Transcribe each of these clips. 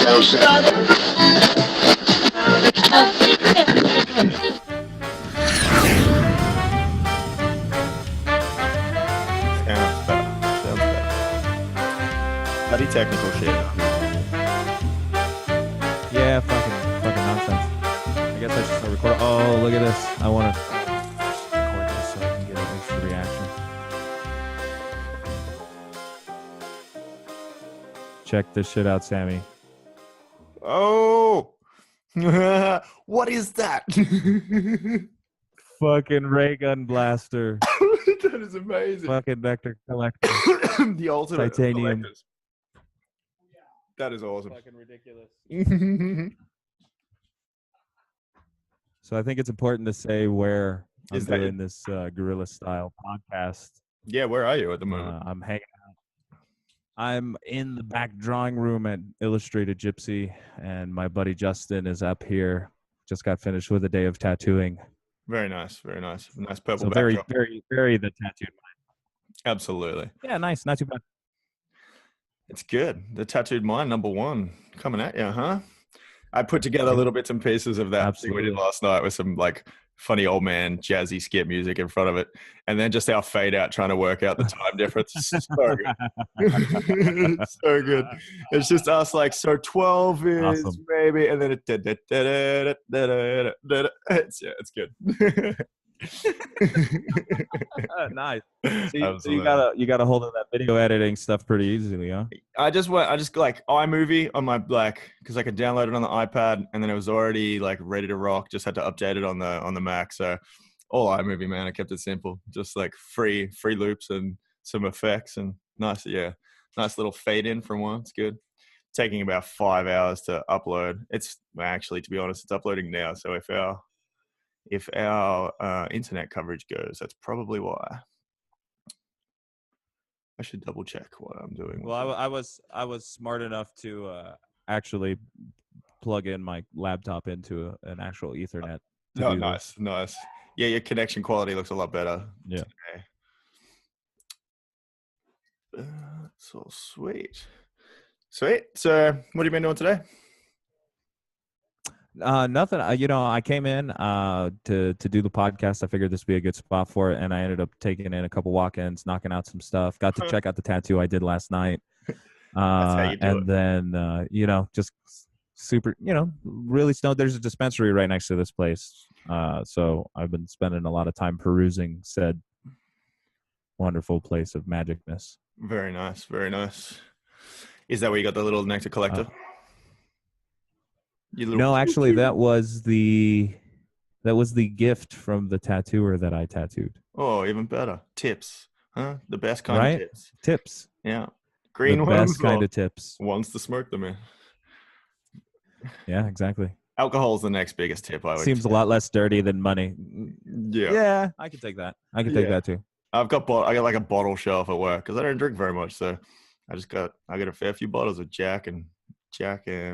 Sounds better. Sounds better. Bloody technical shit. Yeah, fucking nonsense. I guess I should start recording. Oh, look at this. I want to record this so I can get an instant reaction. Check this shit out, Sammy. Oh, what is that? Fucking ray gun blaster. That is amazing. Fucking nectar collector. The ultimate of Titanium. collectors. That is awesome. Fucking ridiculous. So I think it's important to say where I'm Is that doing this guerrilla style podcast. Yeah, where are you at the moment? I'm hanging out. I'm in the back drawing room at Illustrated Gypsy, and my buddy Justin is up here. Just got finished with a day of tattooing. Very nice, very nice. Nice purple So very, backdrop. very the tattooed mind. Absolutely. Yeah, nice. Not too bad. It's good. The tattooed mind, number one, coming at you, huh? I put together little bits and pieces of that thing we did last night with some like funny old man jazzy skit music in front of it, and then just our fade out trying to work out the time difference. So good. So good. It's just us like, so 12 is Awesome. maybe, and then it's good. Nice. So you got a hold of that video editing stuff pretty easily, huh? I just like iMovie on my because I could download it on the iPad, and then it was already like ready to rock. Just had to update it on the Mac. So all iMovie, man. I kept it simple, just like free loops and some effects, and nice little fade in from one. It's good. Taking about 5 hours to upload. It's actually, to be honest, it's uploading now. So if our internet coverage goes, that's probably why. I should double check what I'm doing. Well, I was smart enough to actually plug in my laptop into an actual Ethernet. Oh, nice. Yeah, your connection quality looks a lot better. Yeah. Today. So sweet. So, what have you been doing today? Nothing. I came in to do the podcast. I figured this would be a good spot for it, and I ended up taking in a couple walk-ins, knocking out some stuff. Got to check out the tattoo I did last night. That's how you do it. Then just super, really stoned. There's a dispensary right next to this place, so I've been spending a lot of time perusing said wonderful place of magicness. Very nice, very nice. Is that where you got the little nectar collector? No, actually, that was the gift from the tattooer that I tattooed. Oh, even better. Tips, huh? The best kind of tips. Tips. Yeah. Green the ones. Best kind of tips. Wants to smoke them in. Yeah, exactly. Alcohol's the next biggest tip, I would Seems say. a lot less dirty than money. Yeah. Yeah, I can take that. I can take that too. I got like a bottle shelf at work because I don't drink very much, so I got a fair few bottles of Jack and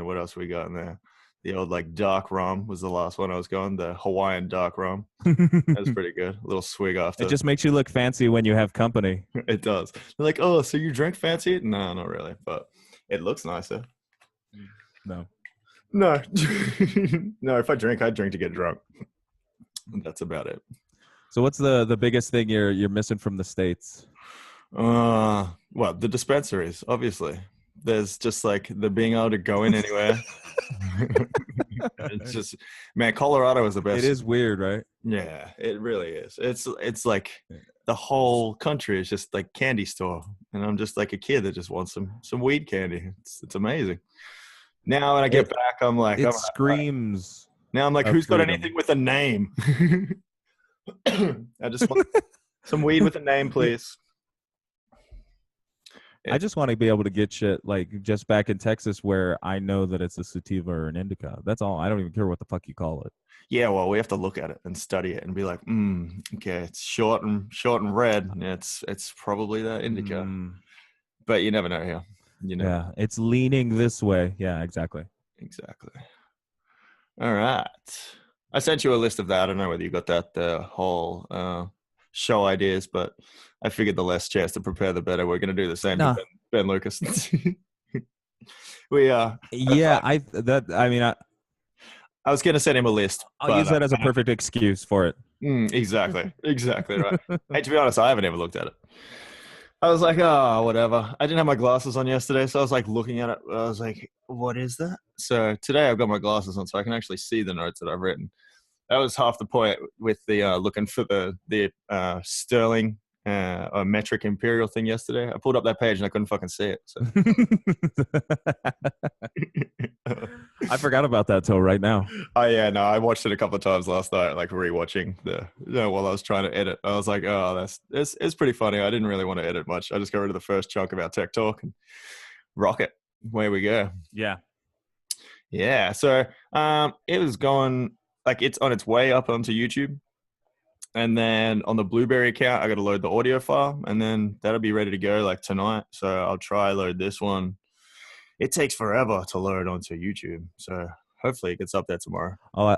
what else we got in there? The old like dark rum was the last one I was going. The Hawaiian dark rum. That was pretty good. A little swig after. It just makes you look fancy when you have company. It does. They're like, oh, so you drink fancy? No, not really, but it looks nicer. No. No. If I drink to get drunk. That's about it. So what's the biggest thing you're missing from the States? Well, the dispensaries, obviously. There's just like the being able to go in anywhere. It's just, man, Colorado is the best. It is weird, right? Yeah, it really is. It's like the whole country is just like candy store, and I'm just like a kid that just wants some weed candy. It's amazing. Now when I get back, I'm like, it screams. Now I'm like, who's got anything with a name? I just want some weed with a name, please. I just want to be able to get shit like just back in Texas where I know that it's a sativa or an indica. That's all. I don't even care what the fuck you call it. Yeah, well, we have to look at it and study it and be like, okay, it's short and red. It's probably that indica, but you never know here. Yeah, it's leaning this way. Yeah, exactly. All right, I sent you a list of that. I don't know whether you got that the whole show ideas, but I figured the less chance to prepare, the better. We're going to do the same to Ben Lucas. We Yeah, I I was gonna send him a list, I'll but use that as a perfect excuse for it. exactly right. Hey, to be honest, I haven't even looked at it. I was like, oh, whatever. I didn't have my glasses on yesterday, so I was like looking at it. I was like, what is that? So today I've got my glasses on, so I can actually see the notes that I've written. That was half the point with the looking for the sterling or metric imperial thing yesterday. I pulled up that page and I couldn't fucking see it. So. I forgot about that till right now. Oh yeah, no, I watched it a couple of times last night, like rewatching while I was trying to edit. I was like, oh, it's pretty funny. I didn't really want to edit much. I just got rid of the first chunk of our tech talk and rock it. Where we go. Yeah. Yeah. So it was going like it's on its way up onto YouTube. And then on the Blueberry account, I got to load the audio file, and then that'll be ready to go like tonight. So I'll try load this one. It takes forever to load onto YouTube, so hopefully it gets up there tomorrow. Oh,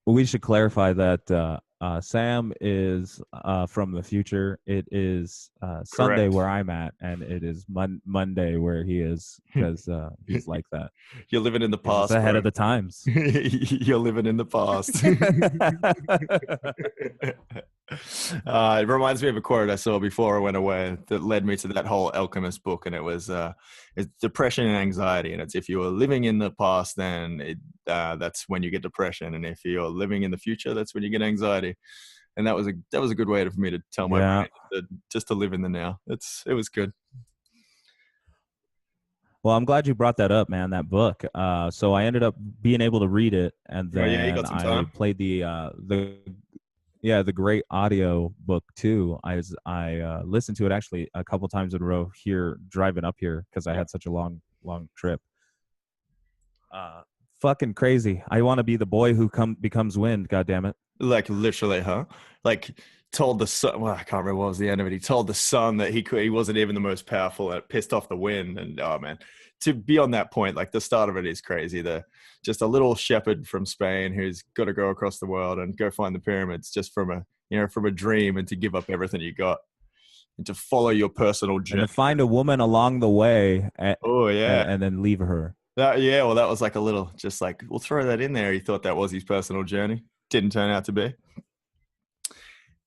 we should clarify that Sam is from the future. It is Sunday where I'm at, and it is Monday where he is, because he's like that. You're living in the past. Ahead of the times. You're living in the past. It reminds me of a quote I saw before I went away that led me to that whole alchemist book, and it was it's depression and anxiety, and it's if you're living in the past, then that's when you get depression, and if you're living in the future, that's when you get anxiety. And that was a good way for me to tell my brain just to live in the now. It was good. Well, I'm glad you brought that up, man. That book. So I ended up being able to read it, and then I played the great audio book too. I listened to it actually a couple times in a row here driving up here because I had such a long trip. Fucking crazy. I want to be the boy who becomes wind. God damn it. Like literally, huh? Like told the sun. Well, I can't remember what was the end of it. He told the sun that he wasn't even the most powerful, and it pissed off the wind. And oh man, to be on that point, like the start of it is crazy. Just a little shepherd from Spain who's got to go across the world and go find the pyramids just from a dream, and to give up everything you got and to follow your personal journey. And to find a woman along the way. And then leave her. That was like a little, just like, we'll throw that in there. He thought that was his personal journey. Didn't turn out to be.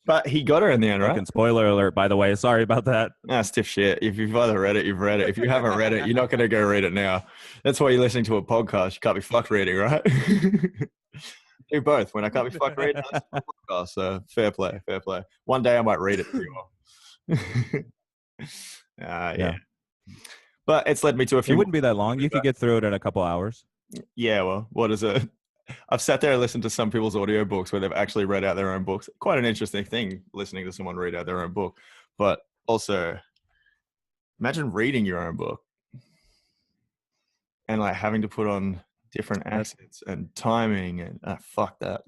But he got her in the end, right? Spoiler alert, by the way. Sorry about that. Stiff shit. If you've either read it, you've read it. If you haven't read it, you're not going to go read it now. That's why you're listening to a podcast. You can't be fucked reading, right? Do both. When I can't be fucked reading, that's a podcast. So fair play. One day I might read it for you all. Yeah. But it's led me to a few. It wouldn't be that long. You could get through it in a couple hours. Yeah, well, what is it? I've sat there and listened to some people's audiobooks where they've actually read out their own books. Quite an interesting thing, listening to someone read out their own book. But also, imagine reading your own book and like having to put on different accents and timing and fuck that.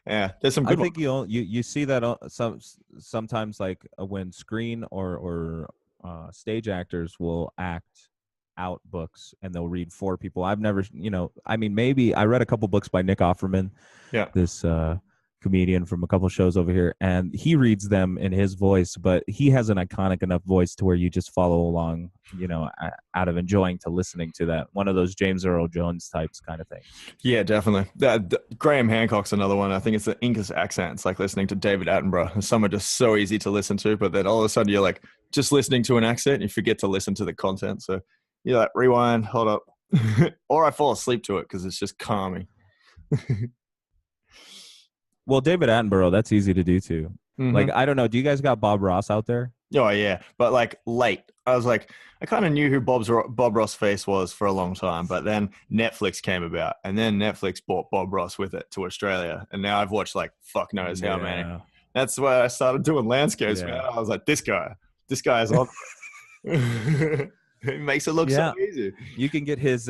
Yeah, there's some good I think you see that sometimes, like when screen or stage actors will act out books and they'll read for people. I've never, maybe I read a couple books by Nick Offerman, this comedian from a couple shows over here, and he reads them in his voice, but he has an iconic enough voice to where you just follow along, out of enjoying to listening to that. One of those James Earl Jones types kind of thing. Yeah, definitely. Graham Hancock's another one. I think it's the English accent. It's like listening to David Attenborough. Some are just so easy to listen to, but then all of a sudden you're like just listening to an accent and you forget to listen to the content. So you're like, rewind, hold up. Or I fall asleep to it because it's just calming. Well, David Attenborough, that's easy to do too. Mm-hmm. Like, I don't know. Do you guys got Bob Ross out there? Oh, yeah. But like late. I was like, I kind of knew who Bob Ross face was for a long time. But then Netflix came about. And then Netflix bought Bob Ross with it to Australia. And now I've watched like fuck knows how many. That's where I started doing landscapes, man. I was like, this guy is on. It makes it look so easy. You can get his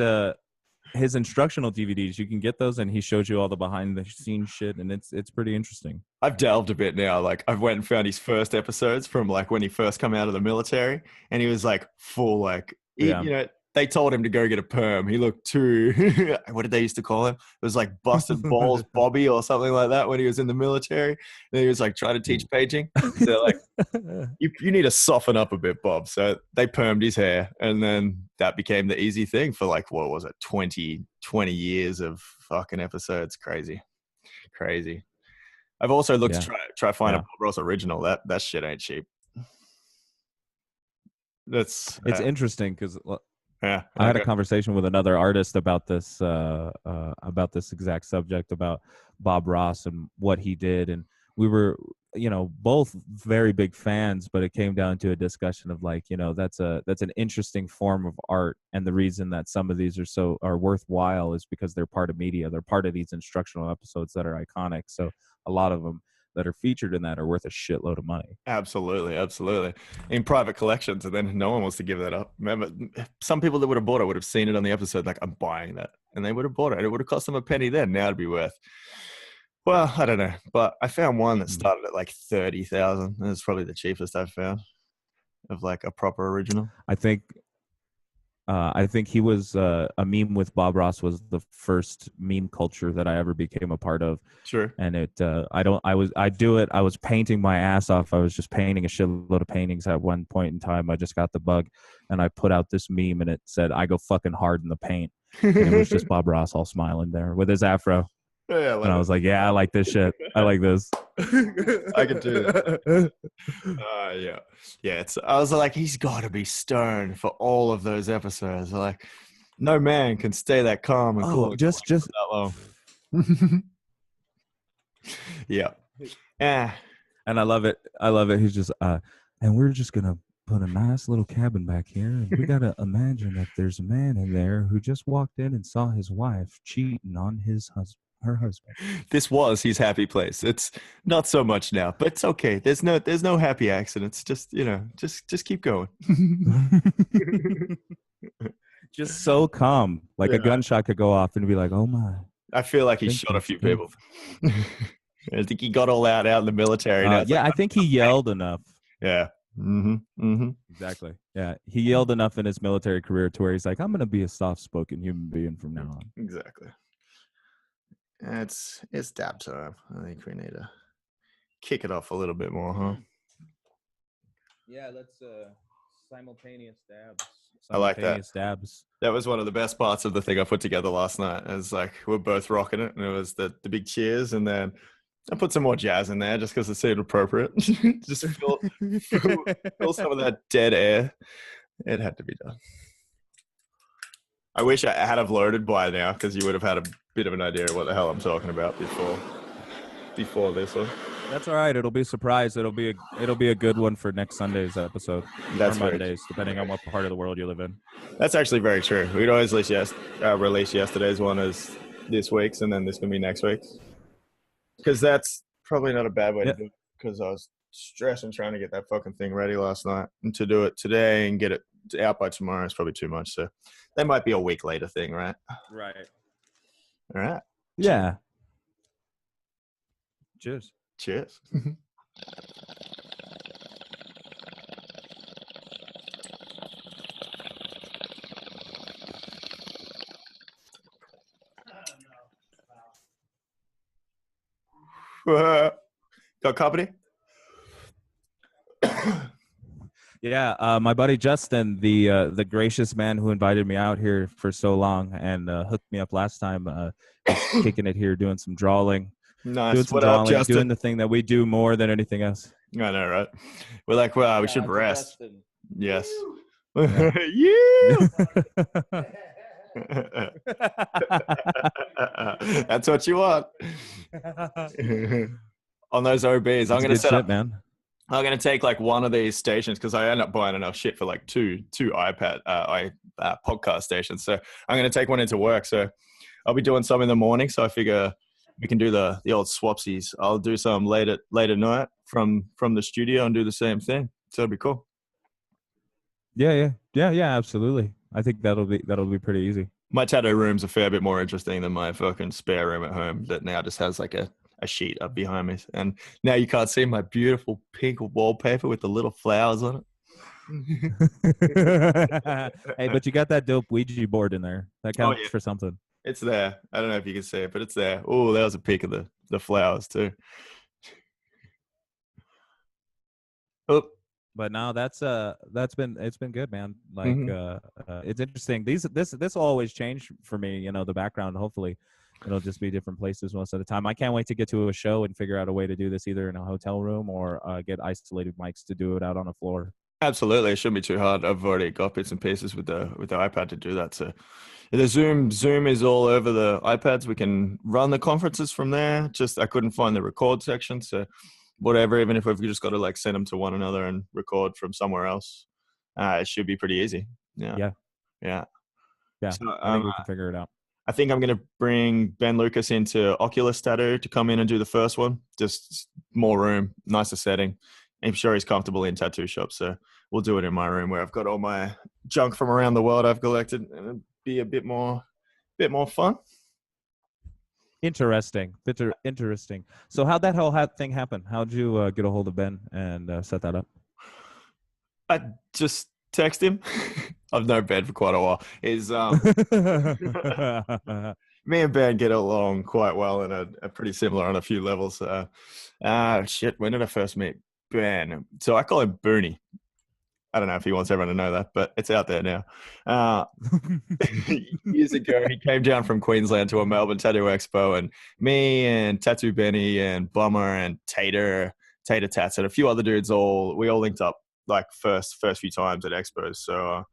instructional DVDs. You can get those, and he shows you all the behind the scenes shit, and it's pretty interesting. I've delved a bit now. Like I've went and found his first episodes from like when he first come out of the military, and he was like full they told him to go get a perm. He looked too what did they used to call him? It was like busted balls Bobby or something like that when he was in the military. And he was like trying to teach paging. So like you need to soften up a bit, Bob. So they permed his hair, and then that became the easy thing for like, what was it, 20 years of fucking episodes. Crazy. I've also looked Yeah. to try find a Yeah. Bob Ross original. That shit ain't cheap. That's It's interesting because yeah. I had a Okay. conversation with another artist about this exact subject, about Bob Ross and what he did, and we were, both very big fans, but it came down to a discussion of like, that's an interesting form of art, and the reason that some of these are worthwhile is because they're part of media. They're part of these instructional episodes that are iconic. So a lot of them that are featured in that are worth a shitload of money. Absolutely. In private collections, and then no one wants to give that up. Remember, some people that would have bought it would have seen it on the episode, like, I'm buying that, and they would have bought it. It would have cost them a penny then. Now it'd be worth, well, I don't know, but I found one that started at like 30,000. That's probably the cheapest I've found of like a proper original. I think he was a meme with Bob Ross was the first meme culture that I ever became a part of. Sure. And I was painting my ass off. I was just painting a shitload of paintings at one point in time. I just got the bug, and I put out this meme, and it said, "I go fucking hard in the paint." And it was just Bob Ross all smiling there with his afro. Yeah, and I was like, yeah, I like this shit. I like this. I can do that. Yeah. I was like, he's got to be stoned for all of those episodes. Like, no man can stay that calm and cool. Just that long. Yeah. And I love it. He's just and we're just gonna put a nice little cabin back here, and we gotta imagine that there's a man in there who just walked in and saw his wife cheating on her husband. This was his happy place. It's not so much now, but it's okay. There's no happy accidents. Just just keep going. Just so calm, like a gunshot could go off and be like, oh my. I feel like he shot a few people. I think he got all out in the military. Now I think he yelled enough. Yeah. Exactly. Yeah, he yelled enough in his military career to where he's like, I'm gonna be a soft-spoken human being from now on. Exactly. It's dab time. I think we need to kick it off a little bit more, huh? Yeah, let's simultaneous dabs. I like that. Dabs. That was one of the best parts of the thing I put together last night. It was like we're both rocking it, and it was the big cheers, and then I put some more jazz in there just because it seemed appropriate. Just fill some of that dead air. It had to be done. I wish I had have loaded by now, because you would have had a bit of an idea of what the hell I'm talking about before this one. That's all right. It'll be a surprise. It'll be a good one for next Sunday's episode. That's or Mondays, depending on what part of the world you live in. That's actually very true. We'd always release yesterday's one as this week's, and then this can be next week's. Because that's probably not a bad way to do it, because I was stressing trying to get that fucking thing ready last night, and to do it today and get it out by tomorrow is probably too much. So that might be a week later thing, right? Right. All right. Yeah. Cheers. Got company? Yeah, my buddy Justin, the gracious man who invited me out here for so long and hooked me up last time, is kicking it here, doing some drawing. Nice. Doing some What drawing, up, Justin? doing the thing that we do more than anything else. I know, right? We're like, well, we should rest. Justin. Yes. Yeah. That's what you want. On those OBs, I'm gonna set up, man. I'm gonna take like one of these stations, because I end up buying enough shit for like two podcast stations. So I'm gonna take one into work. So I'll be doing some in the morning. So I figure we can do the old swapsies. I'll do some late at night from the studio and do the same thing. So it'll be cool. Yeah, absolutely. I think that'll be pretty easy. My tattoo room's a fair bit more interesting than my fucking spare room at home that now just has like a sheet up behind me. And now you can't see my beautiful pink wallpaper with the little flowers on it. Hey, but you got that dope Ouija board in there. That counts for something. It's there. I don't know if you can see it, but it's there. Oh, that was a peek of the flowers too. Oh, But now it's been good, man. Like mhm. it's interesting. This will always change for me. You know, the background. Hopefully, it'll just be different places most of the time. I can't wait to get to a show and figure out a way to do this either in a hotel room or get isolated mics to do it out on the floor. Absolutely, it shouldn't be too hard. I've already got bits and pieces with the iPad to do that. So the Zoom is all over the iPads. We can run the conferences from there. Just I couldn't find the record section, so whatever. Even if we've just got to like send them to one another and record from somewhere else, it should be pretty easy. Yeah, Yeah, yeah. yeah. So I think we can figure it out. I think I'm going to bring Ben Lucas into Oculus Tattoo to come in and do the first one. Just more room, nicer setting. I'm sure he's comfortable in tattoo shops, so we'll do it in my room where I've got all my junk from around the world I've collected, and it'll be a bit more fun. Interesting. Interesting. So how'd that whole thing happen? How'd you get a hold of Ben and set that up? I just text him. I've known Ben for quite a while. Me and Ben get along quite well and are pretty similar on a few levels. Shit, when did I first meet Ben? So I call him Booney. I don't know if he wants everyone to know that, but it's out there now. Years ago, he came down from Queensland to a Melbourne Tattoo Expo, and me and Tattoo Benny and Bummer and Tater Tats and a few other dudes we all linked up like first few times at expos. So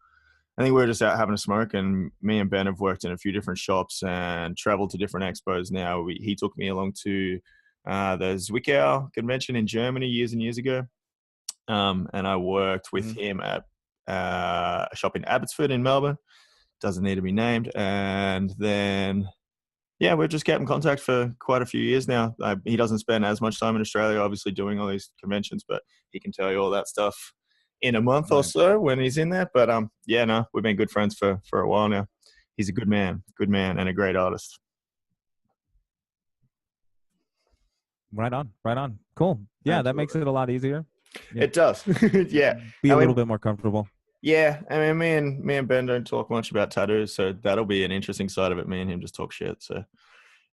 I think we were just out having a smoke, and me and Ben have worked in a few different shops and traveled to different expos. Now he took me along to the Zwickau convention in Germany years and years ago. And I worked with him at a shop in Abbotsford in Melbourne. Doesn't need to be named. And then, yeah, we've just kept in contact for quite a few years now. He doesn't spend as much time in Australia, obviously doing all these conventions, but he can tell you all that stuff in a month or so when he's in there. But yeah, no, we've been good friends for a while now. He's a good man, and a great artist. Right on. Cool. Yeah, that makes it a lot easier. Yeah. It does. Yeah. Be a little bit more comfortable. Yeah. I mean, me and Ben don't talk much about tattoos, so that'll be an interesting side of it. Me and him just talk shit. So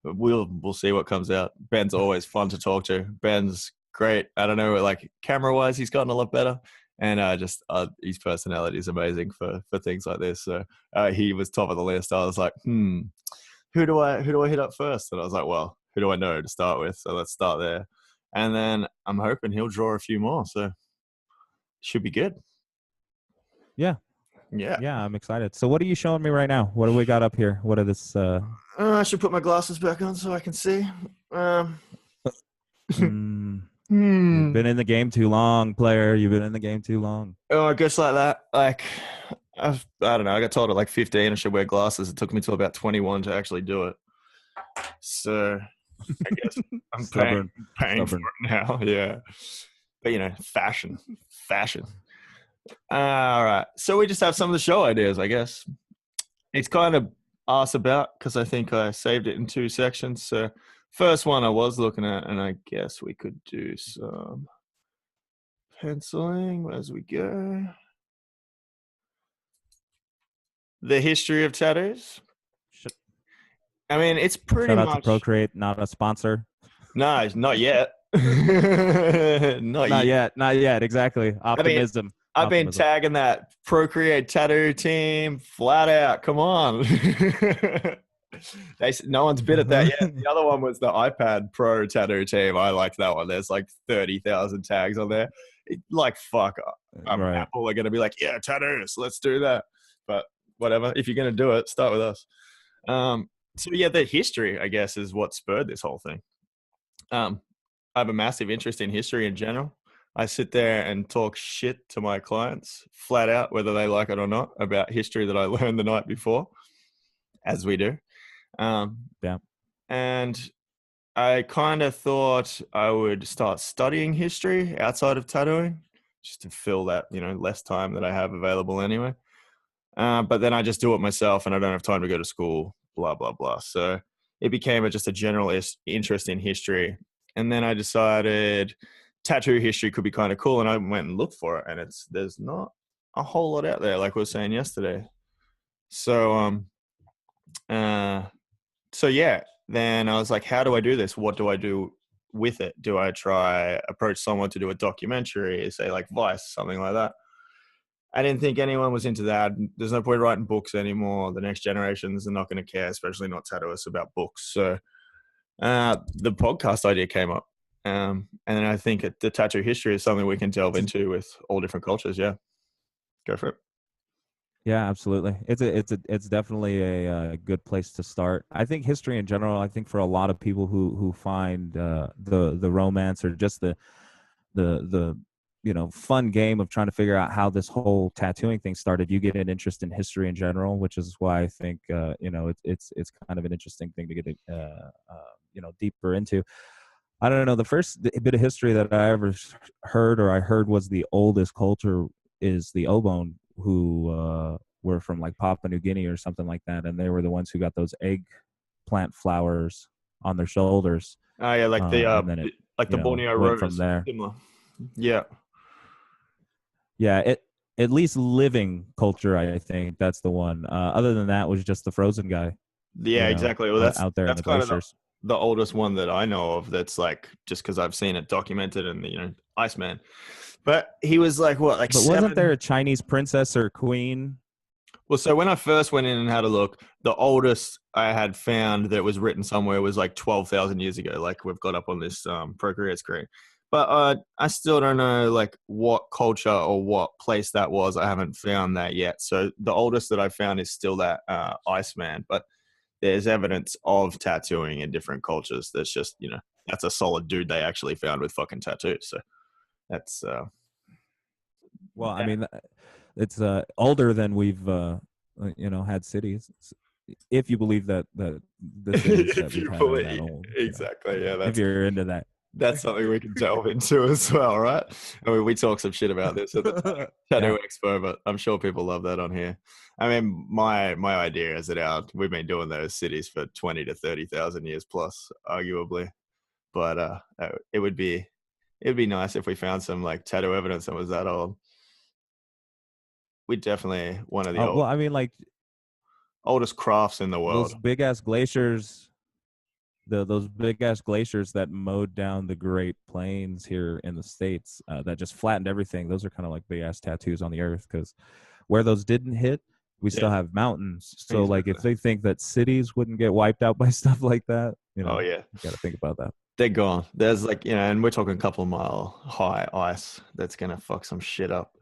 we'll see what comes out. Ben's always fun to talk to. Ben's great. I don't know, like camera wise, he's gotten a lot better. And his personality is amazing for things like this. So he was top of the list. I was like, who do I hit up first? And I was like, well, who do I know to start with? So let's start there. And then I'm hoping he'll draw a few more. So should be good. Yeah. I'm excited. So what are you showing me right now? What do we got up here? What are this? I should put my glasses back on so I can see. You've been in the game too long, player. You've been in the game too long. Oh, I guess like that. Like, I don't know. I got told at like 15 I should wear glasses. It took me till about 21 to actually do it. So I guess I'm paying for it now. Yeah. But, fashion. All right. So we just have some of the show ideas, I guess. It's kind of asked about because I think I saved it in 2 sections. So first one I was looking at, and I guess we could do some penciling as we go. The history of tattoos. I mean, it's pretty Shout out much to Procreate, not a sponsor. No, not yet. not yet. Exactly. Optimism. I've been tagging that Procreate tattoo team flat out. Come on. No one's bid at that yet. The other one was the iPad Pro tattoo team. I liked that one. There's like 30,000 tags on there. Fuck. Right. Apple are going to be like, yeah, tattoos. Let's do that. But whatever. If you're going to do it, start with us. So yeah, the history, I guess, is what spurred this whole thing. I have a massive interest in history in general. I sit there and talk shit to my clients flat out, whether they like it or not, about history that I learned the night before, as we do. Yeah. And I kind of thought I would start studying history outside of tattooing, just to fill that, less time that I have available anyway. But then I just do it myself and I don't have time to go to school, blah, blah, blah. So it became just a general interest in history. And then I decided tattoo history could be kind of cool. And I went and looked for it. And there's not a whole lot out there, like we were saying yesterday. So, yeah, then I was like, how do I do this? What do I do with it? Do I try approach someone to do a documentary, say like Vice, something like that? I didn't think anyone was into that. There's no point writing books anymore. The next generations are not going to care, especially not tattooists, about books. So the podcast idea came up. And then I think the tattoo history is something we can delve into with all different cultures. Yeah, go for it. Yeah, absolutely. It's definitely a good place to start. I think history in general. I think for a lot of people who find the romance or just the fun game of trying to figure out how this whole tattooing thing started, you get an interest in history in general, which is why I think it's kind of an interesting thing to get deeper into. I don't know. The first bit of history that I ever heard was the oldest culture is the Obon, who were from like Papua New Guinea or something like that, and they were the ones who got those eggplant flowers on their shoulders. Oh yeah, like and then it, the Borneo went rose from there. similar. Yeah. Yeah, at least living culture, I think that's the one. Other than that was just the frozen guy. Yeah, exactly. Well, that's out there in the kind of glaciers. the oldest one that I know of. That's like just because I've seen it documented in the Iceman. But he was like what, like? But wasn't there a Chinese princess or queen? Well, so when I first went in and had a look, the oldest I had found that was written somewhere was like 12,000 years ago. Like we've got up on this Procreate screen. But I still don't know like what culture or what place that was. I haven't found that yet. So the oldest that I found is still that Iceman. But there's evidence of tattooing in different cultures. That's just, that's a solid dude they actually found with fucking tattoos. So that's well, I mean, it's older than we've had cities, if you believe that the cities that we've had are that old. Exactly. Yeah, if you're into that. That's something we can delve into as well, right? I mean, we talk some shit about this at the Tattoo Expo, but I'm sure people love that on here. I mean, my idea is that we've been doing those cities for 20 to 30,000 years plus, arguably. But it'd be nice if we found some like tattoo evidence that was that old. We definitely one of the well, I mean, like oldest crafts in the world. Those big ass glaciers. Those big ass glaciers that mowed down the Great Plains here in the States, that just flattened everything. Those are kind of like big ass tattoos on the earth, because where those didn't hit, we still have mountains. So like if they think that cities wouldn't get wiped out by stuff like that, oh yeah, you got to think about that. They're gone. There's like, and we're talking a couple of mile high ice that's going to fuck some shit up.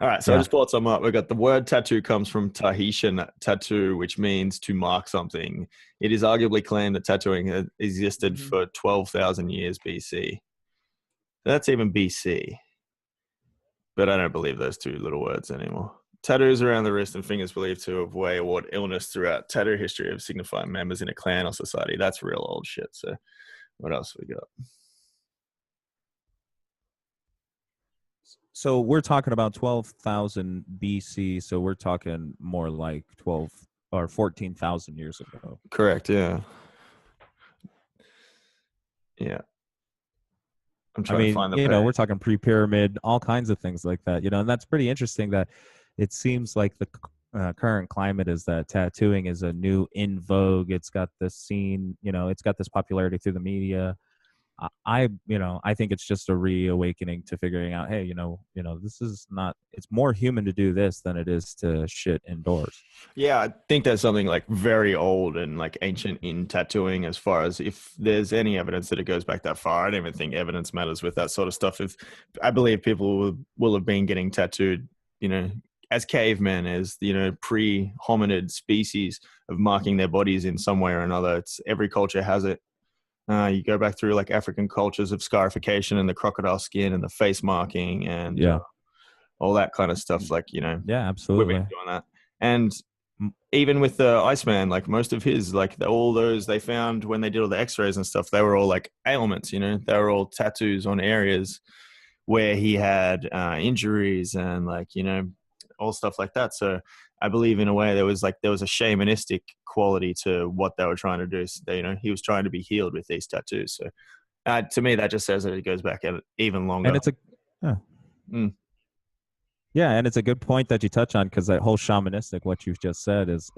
All right. So I just brought some up. We got the word tattoo comes from Tahitian tattoo, which means to mark something. It is arguably claimed that tattooing existed for 12,000 years BC. That's even BC. But I don't believe those two little words anymore. Tattoos around the wrist and fingers believed to have way or illness throughout tattoo history of signifying members in a clan or society. That's real old shit. So what else we got? So we're talking about 12,000 BC. So we're talking more like 12 or 14,000 years ago. Correct. Yeah. Yeah. I'm trying to find the page. We're talking pre-pyramid, all kinds of things like that, and that's pretty interesting that it seems like the current climate is that tattooing is a new in vogue. It's got this scene, it's got this popularity through the media. I think it's just a reawakening to figuring out, hey, this is not, it's more human to do this than it is to shit indoors. Yeah, I think there's something like very old and like ancient in tattooing, as far as if there's any evidence that it goes back that far. I don't even think evidence matters with that sort of stuff. If I believe people will have been getting tattooed, as cavemen, as pre-hominid species of marking their bodies in some way or another. It's every culture has it. You go back through like African cultures of scarification and the crocodile skin and the face marking and all that kind of stuff. Like, yeah, absolutely. We've been doing that. And even with the Iceman, like most of his, like all those they found when they did all the x-rays and stuff, they were all like ailments, they were all tattoos on areas where he had injuries and like, all stuff like that. So I believe in a way there was a shamanistic quality to what they were trying to do. So he was trying to be healed with these tattoos. So to me, that just says that it goes back even longer. And it's and it's a good point that you touch on, because that whole shamanistic, what you've just said is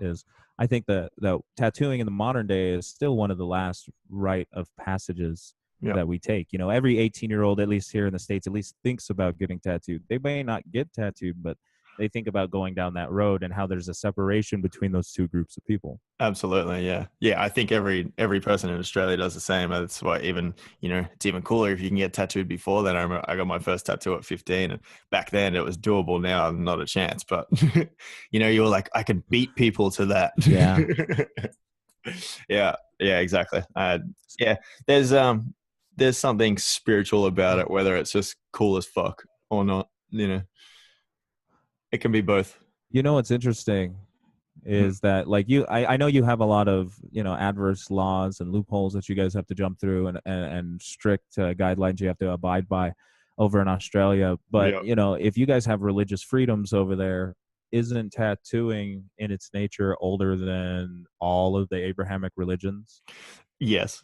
I think that tattooing in the modern day is still one of the last rite of passages Yeah. that we take. You know, every 18-year-old, at least here in the States, at least thinks about getting tattooed. They may not get tattooed, but they think about going down that road and how there's a separation between those two groups of people. Absolutely, yeah, yeah. I think every person in Australia does the same. That's why even it's even cooler if you can get tattooed before then. I remember I got my first tattoo at 15, and back then it was doable. Now not a chance. But you were like, I can beat people to that. Yeah. yeah, exactly. Yeah, there's something spiritual about it, whether it's just cool as fuck or not. It can be both. You know what's interesting is that, like, I know you have a lot of adverse laws and loopholes that you guys have to jump through, and strict guidelines you have to abide by over in Australia. But Yeah. if you guys have religious freedoms over there, isn't tattooing in its nature older than all of the Abrahamic religions? Yes,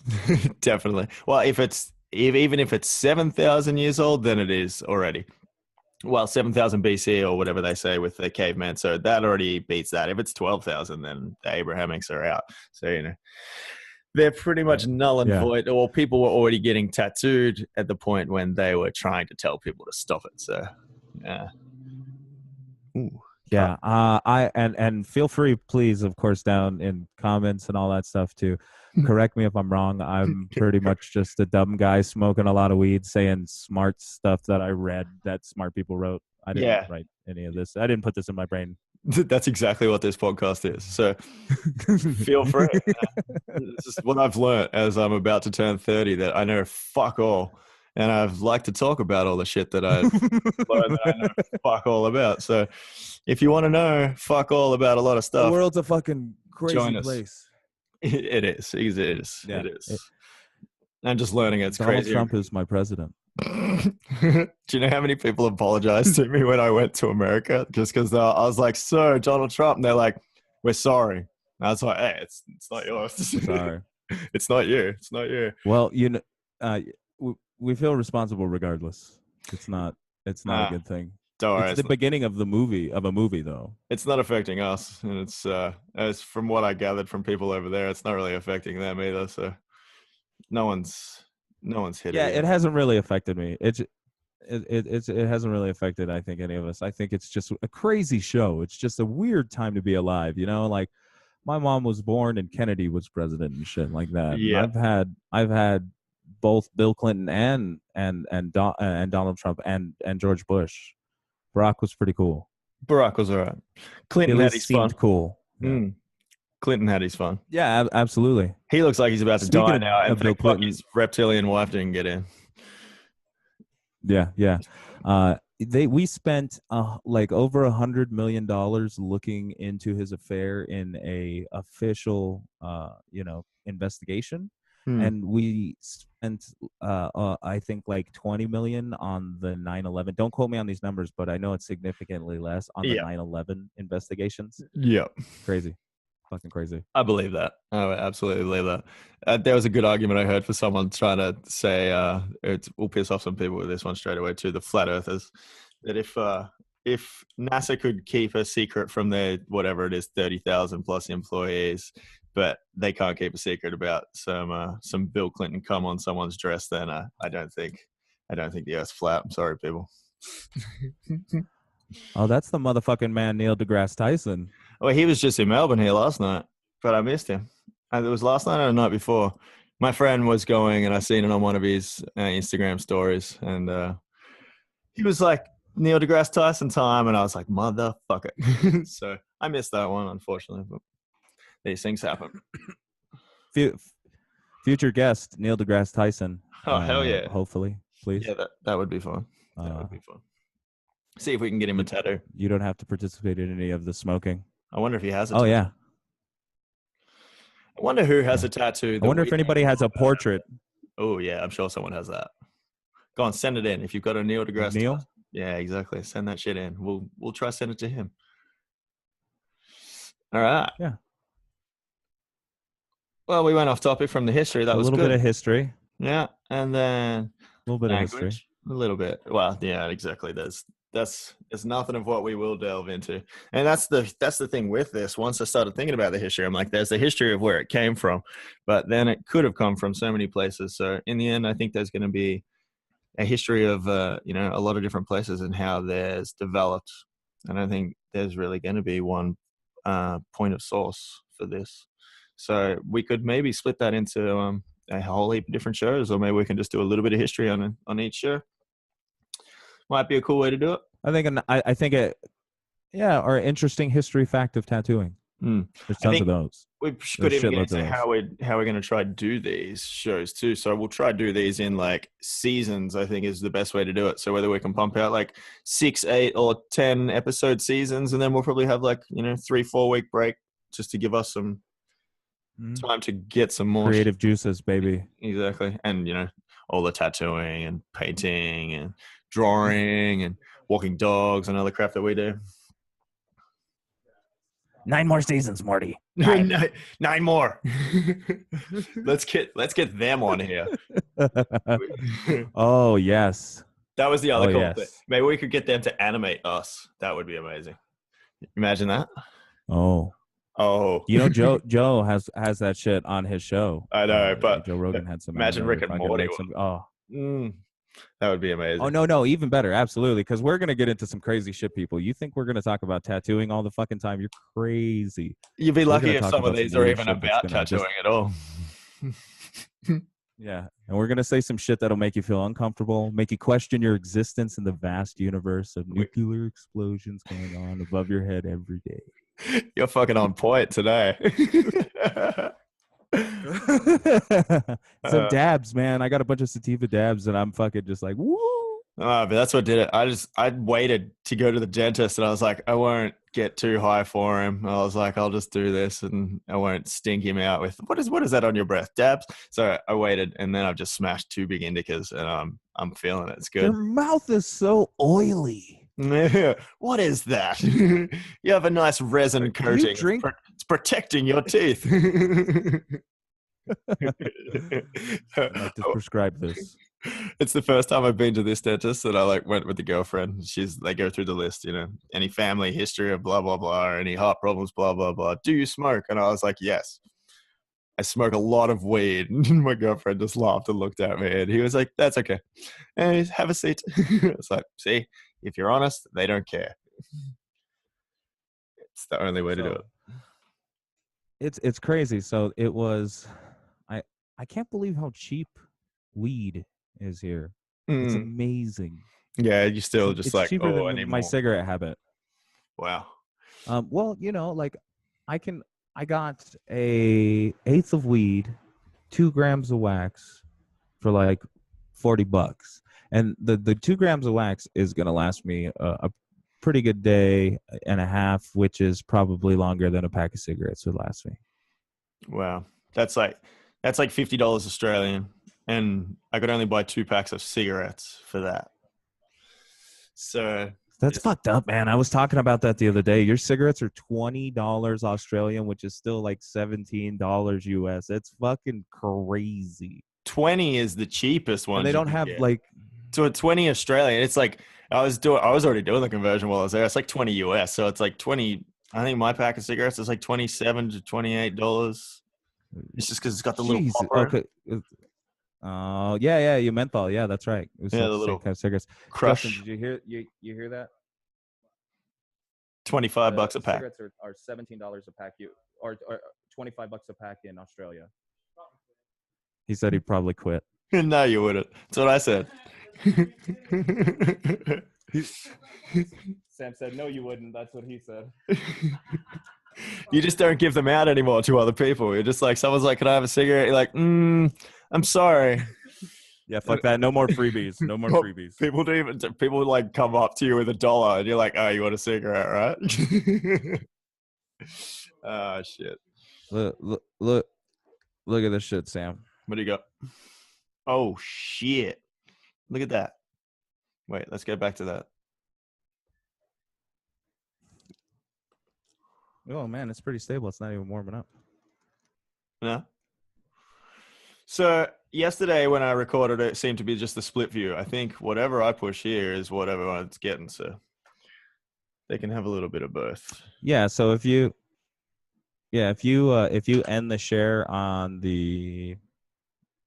definitely. Well, even if it's 7,000 years old, then it is already. Well, 7,000 BC or whatever they say with the caveman. So that already beats that. If it's 12,000, then the Abrahamics are out. So, they're pretty much null and void. Or people were already getting tattooed at the point when they were trying to tell people to stop it. So, yeah. Ooh. Yeah, and feel free, please, of course, down in comments and all that stuff, to correct me if I'm wrong. I'm pretty much just a dumb guy smoking a lot of weed, saying smart stuff that I read that smart people wrote. I didn't write any of this. I didn't put this in my brain. That's exactly what this podcast is. So feel free. This is what I've learned as I'm about to turn 30, that I know fuck all. And I've liked to talk about all the shit that I've learned that I know fuck all about. So if you want to know fuck all about a lot of stuff, the world's a fucking crazy place. It is. It is. Yeah. It is. I'm just learning it's Donald crazy. Trump is my president. Do you know how many people apologized to me when I went to America? Just because I was like, so Donald Trump, and they're like, we're sorry. And I was like, hey, it's not yours. Sorry. It's not you. It's not you. Well, we feel responsible regardless. It's not a good thing. Don't worry, it's the beginning of a movie, though. It's not affecting us, and it's as from what I gathered from people over there, it's not really affecting them either. So no one's hit it. Yeah, it hasn't really affected me. It hasn't really affected, I think, any of us. I think it's just a crazy show. It's just a weird time to be alive. Like my mom was born and Kennedy was president and shit like that. Yeah. I've had both Bill Clinton and Donald Trump and George Bush. Barack was pretty cool. Barack was all right. Clinton had his fun. Cool. Yeah. Clinton had his fun. Yeah, absolutely. He looks like he's about to die now, and Bill Clinton, his reptilian wife didn't get in. Yeah. We spent like over $100 million looking into his affair in a official investigation. And we spent I think like 20 million on the 9/11. Don't quote me on these numbers, but I know it's significantly less on the 9/11 investigations. Yeah. Crazy. Fucking crazy. I believe that. I absolutely believe that. There was a good argument I heard for someone trying to say, we'll piss off some people with this one straight away too, the flat earthers, that if NASA could keep a secret from their, whatever it is, 30,000 plus employees, but they can't keep a secret about some Bill Clinton cum on someone's dress, then I don't think the Earth's flat. I'm sorry, people. Oh, that's the motherfucking man, Neil deGrasse Tyson. Well, he was just in Melbourne here last night, but I missed him. It was last night or the night before. My friend was going, and I seen it on one of his Instagram stories, and he was like, Neil deGrasse Tyson time, and I was like, motherfucker. So I missed that one, unfortunately, but these things happen. Future guest, Neil deGrasse Tyson. Oh, hell yeah. Hopefully, please. Yeah, that would be fun. That would be fun. See if we can get him a tattoo. You don't have to participate in any of the smoking. I wonder if he has a tattoo. Oh, yeah. I wonder who has a tattoo. I wonder if anybody has a portrait. Oh, yeah. I'm sure someone has that. Go on, send it in. If you've got a Neil deGrasse Neil? Tyson. Yeah, exactly. Send that shit in. We'll try to send it to him. All right. Yeah. Well, we went off topic from the history. That was good. A little bit of history. Yeah, and then a little bit language, of history. A little bit. Well, yeah, exactly. There's it's nothing of what we will delve into. And that's the thing with this. Once I started thinking about the history, I'm like, there's the history of where it came from, but then it could have come from so many places. So in the end, I think there's going to be a history of a lot of different places and how there's developed. And I think there's really going to be one point of source for this. So we could maybe split that into a whole heap of different shows, or maybe we can just do a little bit of history on each show. Might be a cool way to do it. I think it, yeah, or interesting history fact of tattooing. There's tons of those. We could even get into how we're going to try to do these shows too. So we'll try to do these in like seasons, I think is the best way to do it. So whether we can pump out like 6, 8 or 10 episode seasons, and then we'll probably have like, 3-4 week break just to give us some time to get some more creative juices, baby. Exactly. And, all the tattooing and painting and drawing and walking dogs and other crap that we do. 9 more seasons, Marty. 9 more. let's get them on here. Oh yes, that was the other cool thing. Maybe we could get them to animate us. That would be amazing. Imagine that. Oh, Joe has that shit on his show. I know, but Joe Rogan had some. Imagine Rick and Morty. That would be amazing. Oh, no, even better. Absolutely. Because we're going to get into some crazy shit, people. You think we're going to talk about tattooing all the fucking time? You're crazy. You'd be lucky if some of these are even about tattooing at all. Yeah. And we're going to say some shit that'll make you feel uncomfortable, make you question your existence in the vast universe of nuclear explosions going on above your head every day. You're fucking on point today. Some dabs, man. I got a bunch of sativa dabs and I'm fucking just like, woo. But that's what did it. I waited to go to the dentist and I was like, I won't get too high for him. I was like, I'll just do this and I won't stink him out with what is that on your breath? Dabs. So I waited and then I've just smashed 2 big indicas and I'm feeling it. It's good. Your mouth is so oily. What is that? You have a nice resin coating. It's protecting your teeth. I'd like to prescribe this. It's the first time I've been to this dentist and I went with the girlfriend. They go through the list, any family history of blah, blah, blah, or any heart problems, blah, blah, blah. Do you smoke? And I was like, yes. I smoke a lot of weed. And my girlfriend just laughed and looked at me and he was like, that's okay. And have a seat. It's like, see, if you're honest, they don't care. It's the only way to do it. It's crazy. So it was, I can't believe how cheap weed is here. It's amazing. Yeah, you still just it's like, cheaper than I need my more. cigarette habit. Wow. Well, I got a 1/8 of weed, 2 grams of wax for like $40. And the 2 grams of wax is going to last me a pretty good day and a half, which is probably longer than a pack of cigarettes would last me. Wow. That's like $50 Australian. And I could only buy 2 packs of cigarettes for that. So that's fucked up, man. I was talking about that the other day. Your cigarettes are $20 Australian, which is still like $17 US. It's fucking crazy. 20 is the cheapest one. And they don't have like to a 20 Australian. It's like I was already doing the conversion while I was there. It's like 20 US. So it's like 20. I think my pack of cigarettes is like $27 to $28. It's just because it's got the little popper. Okay. Yeah, you menthol. Yeah, that's right. It was the little kind of cigarettes. Crush. Justin, did you hear that? $25 a pack. Cigarettes are $17 a pack. Or $25 a pack in Australia. He said he'd probably quit. No, you wouldn't. That's what I said. Sam said, no, you wouldn't. That's what he said. You just don't give them out anymore to other people. You're just like, someone's like, can I have a cigarette? You're like, I'm sorry. Yeah, fuck that. No more freebies. No more freebies. People like come up to you with $1 and you're like, oh, you want a cigarette, right? Oh, shit. Look at this shit, Sam. What do you got? Oh, shit. Look at that. Wait, let's go back to that. Oh, man, it's pretty stable. It's not even warming up. No? So yesterday when I recorded it seemed to be just a split view. I think whatever I push here is what everyone's getting. So They can have a little bit of both. Yeah. So if you end the share on the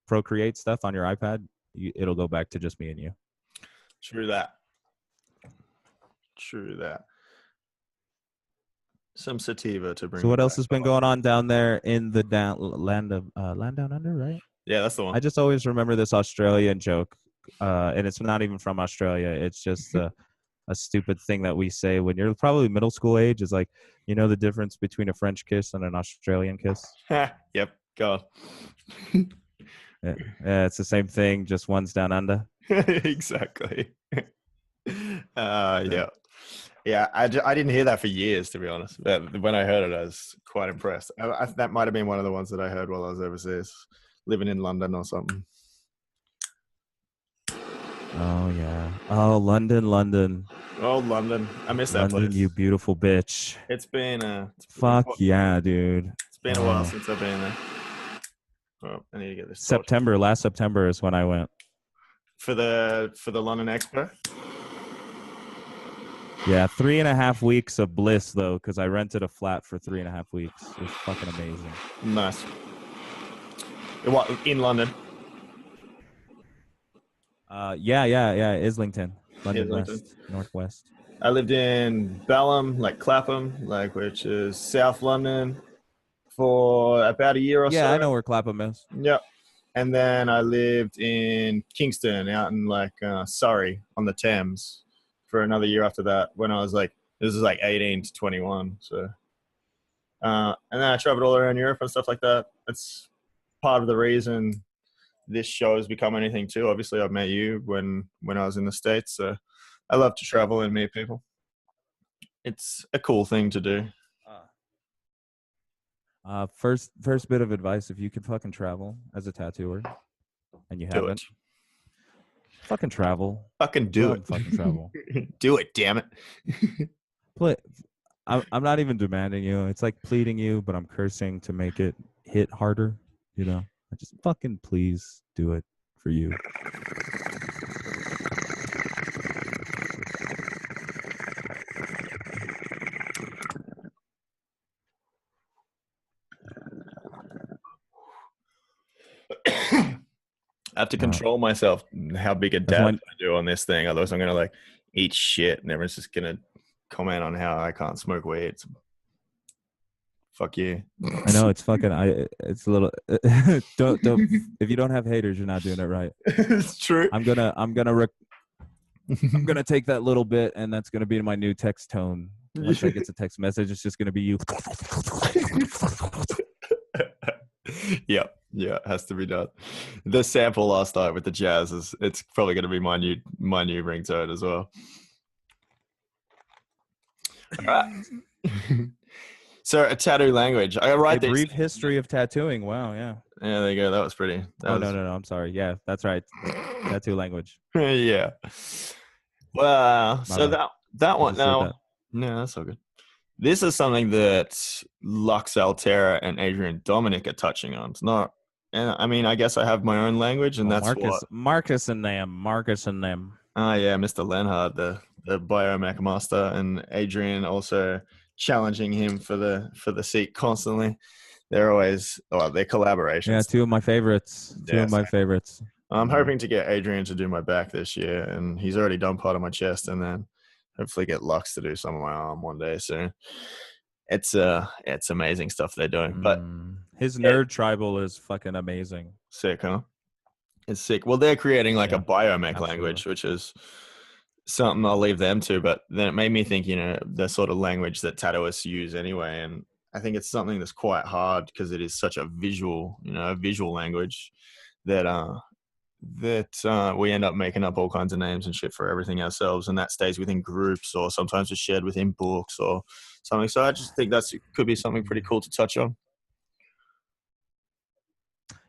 Procreate stuff on your iPad, it'll go back to just me and you. True that. True that. Some sativa to bring. So what else has been going on down there in the land down under, right? Yeah, that's the one. I just always remember this Australian joke, and it's not even from Australia. It's just a stupid thing that we say when you're probably middle school age. Is like, you know, the difference between a French kiss and an Australian kiss. Yep. Go on. Yeah, it's the same thing, just one's down under. Exactly. Yeah. Yeah, I didn't hear that for years, to be honest. But when I heard it, I was quite impressed. That might have been one of the ones that I heard while I was overseas, living in London or something. Oh, yeah. Oh, London. Oh, London. I miss that London, place. you beautiful bitch. It's been Fuck yeah, dude. It's been a while since I've been there. Oh, I need to get this. Last September is when I went. For the London Expo? Yeah, 3.5 weeks of bliss though, because I rented a flat for 3.5 weeks. It was fucking amazing. Nice. What, in London? Yeah. Islington, London Islington. West, Northwest. I lived in Balham, like Clapham, which is South London, for about a year or so. Yeah, I know where Clapham is. Yep. And then I lived in Kingston, out in Surrey on the Thames, for another year after that. When I was this is 18 to 21. So, and then I traveled all around Europe and stuff like that. That's part of the reason this show has become anything too. Obviously, I've met you when I was in the States. So I love to travel and meet people. It's a cool thing to do. First bit of advice: if you could fucking travel as a tattooer, and you haven't, fucking travel. Fucking do it. Fucking travel. Do it, damn it. I'm not even demanding you. It's like pleading you, but I'm cursing to make it hit harder. You know, I just fucking please do it for you. I have to control myself how big a dab I do on this thing. Otherwise, I'm going to eat shit and everyone's just going to comment on how I can't smoke weed. Fuck you. I know it's fucking. It's a little. don't. If you don't have haters, you're not doing it right. It's true. I'm gonna take that little bit, and that's gonna be my new text tone. Once I get a text message, it's just gonna be you. Yeah, it has to be done. The sample last night with the jazz it's probably gonna be my new ringtone as well. All right. So a tattoo language. I write a brief history of tattooing. Wow, yeah. Yeah, there you go. That was pretty. No. I'm sorry. Yeah, that's right. Tattoo language. Yeah. Well, so that one now. No, that's all good. This is something that Lux Altera and Adrian Dominic are touching on. It's not, and I mean, I guess I have my own language, and that's Marcus and them. Ah, yeah, Mr. Lenhard, the biomech master, and Adrian also challenging him for the seat constantly. They're always they're collaborations. Yeah, two of my favorites. I'm hoping to get Adrian to do my back this year, and he's already done part of my chest, and then hopefully get Lux to do some of my arm one day soon. It's amazing stuff they're doing. But his nerd tribal is fucking amazing. Sick, huh? It's sick. Well, they're creating a biomech language, which is something I'll leave them to, but then it made me think, the sort of language that tattooists use anyway. And I think it's something that's quite hard because it is such a visual language that we end up making up all kinds of names and shit for everything ourselves. And that stays within groups or sometimes it's shared within books or something. So I just think could be something pretty cool to touch on.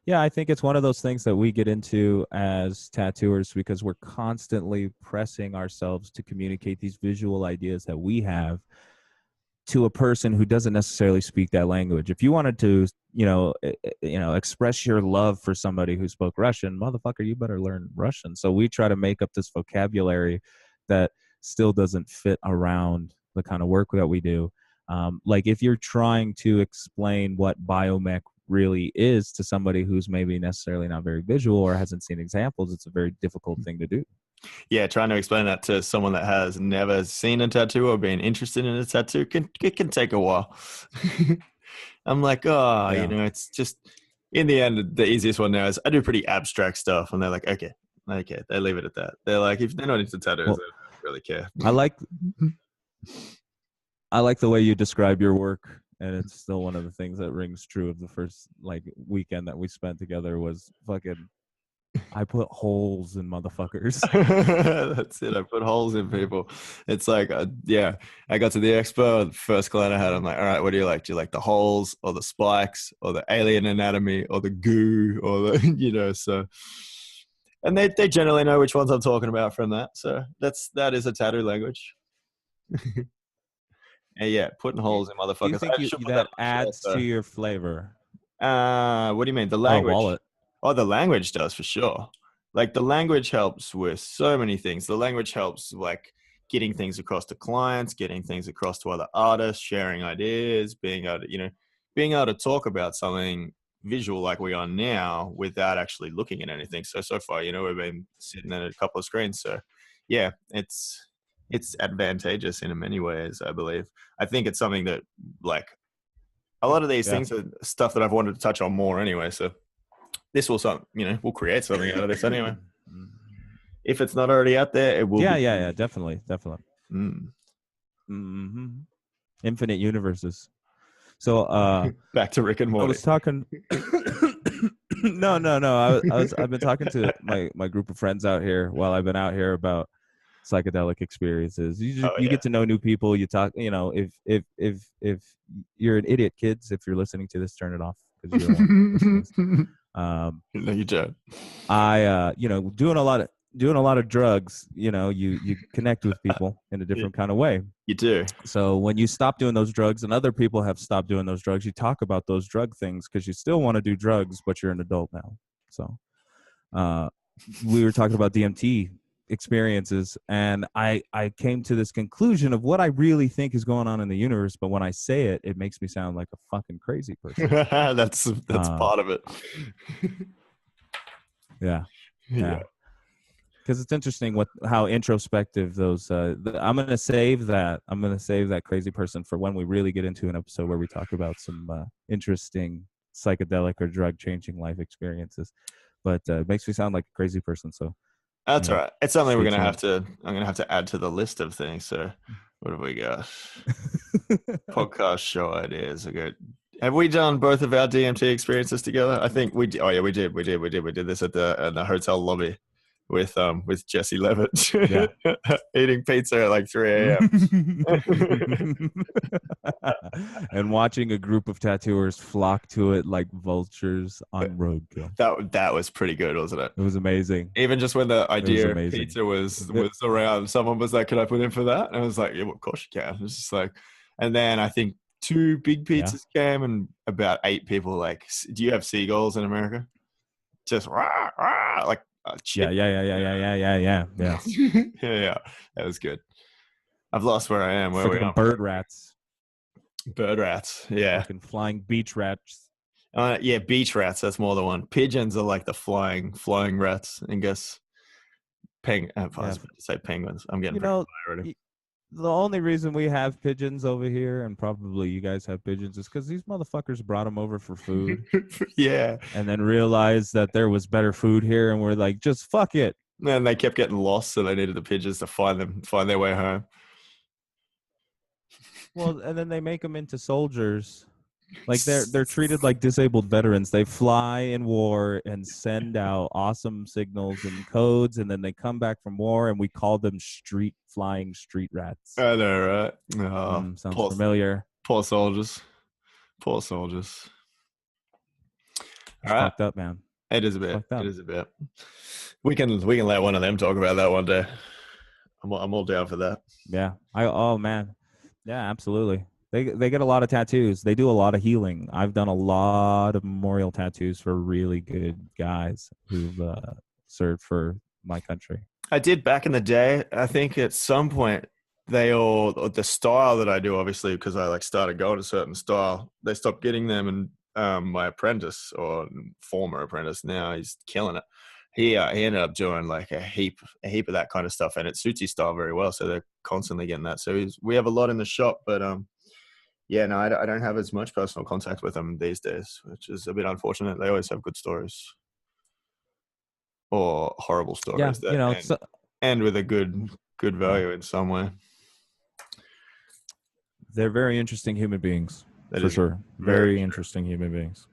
Yeah, I think it's one of those things that we get into as tattooers because we're constantly pressing ourselves to communicate these visual ideas that we have to a person who doesn't necessarily speak that language. If you wanted to, express your love for somebody who spoke Russian, motherfucker, you better learn Russian. So we try to make up this vocabulary that still doesn't fit around the kind of work that we do. Like if you're trying to explain what biomech really is to somebody who's maybe necessarily not very visual or hasn't seen examples, it's a very difficult thing to do. Yeah, trying to explain that to someone that has never seen a tattoo or been interested in a tattoo can take a while. I'm like, oh, Yeah. you know, it's just in the end, the easiest one now is I do pretty abstract stuff, and they're like, okay, they leave it at that. They're like, if they're not into tattoos, Well, they don't really care. I like the way you describe your work, and it's still one of the things that rings true of the first like weekend that we spent together was fucking I put holes in motherfuckers. That's it. I put holes in people. It's like, yeah, I got to the expo. The first client I had, I'm like, all right, what do you like? Do you like the holes or the spikes or the alien anatomy or the goo or the, you know, so. And they generally know which ones I'm talking about from that. So that is a tattoo language. And yeah, putting holes in motherfuckers. Do you think I should put that on my shirt, adds to your flavor? what do you mean? The Oh, language? wallet. Oh, the language does for sure. Like the language helps with so many things. The language helps like getting things across to clients, getting things across to other artists, sharing ideas, being able to, being able to talk about something visual like we are now without actually looking at anything. So far, we've been sitting at a couple of screens. So yeah, it's advantageous in many ways, I believe. I think it's something that like a lot of these things are stuff that I've wanted to touch on more anyway. So this will we'll create something out of this anyway. If it's not already out there, it will. Yeah, definitely. Mm. Mm-hmm. Infinite universes. So back to Rick and Morty. I was talking. No. I've been talking to my group of friends out here while I've been out here about psychedelic experiences. You get to know new people. You talk. If you're an idiot, kids, if you're listening to this, turn it off because you don't want no, you don't. I doing a lot of drugs, you connect with people in a different kind of way. You do. So when you stop doing those drugs and other people have stopped doing those drugs, you talk about those drug things because you still want to do drugs, but you're an adult now. So we were talking about DMT experiences, and I came to this conclusion of what I really think is going on in the universe, but when I say it, it makes me sound like a fucking crazy person. that's part of it. Yeah. Because it's interesting how introspective those. I'm gonna save that. I'm gonna save that crazy person for when we really get into an episode where we talk about some interesting psychedelic or drug changing life experiences. But it makes me sound like a crazy person. So that's all right. It's something I'm gonna have to add to the list of things. So what have we got? Podcast show ideas. Okay. Have we done both of our DMT experiences together? I think we did. Oh yeah, we did. We did this at the hotel lobby with Jesse Levitt, eating pizza at like 3 a.m. and watching a group of tattooers flock to it like vultures on roadkill. That was pretty good, wasn't it? It was amazing. Even just when the idea of pizza was around, someone was like, "Can I put in for that?" And I was like, "Yeah, well, of course you can." It's just like, and then I think 2 big pizzas came, and about 8 people like, "Do you have seagulls in America?" Just rah, rah, like. Yeah. Yeah. That was good. I've lost where I am. Where we are. Bird rats. Yeah. Fucking flying beach rats. Yeah, beach rats. That's more the one. Pigeons are like the flying rats. I guess. I was about to say penguins. I'm getting already. The only reason we have pigeons over here, and probably you guys have pigeons, is because these motherfuckers brought them over for food. Yeah. And then realized that there was better food here, and we're like, just fuck it. And they kept getting lost, so they needed the pigeons to find their way home. Well, and then they make them into soldiers. Like they're treated like disabled veterans. They fly in war and send out awesome signals and codes, and then they come back from war, and we call them flying street rats. I know, right? Oh, sounds familiar. Poor soldiers. All right. Fucked up, man. It is a bit. We can let one of them talk about that one day. I'm all down for that. Yeah. Oh man. Yeah, absolutely. They get a lot of tattoos. They do a lot of healing. I've done a lot of memorial tattoos for really good guys who've served for my country. I did back in the day. I think at some point the style that I do, obviously, because I like started going a certain style, they stopped getting them, and my apprentice, or former apprentice, now he's killing it. He ended up doing like a heap of that kind of stuff, and it suits his style very well. So they're constantly getting that. So we have a lot in the shop, but yeah, no, I don't have as much personal contact with them these days, which is a bit unfortunate. They always have good stories or horrible stories Yeah, that end with a good value in some way. They're very interesting human beings, That for is sure. Very interesting human beings.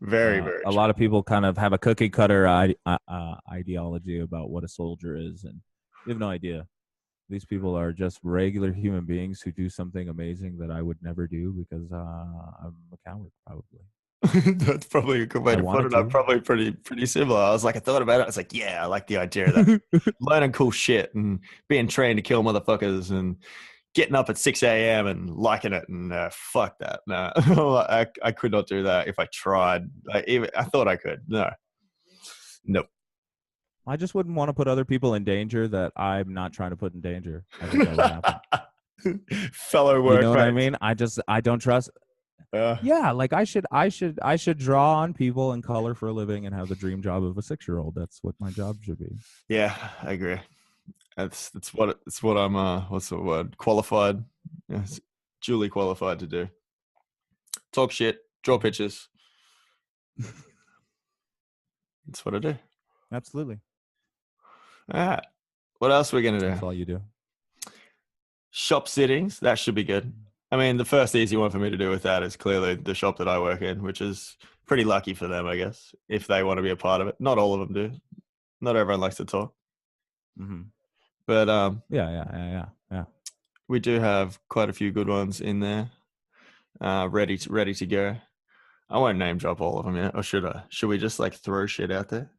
Very, very a lot of people kind of have a cookie cutter ideology about what a soldier is, and you have no idea. These people are just regular human beings who do something amazing that I would never do because I'm a coward, probably. That's probably a good way to put it. I'm probably pretty similar. I thought about it. I was like, yeah, I like the idea of that. Learning cool shit and being trained to kill motherfuckers and getting up at 6 a.m. and liking it, and fuck that. No, I could not do that if I tried. I thought I could. Nope. I just wouldn't want to put other people in danger that I'm not trying to put in danger. I think that would happen. Fellow workmates. You know what I mean? I don't trust. Yeah, like I should draw on people and color for a living and have the dream job of a 6-year-old. That's what my job should be. Yeah, I agree. It's what I'm what's the word? Qualified. Yes, duly qualified to do. Talk shit, draw pictures. That's what I do. Absolutely. All right. What else are we gonna do? That's all you do. Shop sittings. That should be good. I mean, the first easy one for me to do with that is clearly the shop that I work in, which is pretty lucky for them, I guess, if they want to be a part of it. Not all of them do. Not everyone likes to talk. Mm-hmm. But yeah. We do have quite a few good ones in there, ready to go. I won't name drop all of them yet, or should I? Should we just like throw shit out there?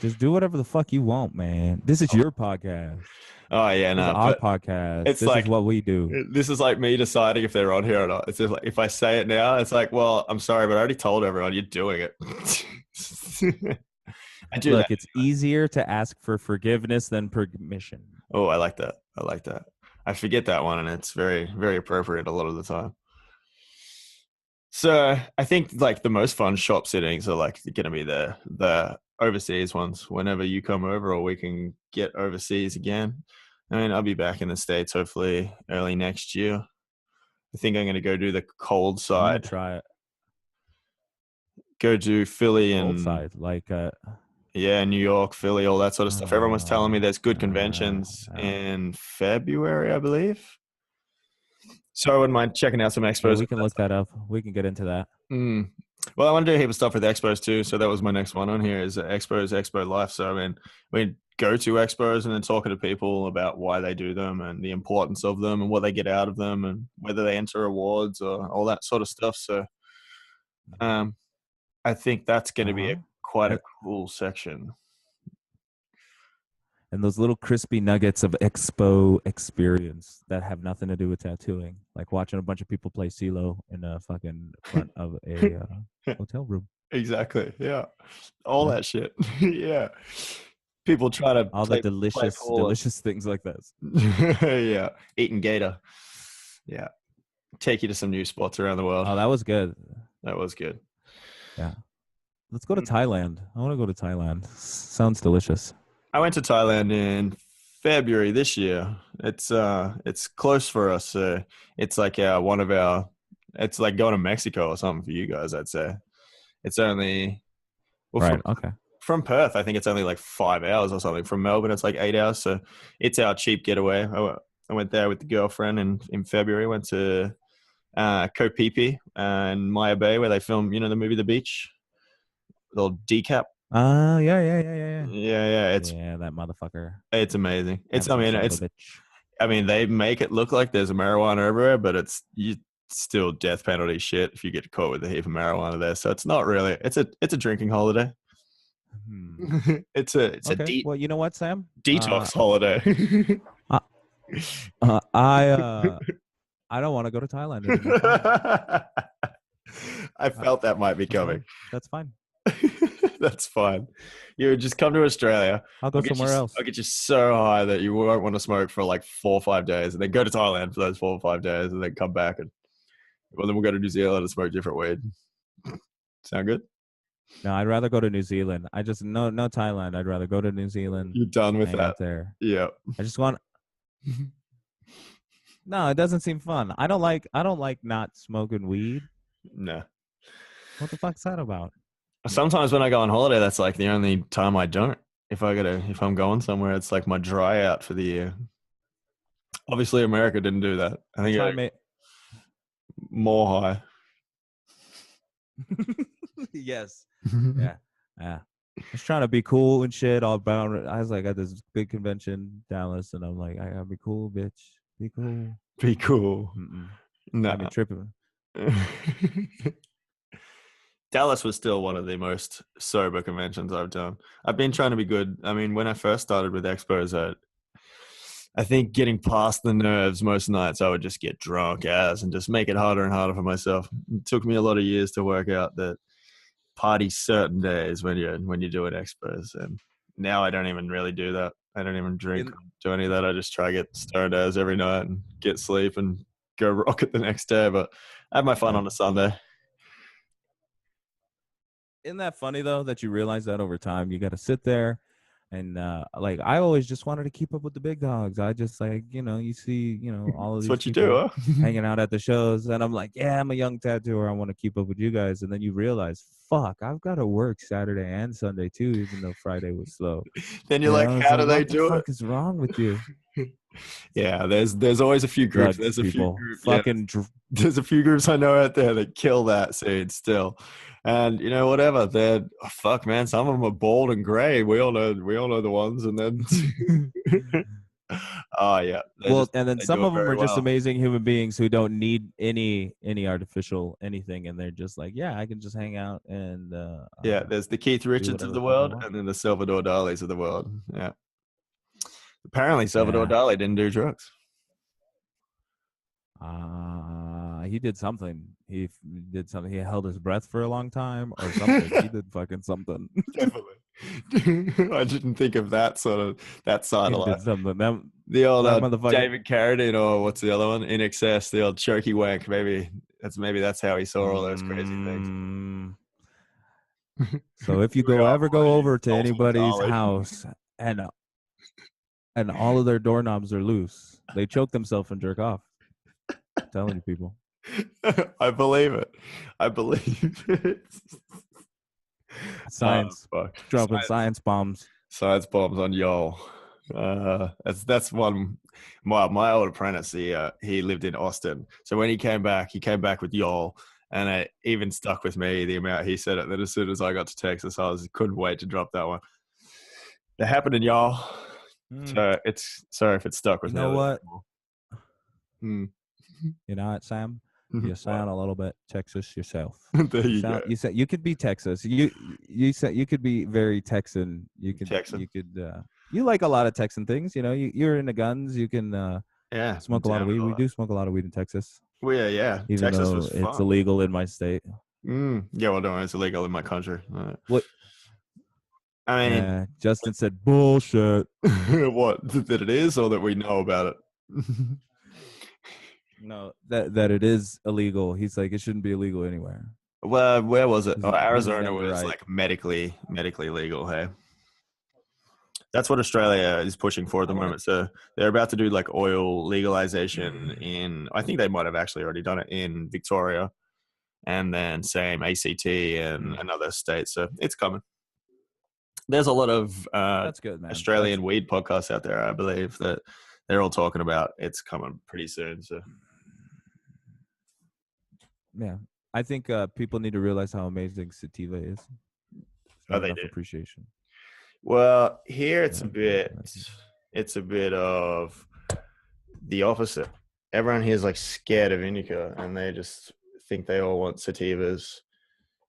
Just do whatever the fuck you want, man. This is your podcast. Oh yeah, no, our podcast. This is what we do. This is like me deciding if they're on here or not. It's just like if I say it now, it's like, well, I'm sorry, but I already told everyone you're doing it. I do. Look, it's easier to ask for forgiveness than permission. Oh, I like that. I forget that one, and it's very, very appropriate a lot of the time. So I think like the most fun shop sittings are like going to be the overseas ones. Whenever you come over, or we can get overseas again. I mean, I'll be back in the States hopefully early next year. I think I'm going to go do the cold side. I'm gonna try it. Go do Philly and cold side, like yeah, New York, Philly, all that sort of stuff. Everyone was telling me there's good conventions in February, I believe. So I wouldn't mind checking out some expos. Yeah, we can look that up. We can get into that. Well, I want to do a heap of stuff with expos too. So that was my next one on here is Expo Life. So I mean, we go to expos and then talking to people about why they do them and the importance of them and what they get out of them and whether they enter awards or all that sort of stuff. So I think that's going to be quite a cool section. And those little crispy nuggets of Expo experience that have nothing to do with tattooing, like watching a bunch of people play CeeLo in a fucking front of a hotel room. Exactly. Yeah. All that shit. Yeah. People try to all the delicious things like this. Yeah. Eating gator. Yeah. Take you to some new spots around the world. Oh, that was good. That was good. Yeah. Let's go to Thailand. I want to go to Thailand. Sounds delicious. I went to Thailand in February this year. It's close for us. It's like it's like going to Mexico or something for you guys, I'd say. It's only from Perth, I think it's only like 5 hours or something. From Melbourne, it's like 8 hours. So it's our cheap getaway. I went there with the girlfriend in February. Went to Koh Phi Phi and Maya Bay where they filmed, the movie The Beach. The little decap. Yeah. It's that motherfucker. It's amazing. I mean, they make it look like there's a marijuana everywhere, but it's still death penalty shit if you get caught with a heap of marijuana there. So it's not really. It's a drinking holiday. It's a well, you know what, Sam? Detox holiday. I don't want to go to Thailand anymore. I felt that might be coming. That's fine. That's fine. You just come to Australia. I'll go somewhere else. I'll get you so high that you won't want to smoke for like 4 or 5 days, and then go to Thailand for those 4 or 5 days, and then come back, and well, then we'll go to New Zealand and smoke different weed. Sound good? No, I'd rather go to New Zealand. I just no Thailand. I'd rather go to New Zealand. You're done with hang that out there. Yeah. I just want. No, it doesn't seem fun. I don't like not smoking weed. No. What the fuck's that about? Sometimes when I go on holiday, that's like the only time I don't. If I'm going somewhere, it's like my dry out for the year. Obviously, America didn't do that. I think more high. Yes. Yeah. Yeah. I was trying to be cool and shit. All bound. I was like at this big convention, Dallas, and I'm like, I gotta be cool, bitch. Be cool. Be cool. No. I'd be tripping. Dallas was still one of the most sober conventions I've done. I've been trying to be good. I mean, when I first started with Expos, I think getting past the nerves, most nights I would just get drunk as and just make it harder and harder for myself. It took me a lot of years to work out that party certain days when you're doing Expos, and now I don't even really do that. I don't even drink, do any of that. I just try to get stoned as every night and get sleep and go rock it the next day. But I have my fun on a Sunday. Isn't that funny though that you realize that over time you got to sit there and like I always just wanted to keep up with the big dogs. I just like you see all of these. That's what you do, huh? Hanging out at the shows, and I'm like, yeah, I'm a young tattooer. I want to keep up with you guys, and then you realize, fuck, I've got to work Saturday and Sunday too, even though Friday was slow. Then you're like, how do they do it? What the fuck is wrong with you? Yeah, there's always a few groups. Drugs, there's a people. few groups. Fucking there's a few groups I know out there that kill that scene still. And whatever, they're fuck, man. Some of them are bald and gray. We all know the ones. And then, oh yeah. And then some of them are just amazing human beings who don't need any artificial anything, and they're just like, yeah, I can just hang out and. Yeah, there's the Keith Richards of the world, and then the Salvador Dali's of the world. Yeah. Apparently, Salvador Dali didn't do drugs. He did something. He did something. He held his breath for a long time or something. He did fucking something. Definitely. I didn't think of that side of life. The old David Carradine, or what's the other one? In Excess, the old chokey wank. Maybe that's how he saw all those crazy things. So if you ever go over to anybody's house and all of their doorknobs are loose, they choke themselves and jerk off. I'm telling you, people. I believe it. Science. Dropping science bombs. Science bombs on y'all. That's one. My old apprentice, he lived in Austin. So when he came back with y'all. And it even stuck with me, the amount he said it. Then as soon as I got to Texas, couldn't wait to drop that one. That happened in y'all. So sorry if it stuck with me. You know what? You know what, Sam? You sound a little bit Texas yourself. There you go. You said you could be Texas. You said you could be very Texan. You could. Texan. You could. You like a lot of Texan things. You're into guns. You can. Smoke a lot of weed. We do smoke a lot of weed in Texas. Well, yeah. Even Texas though was fun. It's illegal in my state. Yeah, well, no, it's illegal in my country. What? I mean, Justin said bullshit. What? That it is, or that we know about it? No, that it is illegal. He's like, it shouldn't be illegal anywhere. Well, where was it? Arizona was like medically legal. Hey, that's what Australia is pushing for at the moment. So they're about to do like oil legalization in. I think they might have actually already done it in Victoria, and then same ACT and another state. So it's coming. There's a lot of that's good, man. Australian weed podcasts out there, I believe, that they're all talking about it's coming pretty soon. So yeah, I think people need to realize how amazing sativa is. Oh, they do. Appreciation. Well, here it's a bit of the opposite. Everyone here is like scared of indica, and they just think they all want sativas,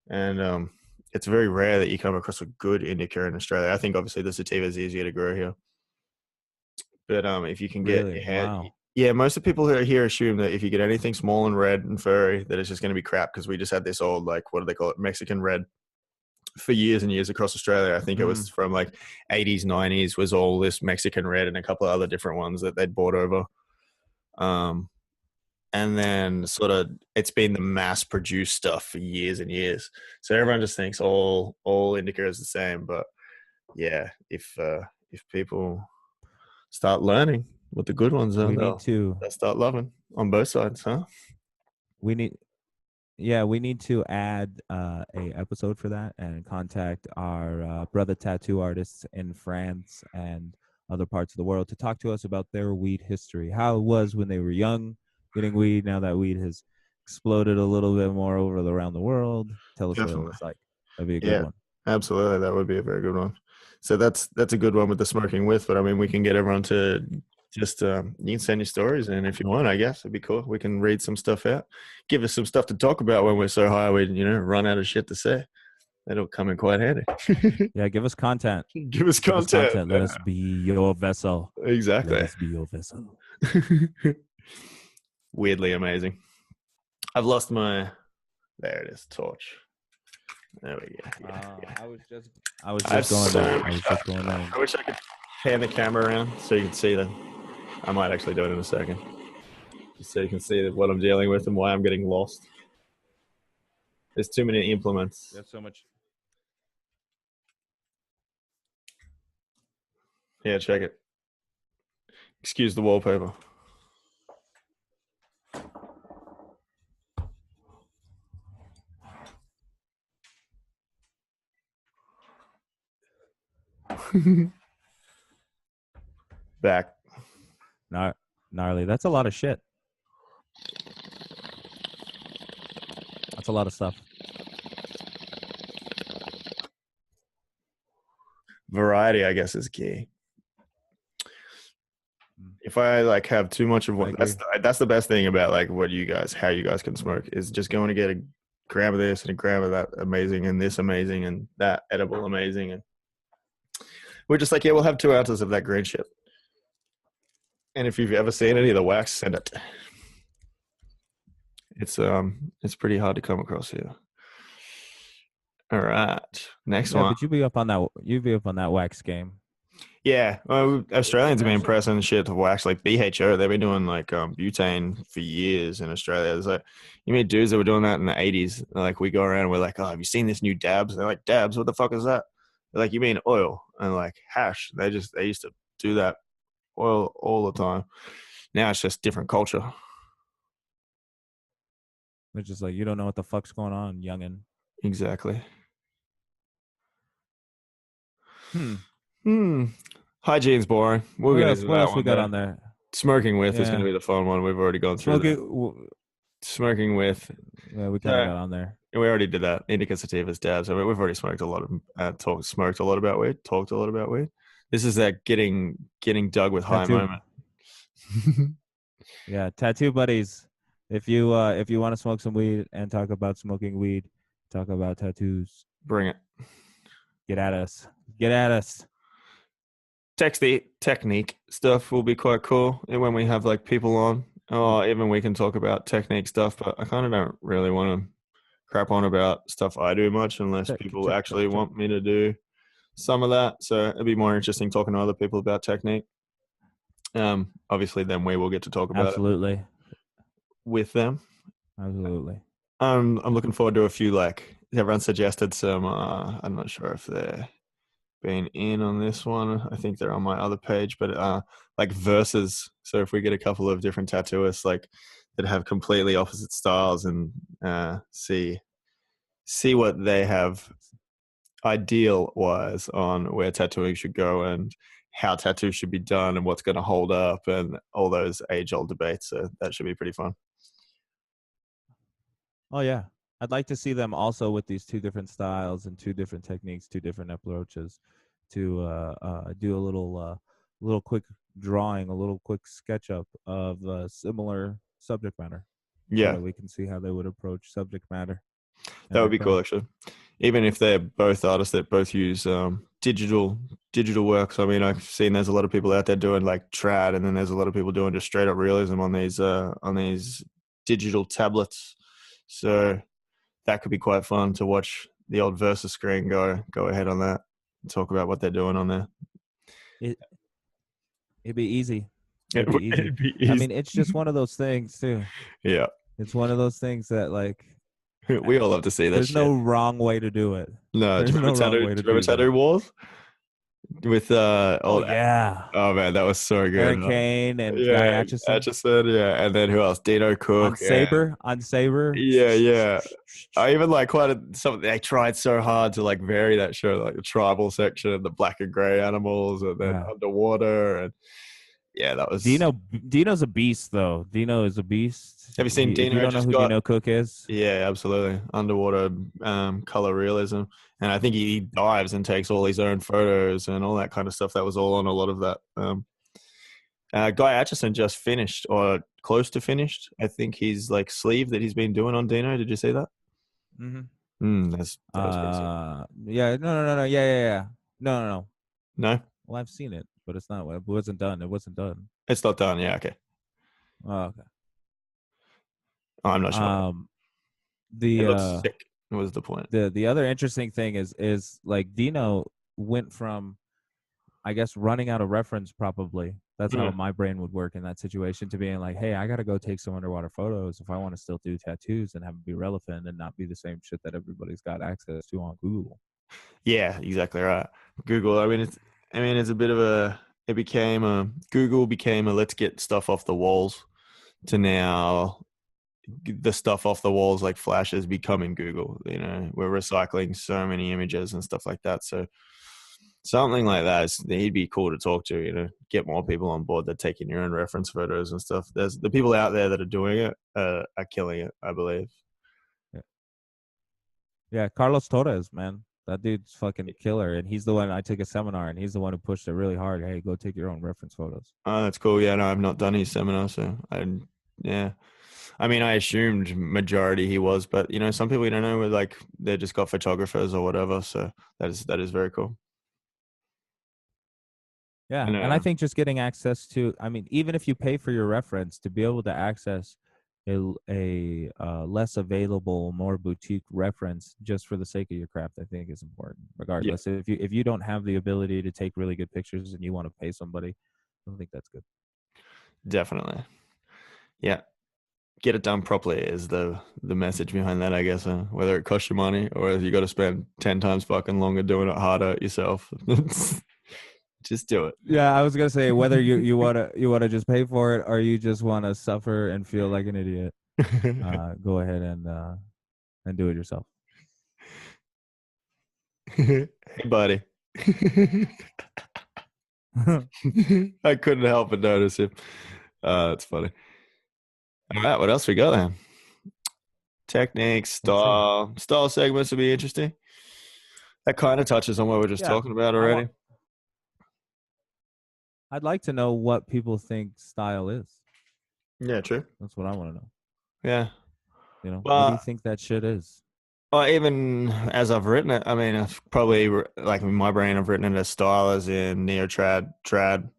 and it's very rare that you come across a good indica in Australia. I think obviously the sativa is easier to grow here. But if you can get your hand, yeah, most of the people who are here assume that if you get anything small and red and furry, that it's just going to be crap because we just had this old, like, what do they call it, Mexican red for years and years across Australia. I think it was from like 80s, 90s was all this Mexican red and a couple of other different ones that they'd brought over. And then sort of it's been the mass produced stuff for years and years. So everyone just thinks all indica is the same. But yeah, if people start learning what the good ones are, they'll start loving on both sides, huh? We need to add a episode for that and contact our brother tattoo artists in France and other parts of the world to talk to us about their weed history, how it was when they were young getting weed, now that weed has exploded a little bit more around the world. Tell us what it was like. That'd be a good one. Absolutely, that would be a very good one. So that's a good one with the smoking with, but I mean, we can get everyone to just you can send your stories, and if you want, I guess it'd be cool. We can read some stuff out, give us some stuff to talk about when we're so high we run out of shit to say. That'll come in quite handy. Yeah, give us content. Give us content. Let us be your vessel. Exactly. Let us be your vessel. Weirdly amazing. I've lost my. There it is. Torch. There we go. Yeah. I was just going there. I wish I could pan the camera around so you can see them. I might actually do it in a second, just so you can see what I'm dealing with and why I'm getting lost. There's too many implements. There's so much. Yeah, check it. Excuse the wallpaper. Back. Gnarly. That's a lot of shit. That's a lot of stuff. Variety, I guess, is key. If I have too much of one, that's the best thing about how you guys can smoke is just going to get a gram of this and a gram of that amazing and this amazing and that edible amazing, and we're just we'll have 2 ounces of that green shit. And if you've ever seen any of the wax, send it. It's pretty hard to come across here. All right, next one. But you be up on that wax game. Yeah, well, Australians have been pressing shit to wax, like BHO. They've been doing butane for years in Australia. There's you meet dudes that were doing that in the 80s. We go around and we're like, oh, have you seen this new dabs? They're like, dabs? What the fuck is that? They're like, you mean oil? And hash. They used to do that oil all the time. Now it's just different culture. They're just you don't know what the fuck's going on, youngin'. Exactly. Hygiene's boring. What else we got on there? Smoking with is going to be the fun one. We've already gone through smoking with. Yeah, we kind of got on there. We already did that. Indica, sativas, dabs. I mean, we've already smoked a lot of smoked a lot about weed. Talked a lot about weed. This is that getting dug with high moment. Yeah, tattoo buddies. If you want to smoke some weed and talk about smoking weed, talk about tattoos. Bring it. Get at us. Get at us. Technique stuff will be quite cool. And when we have people on, even we can talk about technique stuff, but I kind of don't really want to crap on about stuff I do much unless people actually want me to do some of that. So it'd be more interesting talking to other people about technique. Obviously then we will get to talk about it with them. Absolutely. I'm looking forward to a few everyone suggested some I'm not sure if they're been in on this one. I think they're on my other page, but verses. So if we get a couple of different tattooists that have completely opposite styles and see what they have ideal wise on where tattooing should go and how tattoos should be done and what's going to hold up and all those age-old debates. So that should be pretty fun. Oh yeah. I'd like to see them also with these 2 different styles and 2 different techniques, 2 different approaches to do a little quick drawing, a little quick sketch up of similar subject matter. Yeah. So we can see how they would approach subject matter. That would be cool, actually. Even if they're both artists that both use digital works. I mean, I've seen there's a lot of people out there doing trad, and then there's a lot of people doing just straight up realism on these digital tablets. So that could be quite fun to watch the old versus screen, go ahead on that. Talk about what they're doing on there. It it'd be easy. It'd be easy. It'd be I easy. mean, it's just one of those things too. Yeah, It's one of those things that like we all love to see that there's shit. no wrong way to do it. No, There's no wrong way do to you remember do that. Tattoo Wars with Oh old? yeah, Oh man, that was so good. Aaron Kane and Guy Yeah, Atchison Atchison, yeah, and then who else? Dino on Cook and Saber. On Saber. yeah, yeah. I even like some. They tried so hard to like vary that show, like the tribal section, the black and gray animals, and then Yeah. underwater, and yeah, that was. Dino's a beast though. Dino is a beast. Have you seen If you Dino don't know just who got? Dino Cook is, Yeah, absolutely. Underwater color realism. And I think he dives and takes all his own photos and all that kind of stuff. That was all on a lot of that. Guy Atchison just finished or close to finished. I think his like sleeve that he's been doing on Dino. Did you see that? That was pretty sick. yeah, no, yeah. No. No, Well, I've seen it, but it's not. It wasn't done. It wasn't done. it's not done. Yeah, okay. Oh, okay. Oh, I'm not sure. It looks The sick. What was the point? the other interesting thing is like Dino went from, I guess, running out of reference. Probably that's how my brain would work in that situation, to being like, hey, I gotta go take some underwater photos if I want to still do tattoos and have them be relevant and not be the same shit that everybody's got access to on Google. Yeah, exactly right. Google. It's a bit of a. It became a Google became a let's get stuff off the walls to now the stuff off the walls like Flash is becoming Google. You know, we're recycling so many images and stuff like that. So something like that he'd be cool to talk to. You know, get more people on board that taking your own reference photos and stuff. There's the people out there that are doing it are killing it, I believe. Yeah, Carlos Torres, man. That dude's fucking killer. And he's the one I took a seminar and he's the one who pushed it really hard. Hey, go take your own reference photos. Oh, that's cool. Yeah, no, I've not done his seminar, so yeah. I mean, I assumed majority he was, but you know, some people you don't know, like they just got photographers or whatever. So that is very cool. Yeah, and I think just getting access to, I mean, even if you pay for your reference, to be able to access a less available, more boutique reference just for the sake of your craft, I think is important. Regardless, if you don't have the ability to take really good pictures and you want to pay somebody, I don't think that's good. Definitely, yeah. Get it done properly is the message behind that, I guess. Whether it costs you money or you got to spend 10 times fucking longer doing it harder yourself. Just do it. Yeah, I was gonna say whether you wanna just pay for it or you just wanna suffer and feel like an idiot. Go ahead and do it yourself. Hey, buddy. I couldn't help but notice him. That's funny. All right, what else we got then? Techniques, style segments would be interesting. That kind of touches on what we're just talking about already. I'd like to know what people think style is. Yeah, true. That's what I want to know. Yeah. You know, what do you think that shit is? Well, even as I've written it, I mean, I've probably, like in my brain, I've written it as style as in neo-trad, trad,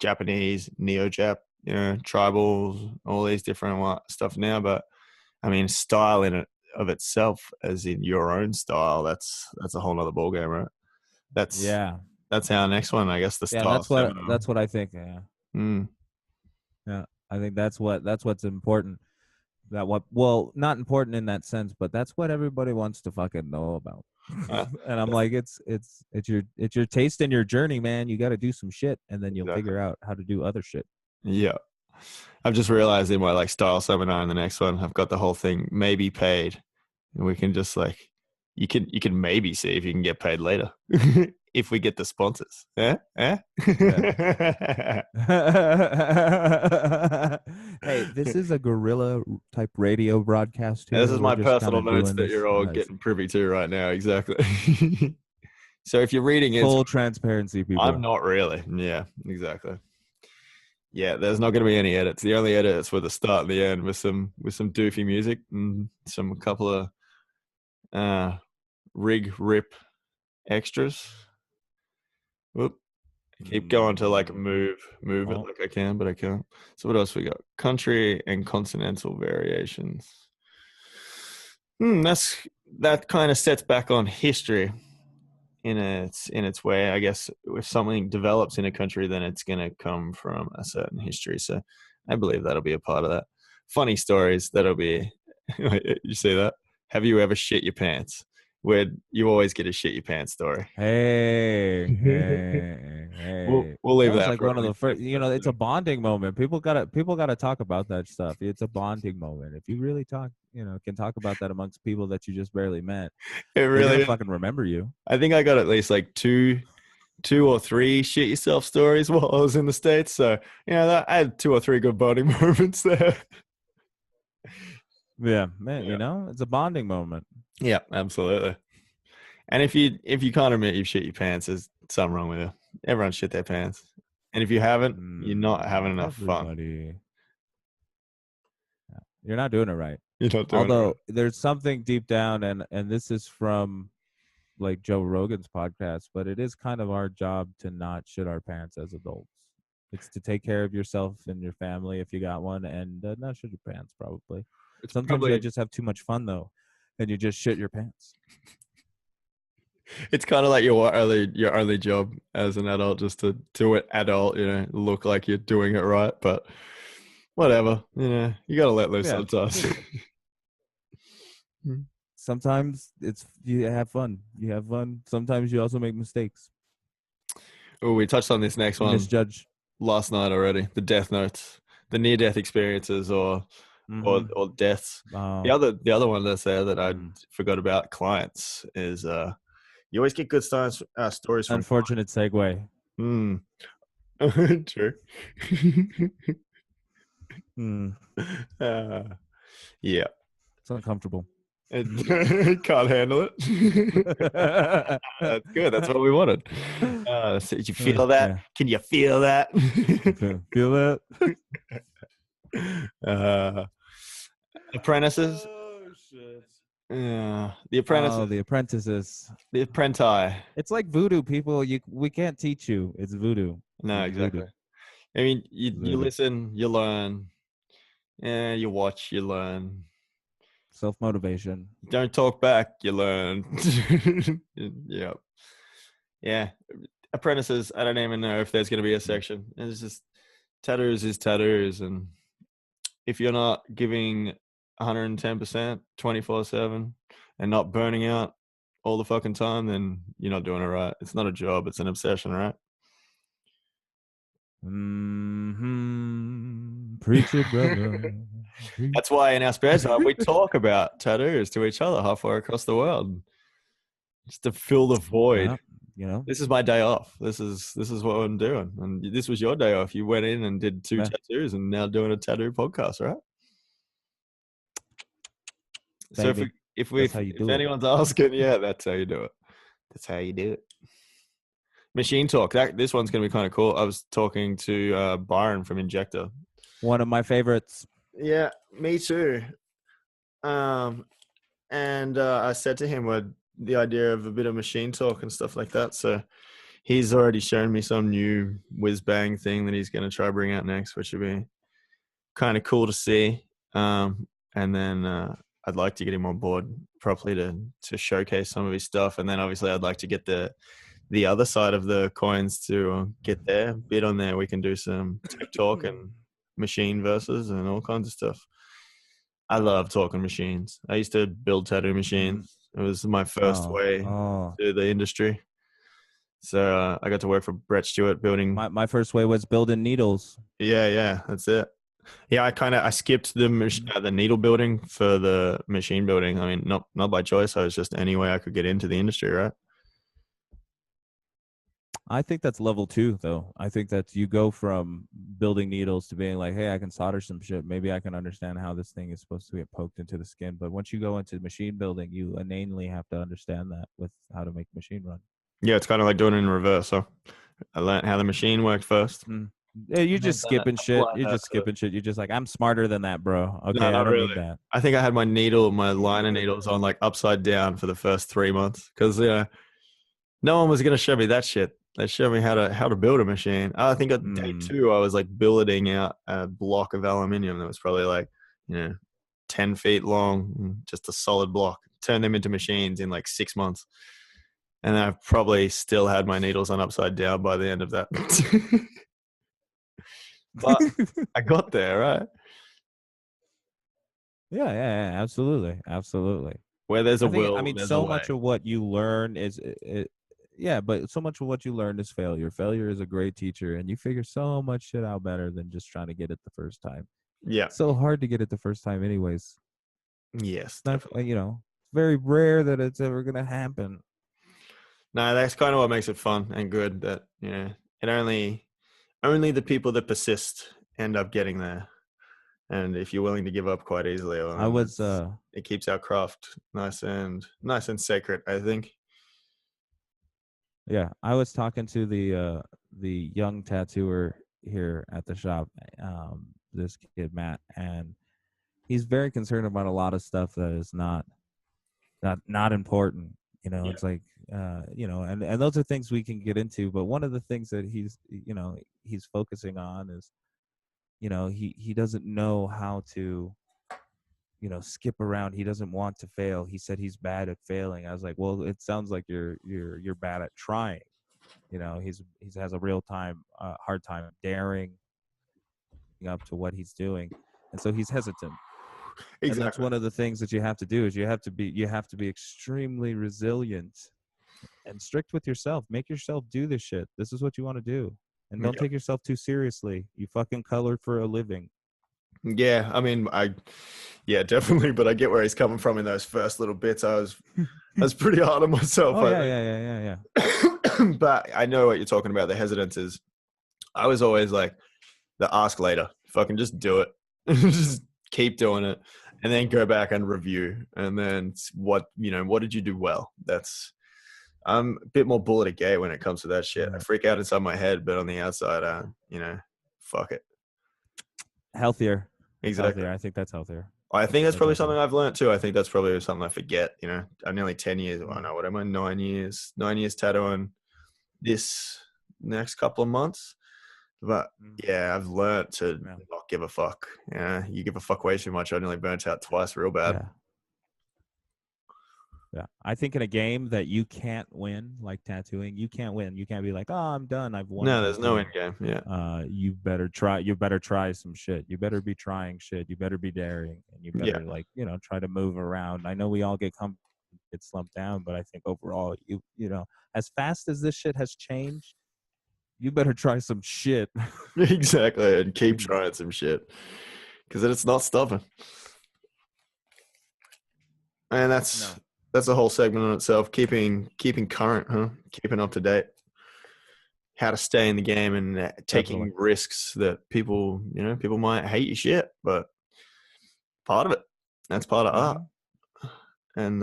Japanese, neo-Jap, you know, tribals, all these different stuff now. But I mean, style in it of itself, as in your own style, that's a whole nother ballgame, right? That's our next one, I guess. The style. That's what I think. Yeah. Yeah, I think that's what's important. Not important in that sense, but that's what everybody wants to fucking know about. And I'm like, it's your taste and your journey, man. You got to do some shit, and then you'll figure out how to do other shit. Yeah, I've just realized in my like style seminar in the next one, I've got the whole thing maybe paid, and we can just like you can maybe see if you can get paid later. If we get the sponsors. Yeah. Hey, this is a guerrilla type radio broadcast here. This is my personal notes that you're all getting privy to right now. Exactly. So if you're reading it, full transparency, people. I'm not really. Yeah, exactly. Yeah, there's not going to be any edits. The only edit is for the start and the end with some doofy music and a couple of rig rip extras. Whoop. I keep going to like move it like I can, but I can't. So what else we got? Country and continental variations. That's that kind of sets back on history in its way. I guess if something develops in a country, then it's going to come from a certain history. So I believe that'll be a part of that. Funny stories that'll be. You see that? Have you ever shit your pants? Where you always get a shit your pants story. Hey, hey, hey. We'll leave That was that like for one of a the first, later it's episode. a bonding moment. People gotta talk about that stuff. It's a bonding moment. If you really talk, can talk about that amongst people that you just barely met, It they're gonna really is. fucking remember you. I think I got at least like two or three shit yourself stories while I was in the States. So, I had two or three good bonding moments there. Yeah, man, Yeah. it's a bonding moment. Yeah, absolutely. And if you can't admit you've shit your pants, there's something wrong with you. Everyone shit their pants. And if you haven't, you're not having enough fun. Everybody, you're not doing it right. You're not doing it right. Although there's something deep down, and this is from like Joe Rogan's podcast, but it is kind of our job to not shit our pants as adults. It's to take care of yourself and your family if you got one, and not shit your pants probably. It's Sometimes you probably just have too much fun though, and you just shit your pants. it's kind of like your only job as an adult, just to do it adult, look like you're doing it right. But whatever, you gotta let loose Yeah. sometimes. Sometimes it's you have fun. You have fun. Sometimes you also make mistakes. Oh, we touched on this next You one misjudge. last night already. The death notes, the near-death experiences, or Mm-hmm. or deaths. The Oh, other one that's there that I mm. forgot about, clients, is you always get good stories from Unfortunate segue. clients. True. Mm. uh, yeah. It's uncomfortable. Can't handle it. That's good. That's what we wanted. So did you feel that? Yeah. Can you feel that? Feel that? uh, apprentices. Oh shit. Yeah, the Oh, apprentices. the apprentices. The apprenti. It's like voodoo, people. We can't teach you. It's voodoo. No, It's voodoo. exactly. I mean, you Voodoo. listen, you learn. Yeah, you watch, you learn. Self motivation. Don't talk back, you learn. Yeah. Yeah. Apprentices, I don't even know if there's going to be a section. It's just tattoos is tattoos. And if you're not giving 110%, 24/7, and not burning out all the fucking time, then you're not doing it right. It's not a job, it's an obsession, right? Mm-hmm. Preach it, brother. Preach. That's why in our spare time we talk about tattoos to each other halfway across the world, just to fill the void. Yeah, This is my day off. This is what I'm doing, and this was your day off. You went in and did two yeah. tattoos, and now doing a tattoo podcast, right? So Baby. if That's how you do it. anyone's asking, yeah, that's how you do it. That's how you do it. Machine talk. This one's gonna be kind of cool. I was talking to Byron from Injector. One of my favorites. Yeah, me too. And I said to him what the idea of a bit of machine talk and stuff like that. So he's already shown me some new whiz bang thing that he's going to try bring out next, which would be kind of cool to see. And then I'd like to get him on board properly to showcase some of his stuff. And then obviously I'd like to get the other side of the coins to get their bit on there. We can do some tech talk and machine versus and all kinds of stuff. I love talking machines. I used to build tattoo machines. It was my first way to the industry. So I got to work for Brett Stewart building. My first way was building needles. Yeah, that's it. Yeah, I skipped the needle building for the machine building. I mean, not by choice. I was just any way I could get into the industry, right? I think that's level 2, though. I think that you go from building needles to being like, hey, I can solder some shit. Maybe I can understand how this thing is supposed to get poked into the skin. But once you go into machine building, you inanely have to understand that with how to make machine run. Yeah, it's kind of like doing it in reverse. So I learned how the machine worked first. Yeah, you're just skipping shit. You're just skipping shit. You're just like, I'm smarter than that, bro. Okay, No, not I don't really. need that. I think I had my liner needles on like upside down for the first 3 months because no one was going to show me that shit. They showed me how to build a machine. I think at day 2, I was like billeting out a block of aluminium that was probably like 10 feet long, just a solid block. turn them into machines in like 6 months. And I've probably still had my needles on upside down by the end of that. But I got there, right? Yeah, absolutely, absolutely. Where there's a I will, mean, there's a so way. much of what you learn is, yeah, but so much of what you learn is failure. Failure is a great teacher, and you figure so much shit out better than just trying to get it the first time. Yeah. It's so hard to get it the first time, anyways. Yes, Not, definitely. you know, it's very rare that it's ever gonna happen. No, that's kind of what makes it fun and good. That it only the people that persist end up getting there. And if you're willing to give up quite easily, well, I was, it keeps our craft nice and sacred, I think. yeah, I was talking to the young tattooer here at the shop, this kid Matt, and he's very concerned about a lot of stuff that is not important. You know, Yeah. it's like, and those are things we can get into. But one of the things that he's focusing on is, he doesn't know how to, skip around. He doesn't want to fail. He said he's bad at failing. I was like, well, it sounds like you're bad at trying. He's has a hard time daring up to what he's doing, and so he's hesitant. And that's Exactly. one of the things that you have to do is you have to be extremely resilient and strict with yourself. Make yourself do this shit. This is what you want to do. And don't take yourself too seriously. You fucking color for a living. Yeah, I mean, definitely. But I get where he's coming from in those first little bits. I was pretty hard on myself. Oh yeah. But I know what you're talking about. The hesitance is, I was always like, the ask later. Fucking just do it. Just keep doing it, and then go back and review. And then what did you do well? I'm a bit more bullet a gay when it comes to that shit. I freak out inside my head, but on the outside, fuck it. Healthier. Exactly. Healthier. I think that's healthier. I think that's probably something I've learned too. I think that's probably something I forget. I'm nearly 10 years. I know what am I? 9 years tattooing this next couple of months. But yeah, I've learned to not give a fuck. Yeah, you give a fuck way too much. I nearly burnt out twice real bad. Yeah. I think in a game that you can't win, like tattooing, you can't win. You can't be like, oh, I'm done. I've won. No, there's no end game. Yeah. You better try some shit. You better be trying shit. You better be daring. And you better try to move around. I know we all get slumped down, but I think overall, as fast as this shit has changed, you better try some shit. Exactly. And keep trying some shit. Because it's not stopping. And that's a whole segment in itself. Keeping current, huh? Keeping up to date. How to stay in the game and taking risks that people might hate your shit, but part of it. That's part of art. And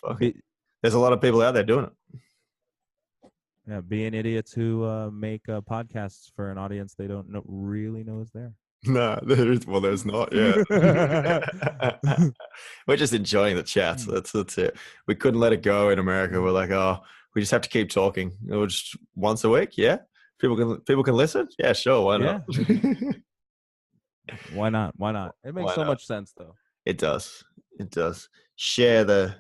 fuck it. There's a lot of people out there doing it. Yeah, being idiots who make podcasts for an audience they don't really know is there. No, there's not. Yeah, we're just enjoying the chats. That's it. We couldn't let it go in America. We're like, oh, we just have to keep talking. Just once a week. Yeah, people can listen. Yeah, sure. Why not? Why not? It makes so much sense, though. It does. Share the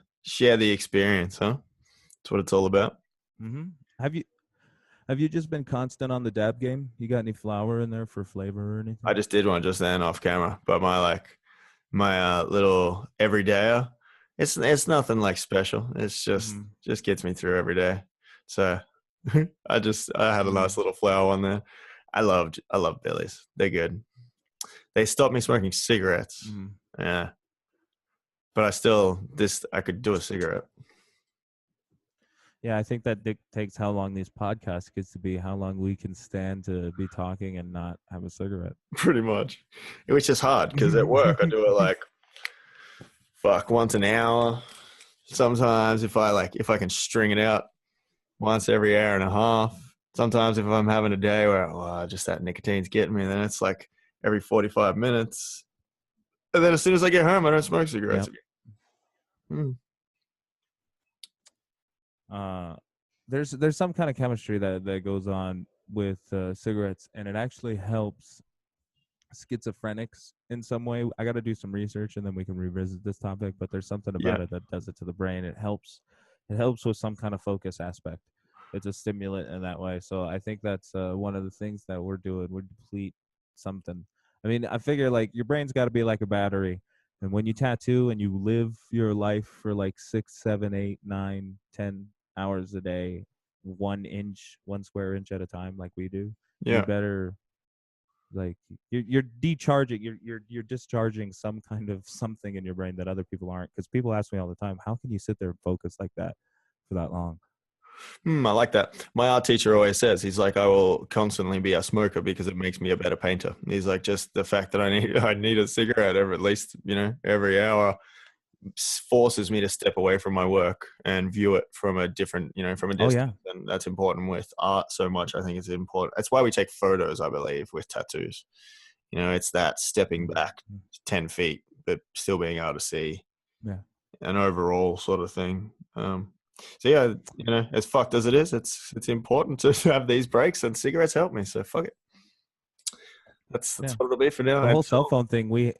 experience, huh? That's what it's all about. Mm-hmm. Have you just been constant on the dab game? You got any flour in there for flavor or anything? I just did one just then off camera, but my little everydayer, it's nothing like special. It's just gets me through every day. So I had a nice little flower one there. I love Billies. They're good. They stopped me smoking cigarettes. Yeah, but I could do a cigarette. Yeah, I think that dictates how long these podcasts gets to be, how long we can stand to be talking and not have a cigarette. Pretty much. Which is hard because at work I do it like once an hour. Sometimes if I can string it out once every hour and a half. Sometimes if I'm having a day where just that nicotine's getting me, then it's like every 45 minutes. And then as soon as I get home, I don't smoke cigarettes again. There's some kind of chemistry that goes on with cigarettes, and it actually helps schizophrenics in some way. I got to do some research and then we can revisit this topic. But there's something Yeah. about it that does it to the brain. It helps. It helps with some kind of focus aspect. It's a stimulant in that way. So I think that's one of the things that we're doing. We deplete something. I mean, I figure like your brain's got to be like a battery. And when you tattoo and you live your life for like 6, 7, 8, 9, 10 hours a day, 1 square inch at a time, like we do, you Yeah. better like you're decharging, you're discharging some kind of something in your brain that other people aren't. Because people ask me all the time, how can you sit there and focus like that for that long? I like that. My art teacher always says, he's like, I will constantly be a smoker because it makes me a better painter. He's like, just the fact that I need a cigarette every, at least, every hour forces me to step away from my work and view it from a different, from a distance. And that's important with art so much. I think it's important. That's why we take photos, I believe, with tattoos. It's that stepping back 10 feet, but still being able to see an overall sort of thing. So yeah, as fucked as it is, it's important to have these breaks, and cigarettes help me. So fuck it. That's what it'll be for now. The whole cell phone thing, we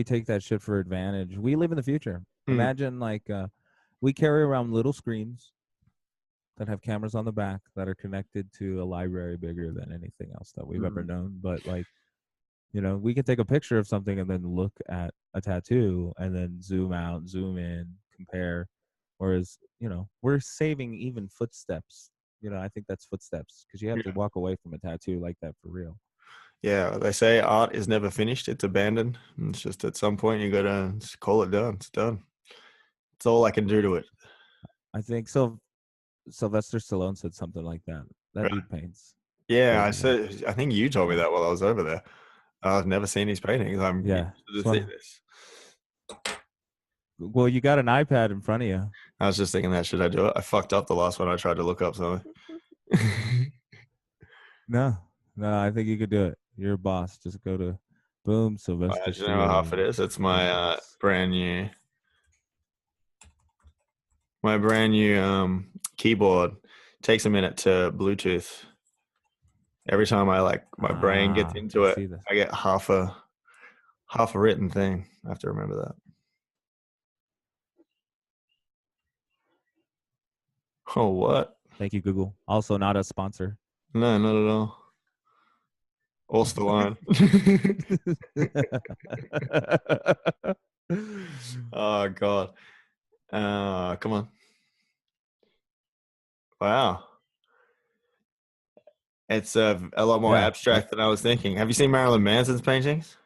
take that shit for advantage. We live in the future. Imagine like we carry around little screens that have cameras on the back that are connected to a library bigger than anything else that we've ever known. But like, we can take a picture of something and then look at a tattoo and then zoom out, zoom in, compare. Whereas, we're saving even footsteps. I think that's footsteps because you have to walk away from a tattoo like that for real. Yeah, they say art is never finished. It's abandoned. And it's just at some point you got to call it done. It's done. It's all I can do to it. I think so. Sylvester Stallone said something like that. That dude paints. Yeah, I think you told me that while I was over there. I've never seen his paintings. I'm interested to see this. Well, you got an iPad in front of you. I was just thinking that. Should I do it? I fucked up the last one. I tried to look up something. No, I think you could do it. You're a boss. Just go to boom, Sylvester. Do you know how half it is? It's my brand new keyboard. Takes a minute to Bluetooth. Every time my brain gets into it, I get half a written thing. I have to remember that. Oh, what? Thank you, Google. Also not a sponsor. No, not at all. All Stallone. Oh, God. Come on. Wow. It's a lot more abstract than I was thinking. Have you seen Marilyn Manson's paintings?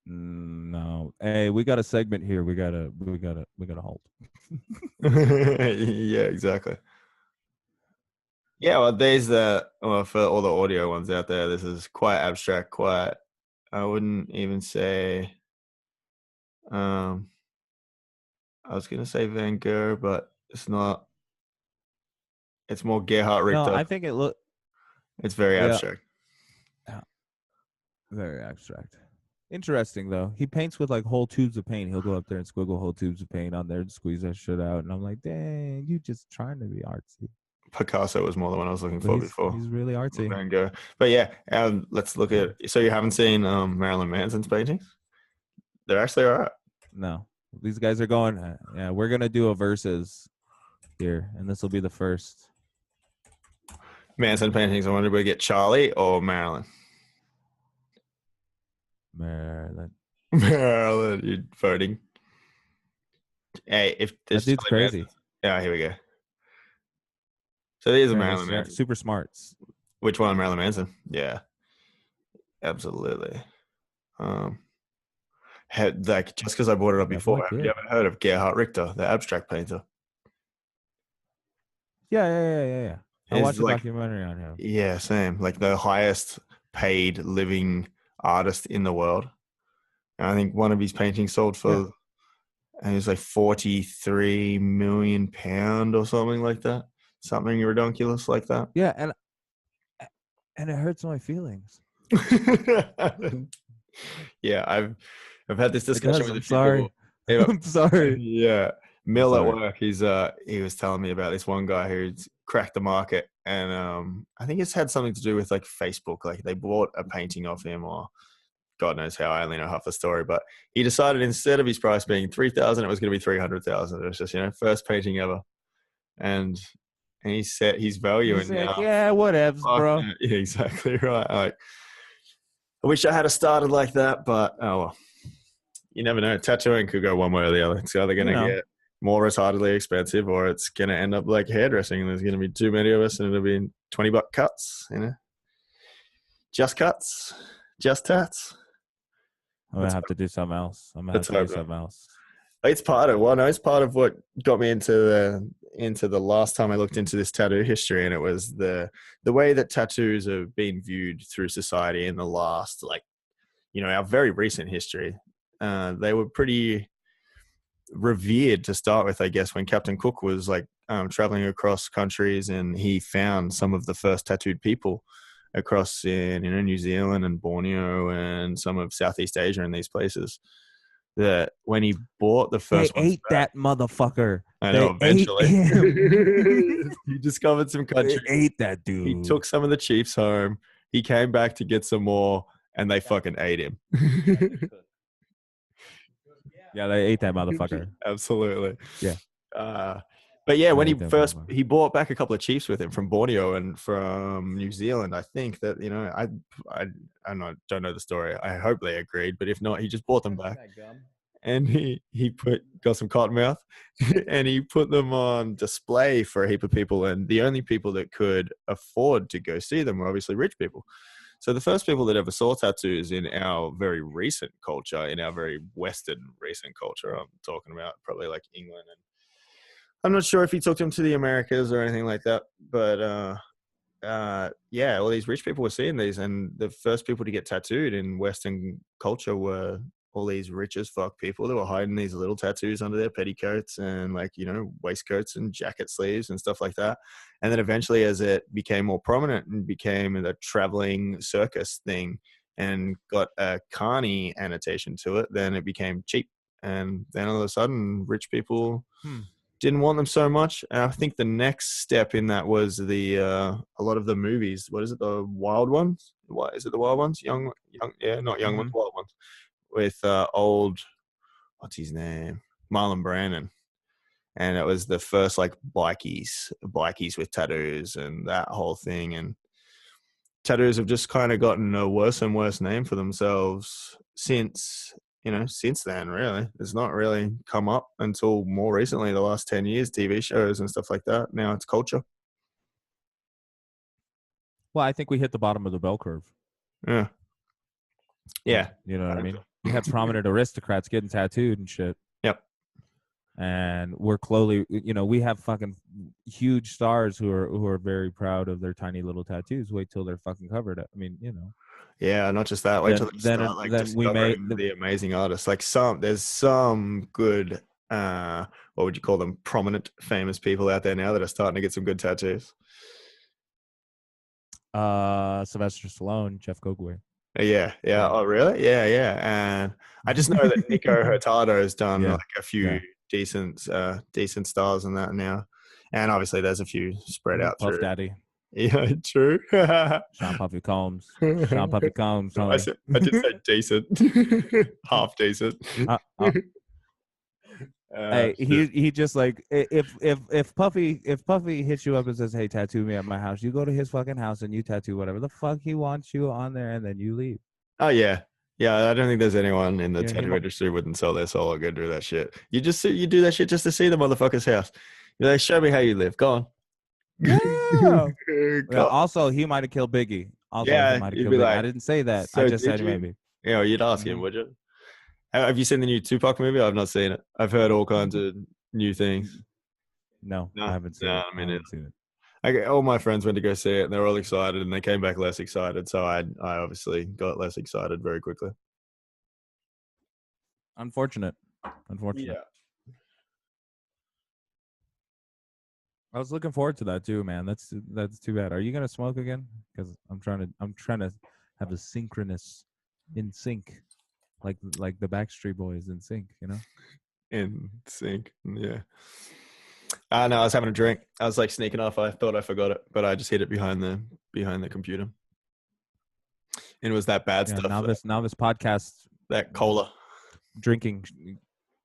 No. Hey, we got a segment here. We gotta hold. Yeah, exactly. Yeah, well, for all the audio ones out there, this is quite abstract, I wouldn't even say, I was going to say Van Gogh, but it's not. It's more Gerhard Richter. No, I think it's very abstract. Yeah. Very abstract. Interesting, though. He paints with like whole tubes of paint. He'll go up there and squiggle whole tubes of paint on there and squeeze that shit out. And I'm like, dang, you just trying to be artsy. Picasso was more the one I was looking for before. He's really artsy. Van Gogh. But yeah, let's look at. So you haven't seen Marilyn Manson's paintings? They're actually all right. No, these guys are going. Yeah, we're gonna do a versus here, and this will be the first. Manson paintings. I wonder if we get Charlie or Marilyn. Marilyn, you're voting. Hey, if this dude's crazy. Yeah, here we go. So these are Marilyn Manson. Super smarts. Which one, Marilyn Manson? Yeah, absolutely. Just because I brought it up before, have you ever heard of Gerhard Richter, the abstract painter? Yeah. I watched a documentary on him. Yeah, same. Like the highest paid living artist in the world. And I think one of his paintings sold for, and it was like £43 million or something like that. Something ridiculous like that. Yeah, and it hurts my feelings. Yeah, I've had this discussion with a few people. I'm sorry. Yeah. Mill at Sorry. work, he was telling me about this one guy who's cracked the market, and I think it's had something to do with like Facebook. Like they bought a painting of him, or God knows how. I only know half the story, but he decided instead of his price being 3,000, it was going to be 300,000. It was just first painting ever, and he set his value He's in like, now. yeah, whatevs, Fuck bro. that. Yeah, exactly right. Like, I wish I had started like that, but oh well. You never know. Tattooing could go one way or the other. It's either going to get more retardedly expensive, or it's going to end up like hairdressing, and there's going to be too many of us, and it'll be $20 cuts. Just cuts, just tats. I'm gonna have to do something else. Let's hope not. It's part of it's part of what got me into the last time I looked into this tattoo history, and it was the way that tattoos have been viewed through society in the last, like, our very recent history. They were pretty revered to start with, I guess, when Captain Cook was like traveling across countries, and he found some of the first tattooed people across in New Zealand and Borneo and some of Southeast Asia and these places. That when he bought the first they ones ate that motherfucker. I know, they eventually. ate him. He discovered some countries. They ate that dude. He took some of the chiefs home. He came back to get some more, and they fucking ate him. Yeah, they ate that motherfucker. Absolutely. Yeah. But yeah, when he brought back a couple of chiefs with him from Borneo and from New Zealand, I think that, I don't know the story. I hope they agreed, but if not, he just brought them back. And he got some cottonmouth and he put them on display for a heap of people. And the only people that could afford to go see them were obviously rich people. So the first people that ever saw tattoos in our very recent culture, in our very Western recent culture, I'm talking about probably like England, and I'm not sure if he took them to the Americas or anything like that, but all these rich people were seeing these, and the first people to get tattooed in Western culture were all these rich as fuck people that were hiding these little tattoos under their petticoats and waistcoats and jacket sleeves and stuff like that. And then eventually, as it became more prominent and became a traveling circus thing and got a carny annotation to it, then it became cheap. And then all of a sudden, rich people didn't want them so much. And I think the next step in that was a lot of the movies. What is it? The Wild Ones? What is it? The Wild Ones? Young, yeah, not Young Ones, Wild Ones. With what's his name? Marlon Brandon. And it was the first like bikies with tattoos and that whole thing. And tattoos have just kind of gotten a worse and worse name for themselves since then, really. It's not really come up until more recently, the last 10 years, TV shows and stuff like that. Now it's culture. Well, I think we hit the bottom of the bell curve. Yeah. Yeah. You know what I mean? You had prominent aristocrats getting tattooed and shit. Yep. And we're slowly, we have fucking huge stars who are very proud of their tiny little tattoos. Wait till they're fucking covered. I mean, Yeah, not just that. Wait till they start like discovering the amazing artists. Like there's some good, what would you call them? Prominent, famous people out there now that are starting to get some good tattoos. Sylvester Stallone, Jeff Goldblum. Yeah. Oh, really? Yeah. And I just know that Nico Hurtado has done like a few decent stars in that now, and obviously there's a few spread out Puff through. Daddy. Yeah, true. Sean Puffy Combs. Sean Puffy Combs. I did say decent, half decent. Hey, he just like if Puffy hits you up and says, "Hey, tattoo me at my house," you go to his fucking house and you tattoo whatever the fuck he wants you on there, and then you leave. Oh yeah. I don't think there's anyone in the tattoo industry wouldn't sell their soul or go do that shit. You do that shit just to see the motherfucker's house. You're like, show me how you live. Go on. Yeah. Also, he might have killed Biggie. He might have killed Biggie. Like, I didn't say that. I just said maybe. Yeah, you'd ask him, would you? Have you seen the new Tupac movie? I've not seen it. I've heard all kinds of new things. No, I haven't seen it. I haven't seen it. All my friends went to go see it, and they were all excited, and they came back less excited. So I obviously got less excited very quickly. Unfortunate. Yeah. I was looking forward to that too, man. That's too bad. Are you gonna smoke again? Because I'm trying to have a synchronous in sync, like the Backstreet Boys in sync. in sync. Yeah. No, I was having a drink. I was like sneaking off. I thought I forgot it, but I just hid it behind the computer. And it was that bad Yeah, stuff. novice podcast That cola. drinking.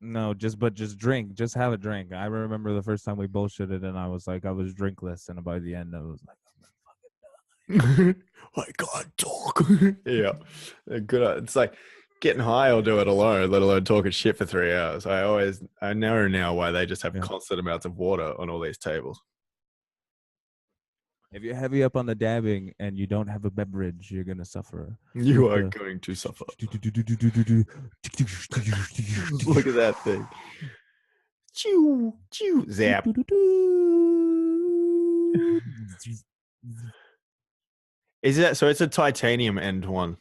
No, just drink. Just have a drink. I remember the first time we bullshitted, and I was drinkless, and by the end, I was like, I can't talk. Yeah. Good. It's like getting high will do it alone, let alone talking shit for 3 hours. I know now why they just have constant amounts of water on all these tables. if you're heavy up on the dabbing and you don't have a beverage, you're gonna suffer. You are going to suffer. Look at that thing. Choo, choo, zap. Is that so? It's a titanium end one.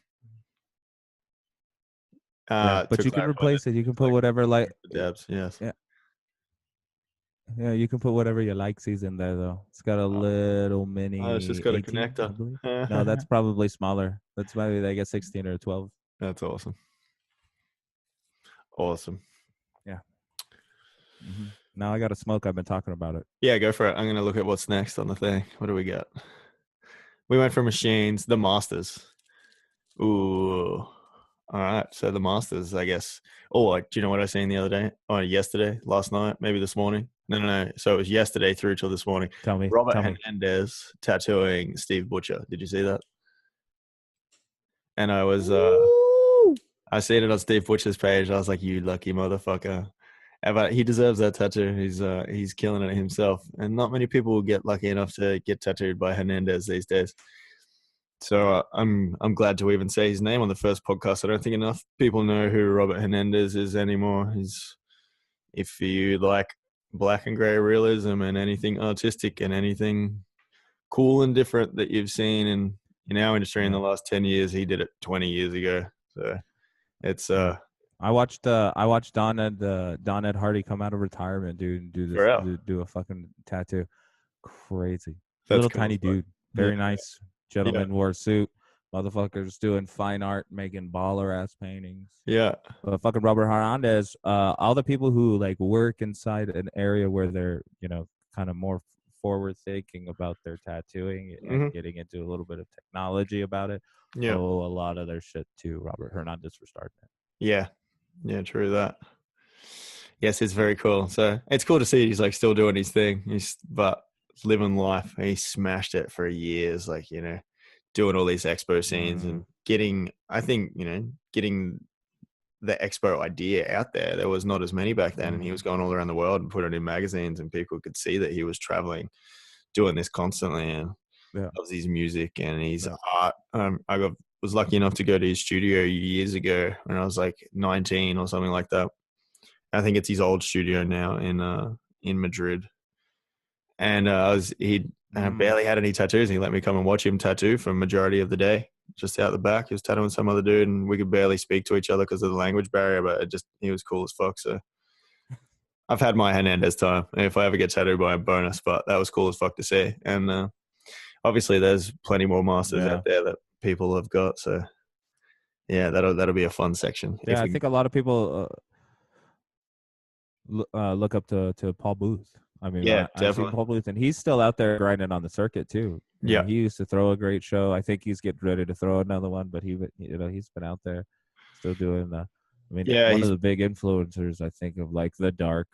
But you can replace it. You can put whatever dabs. Yes. Yeah, you can put whatever your likesies in there though. It's got a little mini. Oh, it's just got 18, a connector. I believe. No, that's probably smaller. That's maybe they get 16 or 12. That's awesome. Awesome. Yeah. Mm-hmm. Now I got to smoke. I've been talking about it. Yeah, go for it. I'm gonna look at what's next on the thing. What do we got? We went for machines, the masters. Ooh. All right. So the masters, I guess. Oh, do you know what I seen the other day? Oh, yesterday, last night, maybe this morning. No. So it was yesterday through till this morning. Tell me. Robert Hernandez tattooing Steve Butcher. Did you see that? And I was, I seen it on Steve Butcher's page. I was like, you lucky motherfucker. But he deserves that tattoo. He's killing it himself. And not many people will get lucky enough to get tattooed by Hernandez these days. So I'm glad to even say his name on the first podcast. I don't think enough people know who Robert Hernandez is anymore. If you like black and gray realism and anything artistic and anything cool and different that you've seen in our industry in the last 10 years, he did it 20 years ago. So it's I watched Don Ed Hardy come out of retirement, dude, and do a fucking tattoo. Crazy. Little cool, tiny dude. Very nice. Gentleman wore a suit. Motherfuckers doing fine art, making baller ass paintings. Yeah. Fucking Robert Hernandez. All the people who like work inside an area where they're, kind of more forward thinking about their tattooing and getting into a little bit of technology about it. Yeah. Oh, a lot of their shit too. Robert Hernandez for starting it. Yeah. Yeah, true that. Yes, it's very cool. So it's cool to see he's like still doing his thing. But living life. He smashed it for years, like, doing all these expo scenes and getting the expo idea out there. There was not as many back then, and he was going all around the world and putting it in magazines, and people could see that he was traveling, doing this constantly, and loves his music and his art. Was lucky enough to go to his studio years ago when I was like 19 or something like that. I think it's his old studio now in Madrid. And I barely had any tattoos. He let me come and watch him tattoo for a majority of the day, just out the back. He was tattooing some other dude, and we could barely speak to each other because of the language barrier. But he was cool as fuck. So I've had my Hernandez time. If I ever get tattooed by a bonus, but that was cool as fuck to see. And obviously, there's plenty more masters out there that people have got. So yeah, that'll be a fun section. Yeah, I think a lot of people look up to Paul Booth. I mean, I've seen Paul Booth, and he's still out there grinding on the circuit too. He used to throw a great show. I think he's getting ready to throw another one, but he's been out there still doing the. I mean, one of the big influencers, I think, of like the dark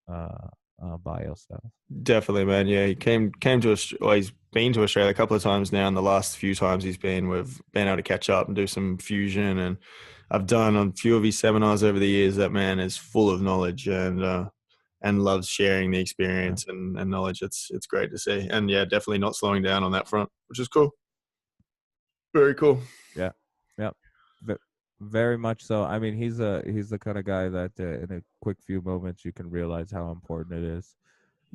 bio stuff. Definitely, man. Yeah, he came to Australia. Well, he's been to Australia a couple of times now, and the last few times we've been able to catch up and do some fusion. And I've done a few of his seminars over the years. That man is full of knowledge and loves sharing the experience and knowledge. It's great to see. And yeah, definitely not slowing down on that front, which is cool. Very cool. Yeah. Yeah. Very much so. I mean, he's the kind of guy that in a quick few moments you can realize how important it is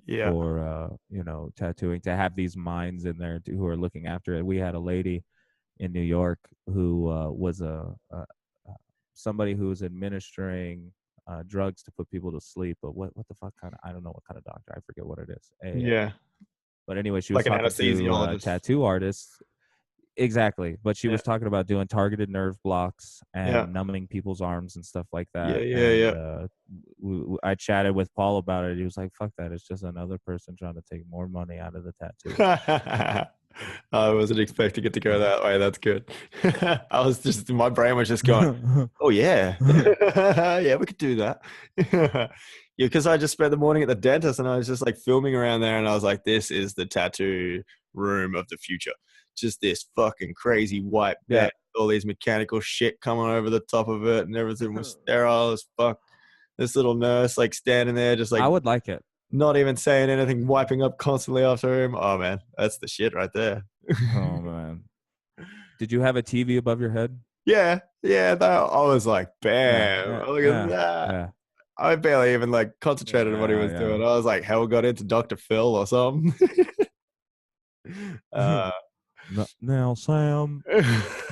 for tattooing, to have these minds in there who are looking after it. We had a lady in New York who was somebody who was administering drugs to put people to sleep, but what the fuck kind of, I don't know what kind of doctor, I forget what it is. Yeah. But anyway, she was like talking to tattoo artists. Exactly. But she Yeah. was talking about doing targeted nerve blocks Yeah. and numbing people's arms and stuff like Yeah. that. Yeah. And I chatted with Paul about it. He was like, fuck that. It's just another person trying to take more money out of the tattoo. Yeah. I wasn't expecting it to go that way. That's good. My brain was just going, oh, yeah. Yeah, we could do that. Yeah, because I just spent the morning at the dentist and I was just like filming around there and I was like, this is the tattoo room of the future. Just this fucking crazy white Yeah. bed, all these mechanical shit coming over the top of it and everything was sterile as fuck. This little nurse like standing there just like I would like it. not even saying anything, wiping up constantly after him. Oh man, that's the shit right there. Oh man. Did you have a TV above your head? Yeah, I was like, bam, Yeah. look at that. Yeah. I barely even like concentrated on what he was Yeah. doing. I was like, hell got into Dr. Phil or something. Now, Sam, I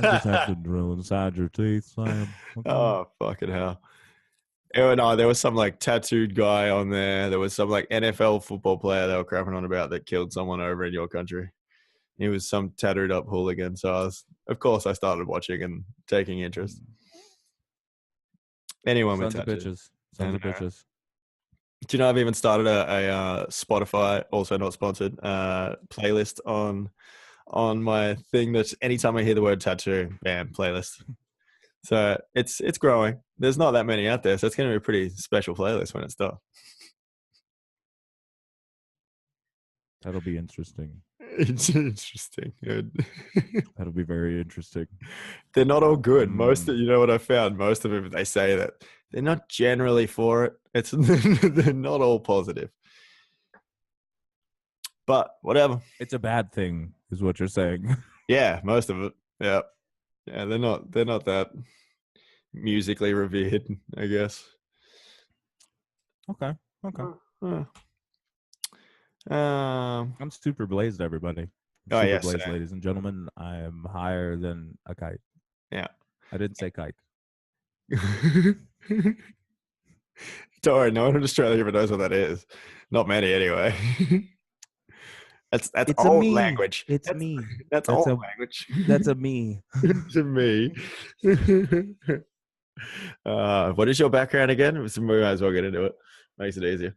just have to drill inside your teeth, Sam. Okay. Oh, fucking hell. Oh, no, there was some like tattooed guy on there. There was some like NFL football player they were crapping on about that killed someone over in your country. He was some tattooed up hooligan. So of course I started watching and taking interest. Anyone with tattoos. Sons of bitches. Do you know I've even started a Spotify, also not sponsored, playlist on my thing that's anytime I hear the word tattoo, bam, playlist. So it's growing. There's not that many out there, so it's going to be a pretty special playlist when it's done. That'll be interesting. It's interesting. That'll be very interesting. They're not all good. Most of, you know what I found? Most of them, they say that they're not generally for it. They're not all positive. But whatever. It's a bad thing, is what you're saying. Yeah, most of it. Yeah. Yeah, they're not that musically revered, I guess. Okay. I'm super blazed, everybody. Super blazed, ladies and gentlemen. I am higher than a kite. Yeah. I didn't say kite. Don't worry, no one in Australia even knows what that is. Not many, anyway. That's old language. It's me. That's old language. That's a me. It's a me. What is your background again? We might as well get into it. Makes it easier.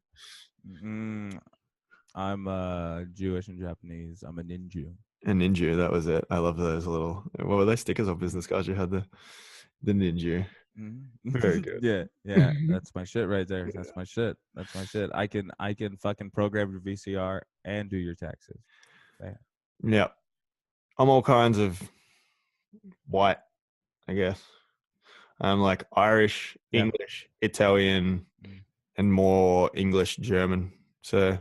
I'm Jewish and Japanese. I'm a ninja. A ninja, that was it. I love those little. What were they? Stickers on business cards you had the ninja. Very good. Yeah. That's my shit right there. That's my shit. I can fucking program your VCR and do your taxes. Yeah. I'm all kinds of white, I guess. I'm like Irish, English, Italian, and more English, German. So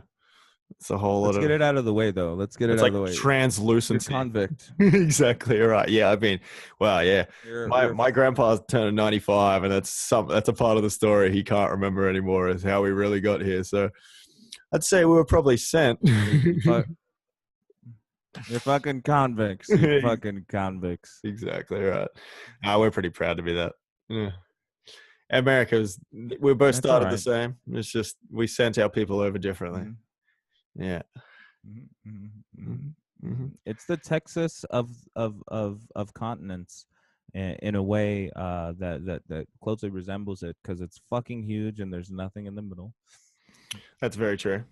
it's a whole lot of. Let's get it out of the way, though. Let's get it out of the way. Translucency. You're convict. Exactly right. Yeah, I mean, well, yeah. My grandpa's turned 95, and that's a part of the story he can't remember anymore. Is how we really got here. So I'd say we were probably sent. You're fucking convicts. You're fucking convicts. Exactly right. We're pretty proud to be that. Yeah. We both started the same. It's just we sent our people over differently. Yeah. It's the Texas of continents in a way that closely resembles it, because it's fucking huge and there's nothing in the middle. That's very true.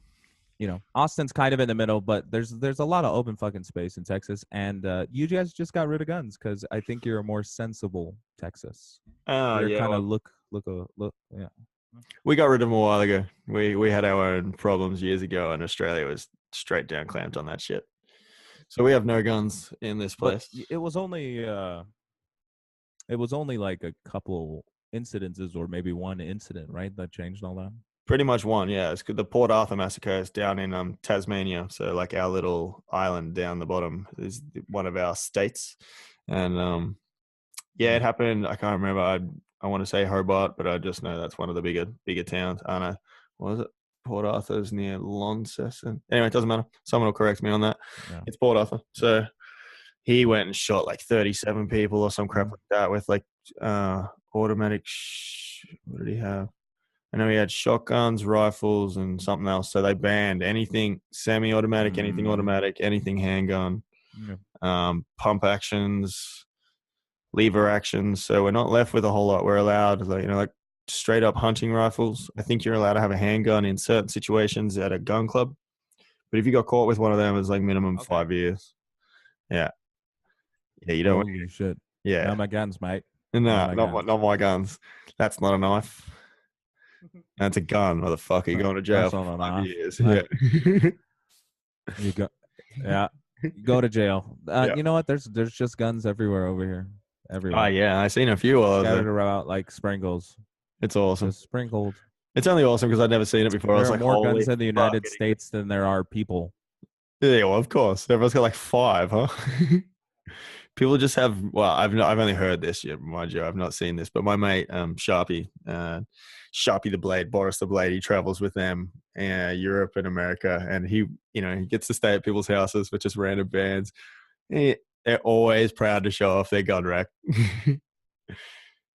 You know, Austin's kind of in the middle, but there's a lot of open fucking space in Texas, and you guys just got rid of guns because I think you're a more sensible Texas. You're kind of look. Yeah. We got rid of them a while ago. We had our own problems years ago, and Australia was straight down clamped on that shit. So we have no guns in this place. But it was only like a couple incidences, or maybe one incident, right? That changed all that. Pretty much one, yeah. It's the Port Arthur massacre is down in Tasmania. So like our little island down the bottom is one of our states. And it happened. I can't remember. I want to say Hobart, but I just know that's one of the bigger towns. I don't know. What was it? Port Arthur's near Launceston. Anyway, it doesn't matter. Someone will correct me on that. Yeah. It's Port Arthur. So he went and shot like 37 people or some crap like that with like automatic. What did he have? I know he had shotguns, rifles, and something else. So they banned anything semi-automatic, anything automatic, anything handgun. pump actions, lever actions. So we're not left with a whole lot. We're allowed, like straight up hunting rifles. I think you're allowed to have a handgun in certain situations at a gun club. But if you got caught with one of them, it's like minimum 5 years. Yeah. Yeah, you don't. Holy shit. Yeah. Not my guns, mate. No, not my guns. That's not a knife. That's a gun, motherfucker. You're going to jail That's for not a 5 knife. years. Right. Yeah. You go, yeah. Go to jail. Yeah. You know what? There's just guns everywhere over here. Everywhere. Oh, yeah. I seen a few while I was Scattered there. around like sprinkles. It's awesome. Just sprinkled. It's only awesome because I'd never seen it before. I There was are like, more holy guns in the United fuck. States than there are people. Yeah, well, of course. Everyone's got like 5, huh? People just have. Well, I've only heard this yet, mind you. I've not seen this, but my mate, Sharpie the Blade, Boris the Blade, he travels with them, Europe and America, and he gets to stay at people's houses with just random bands. They're always proud to show off their gun rack.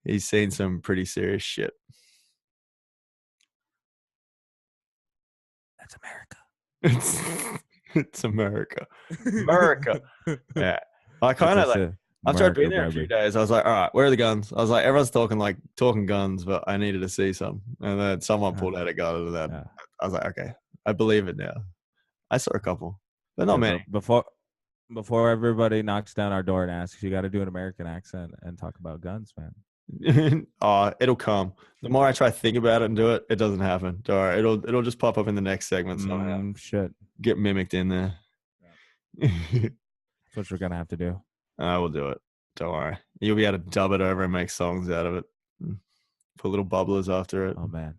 He's seen some pretty serious shit. That's America. It's America. America. Yeah. I kind of like. After I'd been there a few days, I was like, all right, where are the guns? I was like, everyone's talking guns, but I needed to see some. And then someone pulled out a gun and that. I was like, okay, I believe it now. I saw a couple, but not many. Before everybody knocks down our door and asks, you got to do an American accent and talk about guns, man. It'll come. The more I try to think about it and do it, it doesn't happen. All right, it'll just pop up in the next segment somehow. Shit. Get mimicked in there. Yeah. That's what we're gonna have to do. I will do it. Don't worry. You'll be able to dub it over and make songs out of it. Put little bubblers after it. Oh man.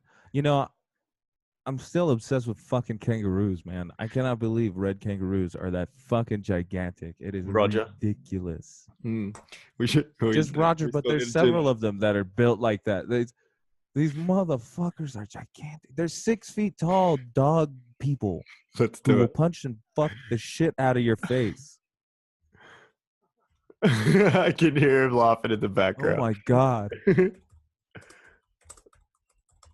I'm still obsessed with fucking kangaroos, man. I cannot believe red kangaroos are that fucking gigantic. It is ridiculous. We should just Roger, but there's several of them that are built like that. These motherfuckers are gigantic. They're 6 feet tall dog people. Let's do it. Will punch and fuck the shit out of your face. I can hear him laughing in the background. Oh my god.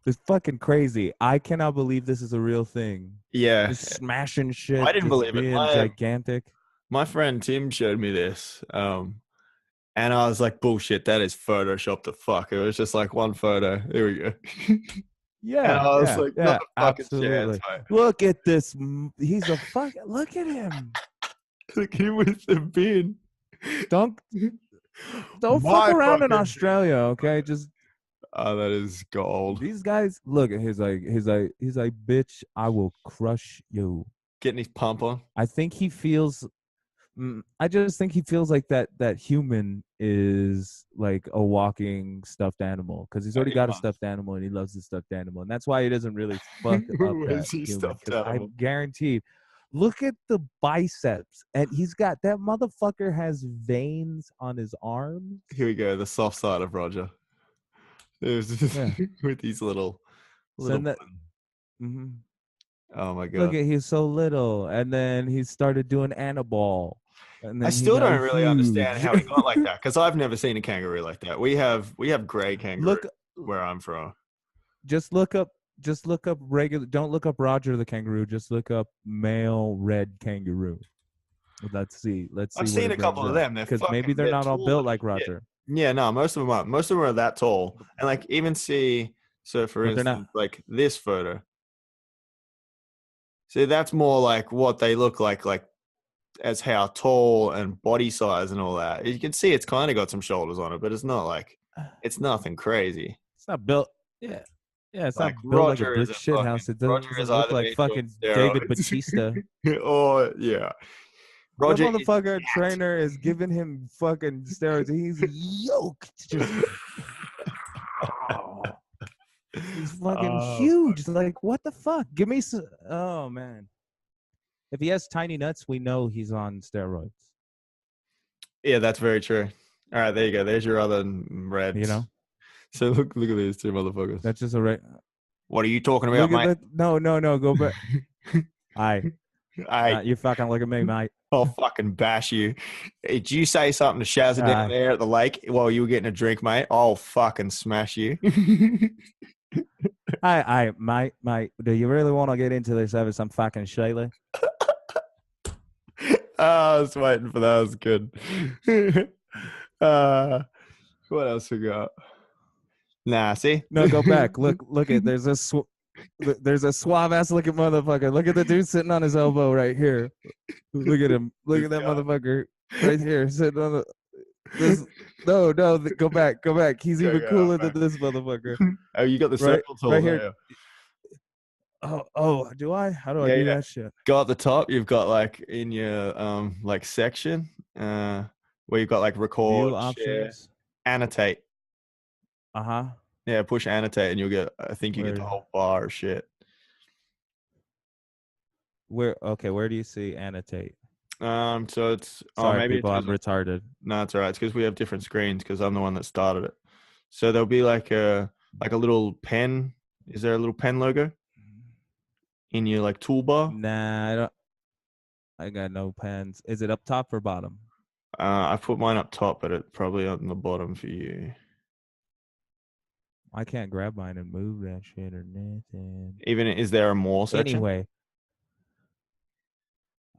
It's fucking crazy. I cannot believe this is a real thing. Yeah. Just smashing shit. I didn't believe it. Gigantic. My friend Tim showed me this. And I was like, bullshit, that is Photoshopped the fuck. It was just like one photo. Here we go. Yeah. And I was like, not a fucking chance, mate. Look at this. He's a fuck. Look at him. Look at him with the bin. Don't fuck around in Australia, okay? Just. Oh, that is gold. These guys, look, he's like, bitch, I will crush you. Getting his pump on. I think he feels. I just think he feels like that human is like a walking stuffed animal because he's already got a stuffed animal and he loves the stuffed animal, and that's why he doesn't really fuck up that human. I'm guaranteed. Look at the biceps, and he's got that motherfucker has veins on his arms. Here we go, the soft side of Roger. With these little. Oh my god! Look at he's so little, and then he started doing Annabelle. And then I still don't really understand how he got like that because I've never seen a kangaroo like that. We have gray kangaroo where I'm from. Just look up regular. Don't look up Roger the kangaroo. Just look up male red kangaroo. Let's see. I've seen a couple of them because maybe they're not all built like Roger. Yeah, no, most of them aren't. Most of them are that tall, and like even see. So for instance, like this photo. See, that's more like what they look like as how tall and body size and all that. You can see it's kind of got some shoulders on it, but it's not like it's nothing crazy. It's not built. Yeah, it's like not built like a brick shit house. It doesn't look like fucking David Batista. Oh yeah. Roger, that motherfucker trainer is giving him fucking steroids. He's yoked. He's fucking huge. Like, what the fuck? Give me some. Oh, man. If he has tiny nuts, we know he's on steroids. Yeah, that's very true. All right, there you go. There's your other reds. You know? So look at these two motherfuckers. That's just a right. What are you talking about, mate? No. Go back. You fucking look at me, mate. I'll fucking bash you. Did you say something to Shazza down there at the lake while you were getting a drink, mate? I'll fucking smash you. Mate, do you really want to get into this over some fucking Sheila? I was waiting for that. That was good. What else we got? Nah, see? No, go back. Look at there's a suave ass looking motherfucker. Look at the dude sitting on his elbow right here. Look at him. Look at that motherfucker right here sitting on this. No, go back. He's even cooler than this motherfucker. Oh, you got the Right, circle tool right there. here. Oh, do I? How do I Yeah, do yeah. that shit? Go at the top. You've got like in your like section where you've got like record, View share, options. annotate. Uh-huh. Yeah, push annotate, and you'll get. I think you get the whole bar of shit. Where do you see annotate? So it's Sorry, maybe people, I'm retarded. No, it's all right. It's because we have different screens because I'm the one that started it. So there'll be like a little pen. Is there a little pen logo in your like toolbar? Nah, I don't. I got no pens. Is it up top or bottom? I put mine up top, but it's probably on the bottom for you. I can't grab mine and move that shit or nothing. Even is there a more section? Anyway.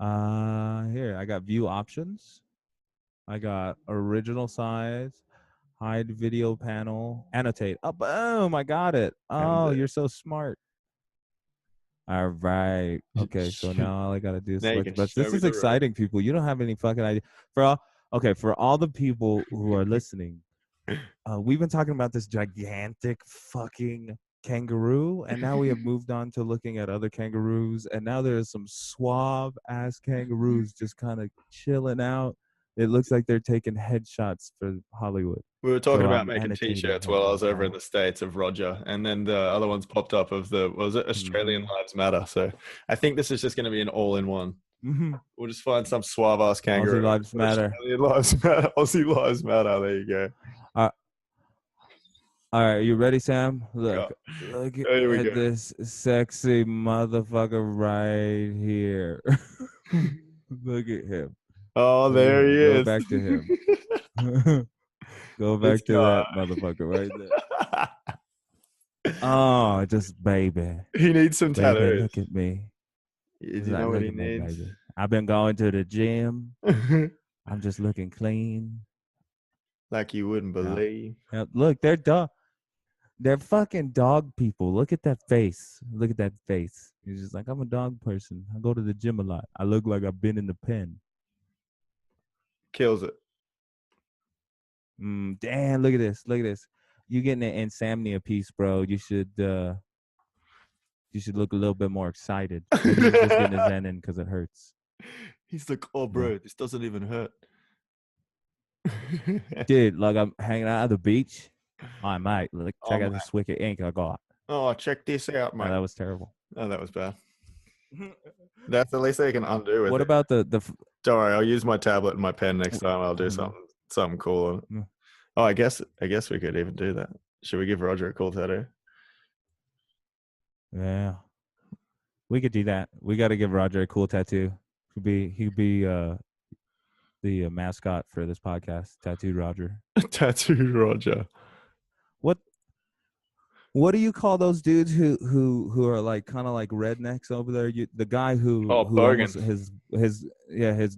Here, I got view options. I got original size, hide video panel, annotate. Oh, boom, I got it. Oh, you're so smart. All right. Okay, so now all I gotta do is select. But this is exciting, people. You don't have any fucking idea. For all the people who are listening, we've been talking about this gigantic fucking kangaroo, and now we have moved on to looking at other kangaroos, and now there's some suave ass kangaroos just kind of chilling out. It looks like they're taking headshots for Hollywood. We were talking about making t-shirts while I was over in the States of Roger, and then the other ones popped up of Australian Lives Matter. So I think this is just going to be an all-in-one. Mm-hmm. We'll just find some suave ass kangaroo. Aussie Lives Matter. Australian Lives Matter. Aussie Lives Matter. There you go. All right, you ready, Sam? Look at this sexy motherfucker right here. Look at him. Oh, there he is. Go back to him. Go back to that motherfucker right there. Oh, just baby. He needs some tattoos. Look at me. You know what he needs? I've been going to the gym. I'm just looking clean. Like you wouldn't believe. Now, look, they're dog. They're fucking dog people. Look at that face. Look at that face. He's just like, I'm a dog person. I go to the gym a lot. I look like I've been in the pen. Kills it. Damn, look at this. Look at this. You getting an Insamnia piece, bro. You should look a little bit more excited. Maybe he's just getting his Zen in because it hurts. He's like, oh, bro, this doesn't even hurt. Dude, like I'm hanging out at the beach. I might. Like, check out this wicked ink I got. Oh, check this out, mate. Oh, that was terrible. Oh, that was bad. That's the least they can undo it. What about the Don't worry, I'll use my tablet and my pen next time. I'll do something cool on it. Oh, I guess we could even do that. Should we give Roger a cool tattoo? Yeah. We could do that. We got to give Roger a cool tattoo. He'd be the mascot for this podcast, Tattooed Roger. Tattooed Roger. What do you call those dudes who are like kind of like rednecks over there? The guy who almost his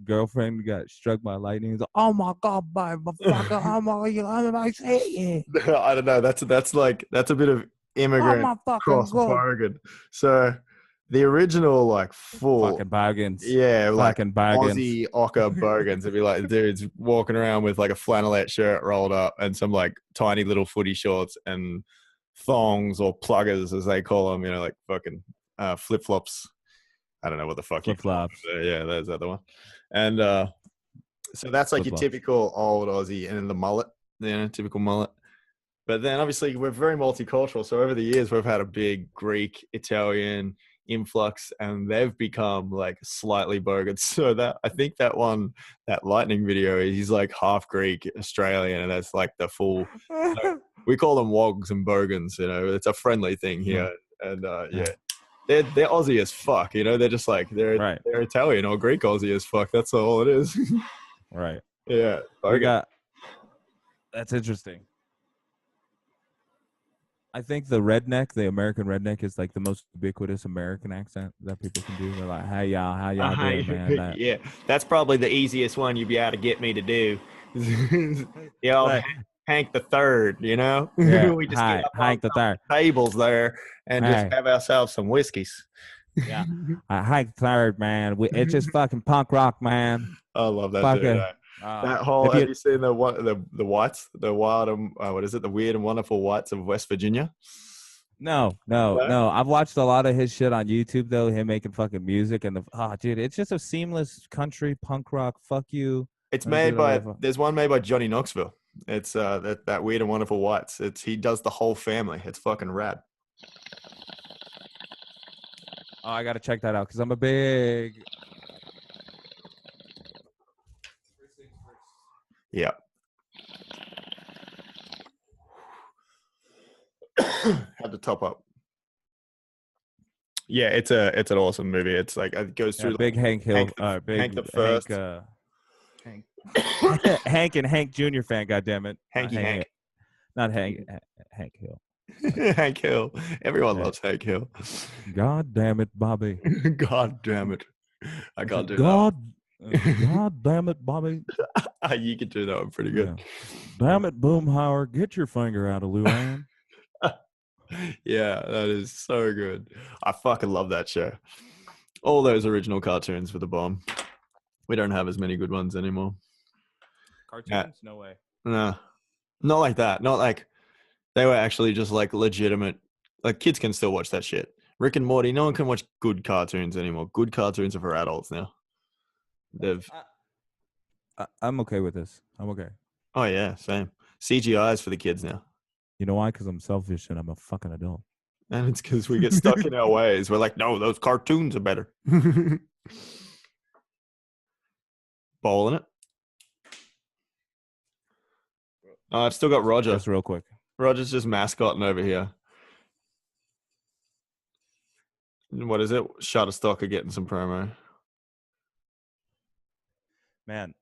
girlfriend got struck by lightning. He's like, oh my god, motherfucker, I'm saying. I don't know. That's a bit of immigrant cross bargain. So the original like full fucking bargains, like fucking bargains. Aussie ochre bargains. It'd be like dudes walking around with like a flannelette shirt rolled up and some like tiny little footy shorts and thongs or pluggers as they call them, like fucking flip-flops. I don't know what the fuck flip-flops. Yeah, there's the other one. And so that's like your typical old Aussie, and then the mullet, typical mullet. But then obviously we're very multicultural, so over the years we've had a big Greek, Italian influx, and they've become like slightly bogan. So that I think that lightning video, he's like half Greek, Australian, and that's like the full we call them wogs and bogans, it's a friendly thing here. And they're Aussie as fuck, they're just like they're Italian or Greek Aussie as fuck. That's all it is. Right. Yeah. That's interesting. I think the American redneck, is like the most ubiquitous American accent that people can do. They're like, "Hey y'all, how y'all doing, man?" That Yeah, that's probably the easiest one you'd be able to get me to do. The old like, Hank the Third, you know? yeah, We just get hi, up on Hank the top of Third. the tables there and just Hey, have ourselves some whiskeys. yeah, Hank the Third, man. It's just fucking punk rock, man. I love that dude. Fucking. That whole, If have you you seen the whites, the wild and what is it, the weird and wonderful whites of West Virginia? no, I've watched a lot of his shit on YouTube though. Him making fucking music and dude, it's just a seamless country punk rock. Fuck you. It's Let me do made the by, right. there's one made by Johnny Knoxville. It's that weird and wonderful whites. It's he does the whole family. It's fucking rad. Oh, I gotta check that out because I'm a big. Yeah. Had to top up. Yeah, it's an awesome movie. It's like it goes through Big Hank Hill, Hank the First, Hank, Hank and Hank Jr. fan. Goddamn it, Hank. Not Hank Hill. Hank Hill. Everyone loves Hank Hill. God damn it, Bobby. God damn it. I can't do God damn it, Bobby. that. You can do that one pretty good. Yeah. Damn it, Boomhauer. Get your finger out of Luann. Yeah, that is so good. I fucking love that show. All those original cartoons for the bomb. We don't have as many good ones anymore. Cartoons? No way. No, not like that. Not like they were actually just like legitimate. Like kids can still watch that shit. Rick and Morty. No one can watch good cartoons anymore. Good cartoons are for adults now. I'm okay with this. I'm okay. Oh yeah, same. CGI is for the kids now. You know why? Because I'm selfish and I'm a fucking adult. And it's because we get stuck in our ways. We're like, no, those cartoons are better. Bowling it. I've still got Roger. Just real quick. Roger's just mascotting over here. What is it? Shutterstock are getting some promo. Man.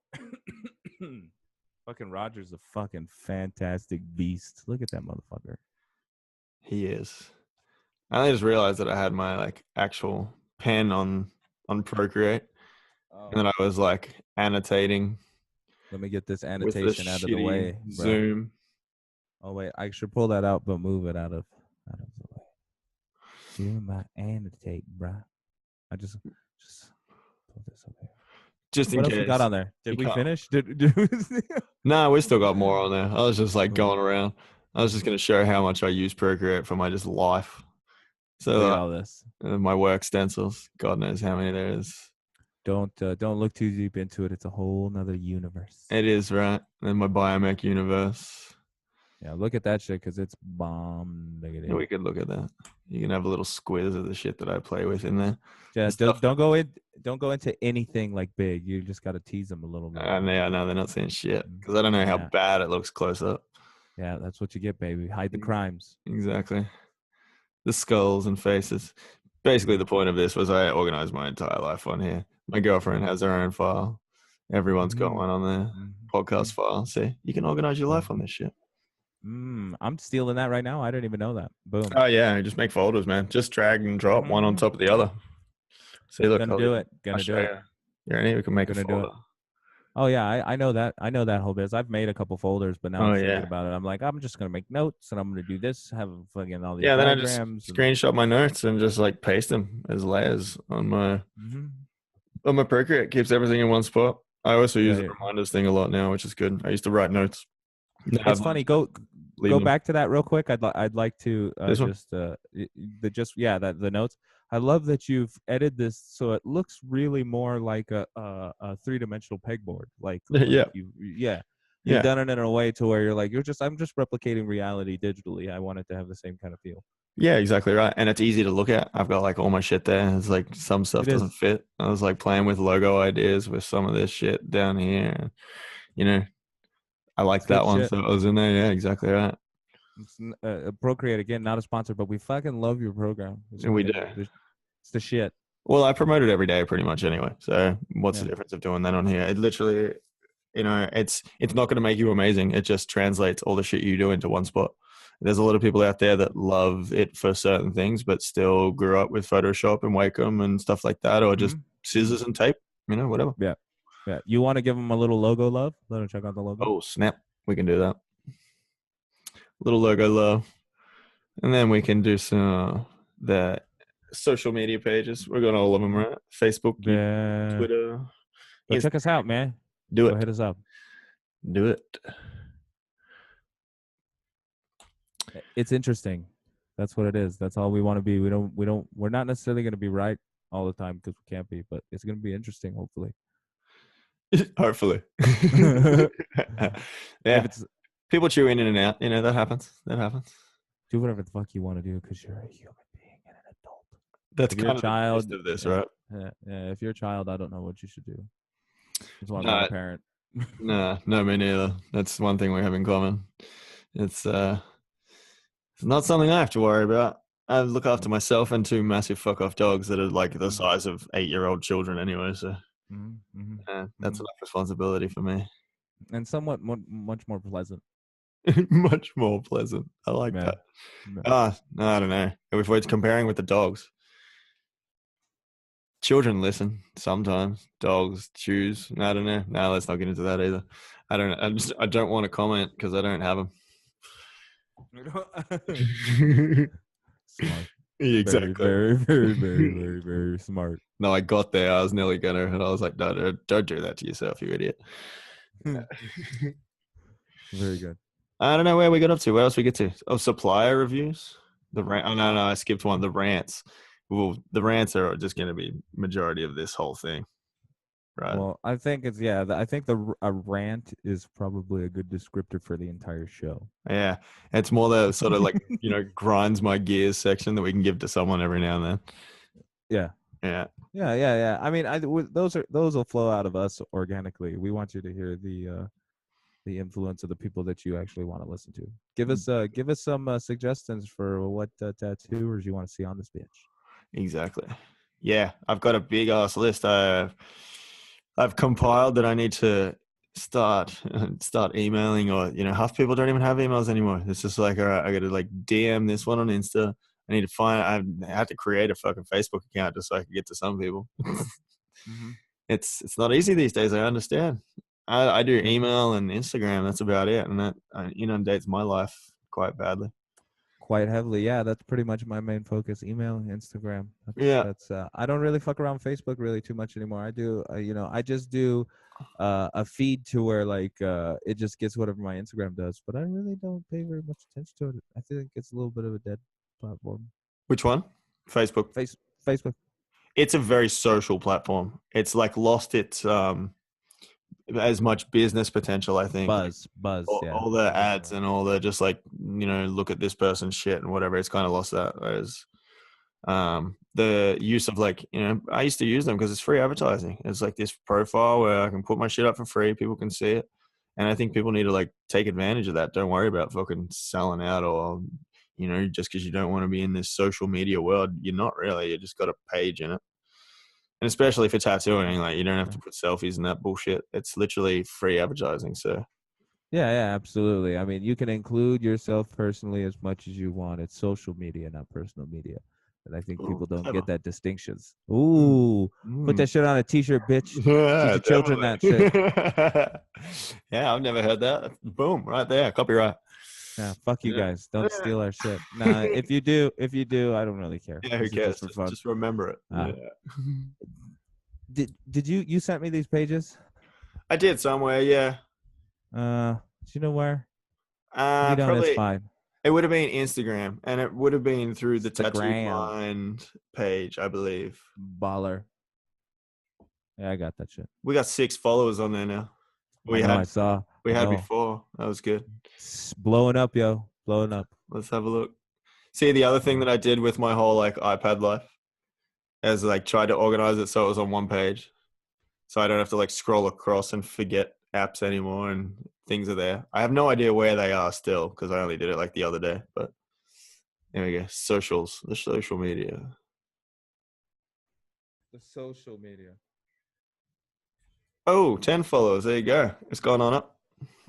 Fucking Roger's a fucking fantastic beast. Look at that motherfucker. He is. I just realized that I had my like actual pen on Procreate, and then I was like annotating. Let me get this annotation out of the way. Bro. Zoom. Oh wait, I should pull that out, but move it out of the way. Do my annotate, bro. I just pull this up here. Just in what case. Else we got on there? Did we finish? No, we still got more on there. I was just like going around. I was just going to show how much I use Procreate for my just life. So all this. My work stencils. God knows how many there is. Don't look too deep into it. It's a whole nother universe. It is, right? And my biomech universe. Yeah, look at that shit because it's bomb. Yeah, we could look at that. You can have a little squiz of the shit that I play with in there. Yeah, don't go into anything like big. You just got to tease them a little bit. No, they're not saying shit because I don't know how bad it looks close up. Yeah, that's what you get, baby. Hide the crimes. Exactly. The skulls and faces. Basically, the point of this was I organized my entire life on here. My girlfriend has her own file. Everyone's got one on there. Podcast file. See, you can organize your life on this shit. I'm stealing that right now. I didn't even know that. Boom. Oh yeah, just make folders, man. Just drag and drop one on top of the other. See, look, Gonna do it. Yeah, we can make a folder. Oh yeah, I know that. I know that whole biz. I've made a couple folders, but now I'm thinking about it. I'm like, I'm just gonna make notes and I'm gonna do this. Have fucking all these. Yeah, then I just screenshot my notes and just like paste them as layers on my on my Procreate. Keeps everything in one spot. I also use the reminders thing a lot now, which is good. I used to write notes. It's funny. Go back to that real quick. I'd like to the notes. I love that you've edited this so it looks really more like a 3-dimensional pegboard. You've done it in a way to where you're like I'm just replicating reality digitally. I want it to have the same kind of feel. Yeah, exactly right. And it's easy to look at. I've got like all my shit there. It's like some stuff doesn't fit. I was like playing with logo ideas with some of this shit down here. You know, I like that one. So I was in there. Yeah, exactly right. Procreate, again, not a sponsor, but we fucking love your program. We do. It's the shit. Well, I promote it every day pretty much anyway. So what's the difference of doing that on here? It literally, it's not going to make you amazing. It just translates all the shit you do into one spot. there's a lot of people out there that love it for certain things, but still grew up with Photoshop and Wacom and stuff like that, or just scissors and tape, whatever. Yeah. Yeah. You want to give them a little logo love? Let them check out the logo. Oh, snap. We can do that. Little logo love. And then we can do some the social media pages. We're going all of them, right? Facebook, Yeah. Twitter. Go check us out, man. Do Go it. hit us up. Do it. It's interesting. That's what it is. That's all we want to be. We're not necessarily going to be right all the time because we can't be, but it's going to be interesting, hopefully. Hopefully. Yeah. People chew in and out. That happens. Do whatever the fuck you want to do because you're a human being and an adult. That's if you're kind a child, of the gist of this, right? Yeah. If you're a child, I don't know what you should do. That's why I'm not a parent. No, me neither. That's one thing we have in common. It's not something I have to worry about. I look after myself and 2 massive fuck off dogs that are like the size of 8-year-old children anyway. So that's enough responsibility for me. And somewhat much more pleasant. Much more pleasant. I like that. No, I don't know. If we're comparing with the dogs, children listen sometimes. Dogs choose. I don't know. No, let's not get into that either. I don't know. I don't want to comment because I don't have them. Smart. Exactly. Very, very, very, very, very smart. No, I got there. I was nearly gonna, and I was like, no, don't do that to yourself, you idiot. Very good. I don't know where we got up to. Where else we get to? Oh, supplier reviews. The rant. Oh no, I skipped one. The rants. Well, the rants are just going to be majority of this whole thing, right? Well, I think it's I think a rant is probably a good descriptor for the entire show. Yeah, it's more the sort of like grinds my gears section that we can give to someone every now and then. Yeah. I mean, those will flow out of us organically. We want you to hear the influence of the people that you actually want to listen to. Give us some suggestions for what tattooers you want to see on this bitch. Exactly. Yeah, I've got a big ass list. I've compiled that I need to start emailing, or half people don't even have emails anymore. It's just like, all right, I got to like DM this one on Insta. I need to find. I have to create a fucking Facebook account just so I can get to some people. It's not easy these days. I understand. I do email and Instagram. That's about it, and that inundates my life quite badly. Quite heavily, yeah. That's pretty much my main focus: email, Instagram. That's I don't really fuck around Facebook really too much anymore. I do, I just do a feed to where like it just gets whatever my Instagram does, but I really don't pay very much attention to it. I think it's a little bit of a dead platform. Which one? Facebook. Facebook. It's a very social platform. It's like lost its as much business potential, I think. Buzz. All the ads and all the just like, look at this person's shit and whatever. It's kind of lost that. Whereas the use of like, I used to use them because it's free advertising. It's like this profile where I can put my shit up for free. People can see it. And I think people need to like take advantage of that. Don't worry about fucking selling out or, just because you don't want to be in this social media world. You're not really. You just got a page in it. And especially for tattooing, like you don't have to put selfies and that bullshit. It's literally free advertising. So yeah, absolutely. I mean, you can include yourself personally as much as you want. It's social media, not personal media. And I think people don't get that distinctions. Ooh, put that shit on a t-shirt, bitch. Teach the children that shit. Yeah, I've never heard that. Boom, right there, copyright. Yeah, fuck you guys. Don't steal our shit. Nah, if you do, I don't really care. Yeah, who cares? Just remember it. Did you sent me these pages? I did somewhere, yeah. Do you know where? Probably. It's fine. It would have been Instagram, and it would have been through the Tattoo Mind page, I believe. Baller. Yeah, I got that shit. We got 6 followers on there now. I saw. We had before. That was good. It's blowing up, yo. Blowing up. Let's have a look. See, the other thing that I did with my whole like iPad life is like tried to organize it so it was on one page. So I don't have to like scroll across and forget apps anymore and things are there. I have no idea where they are still because I only did it like the other day. But there we go. Socials. The social media. The social media. Oh, 10 followers. There you go. It's gone on up.